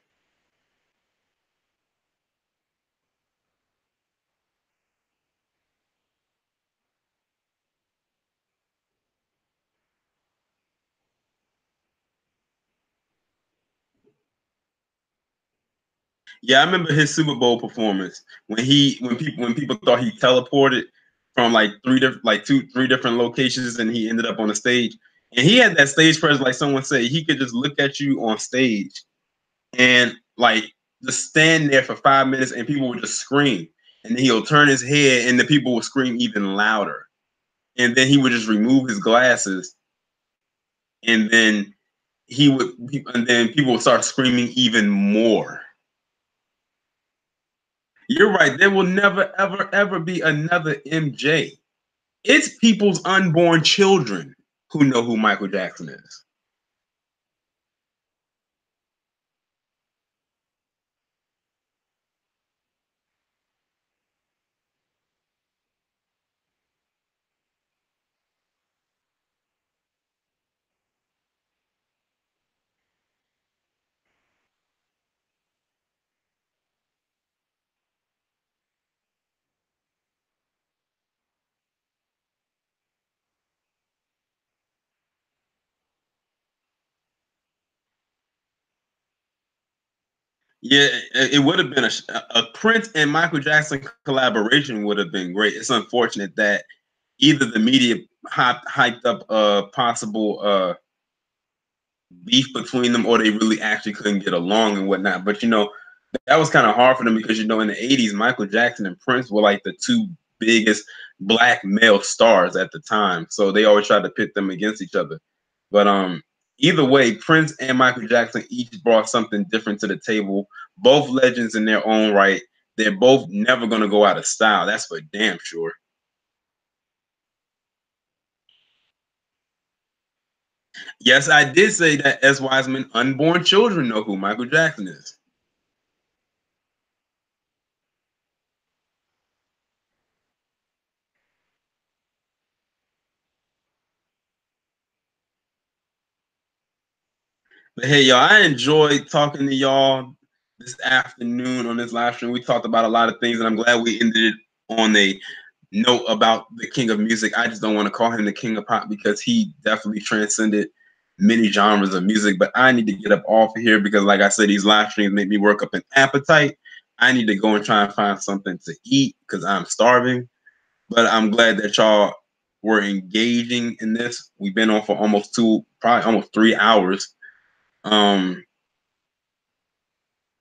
S1: Yeah, I remember his Super Bowl performance when people thought he teleported from like three different locations and he ended up on the stage. And he had that stage presence, like someone said, he could just look at you on stage and like just stand there for 5 minutes and people would just scream. And then he'll turn his head and the people will scream even louder. And then he would just remove his glasses and then and then people would start screaming even more. You're right. There will never, ever, ever be another MJ. It's people's unborn children who know who Michael Jackson is. Yeah, it would have been a Prince and Michael Jackson collaboration would have been great. It's unfortunate that either the media hyped up a possible beef between them or they really actually couldn't get along and whatnot. But that was kind of hard for them because in the 80s, Michael Jackson and Prince were like the two biggest black male stars at the time. So they always tried to pit them against each other. But either way, Prince and Michael Jackson each brought something different to the table. Both legends in their own right. They're both never gonna go out of style. That's for damn sure. Yes, I did say that S. Wiseman unborn children know who Michael Jackson is. But hey, y'all, I enjoyed talking to y'all this afternoon on this live stream. We talked about a lot of things, and I'm glad we ended it on a note about the king of music. I just don't want to call him the king of pop because he definitely transcended many genres of music. But I need to get up off of here because, like I said, these live streams make me work up an appetite. I need to go and try and find something to eat because I'm starving. But I'm glad that y'all were engaging in this. We've been on for probably almost 3 hours. Um,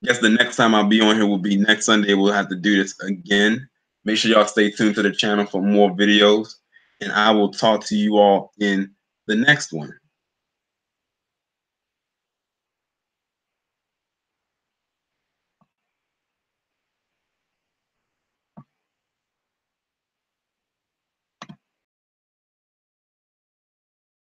S1: guess the next time I'll be on here will be next Sunday. We'll have to do this again. Make sure y'all stay tuned to the channel for more videos, and I will talk to you all in the next one.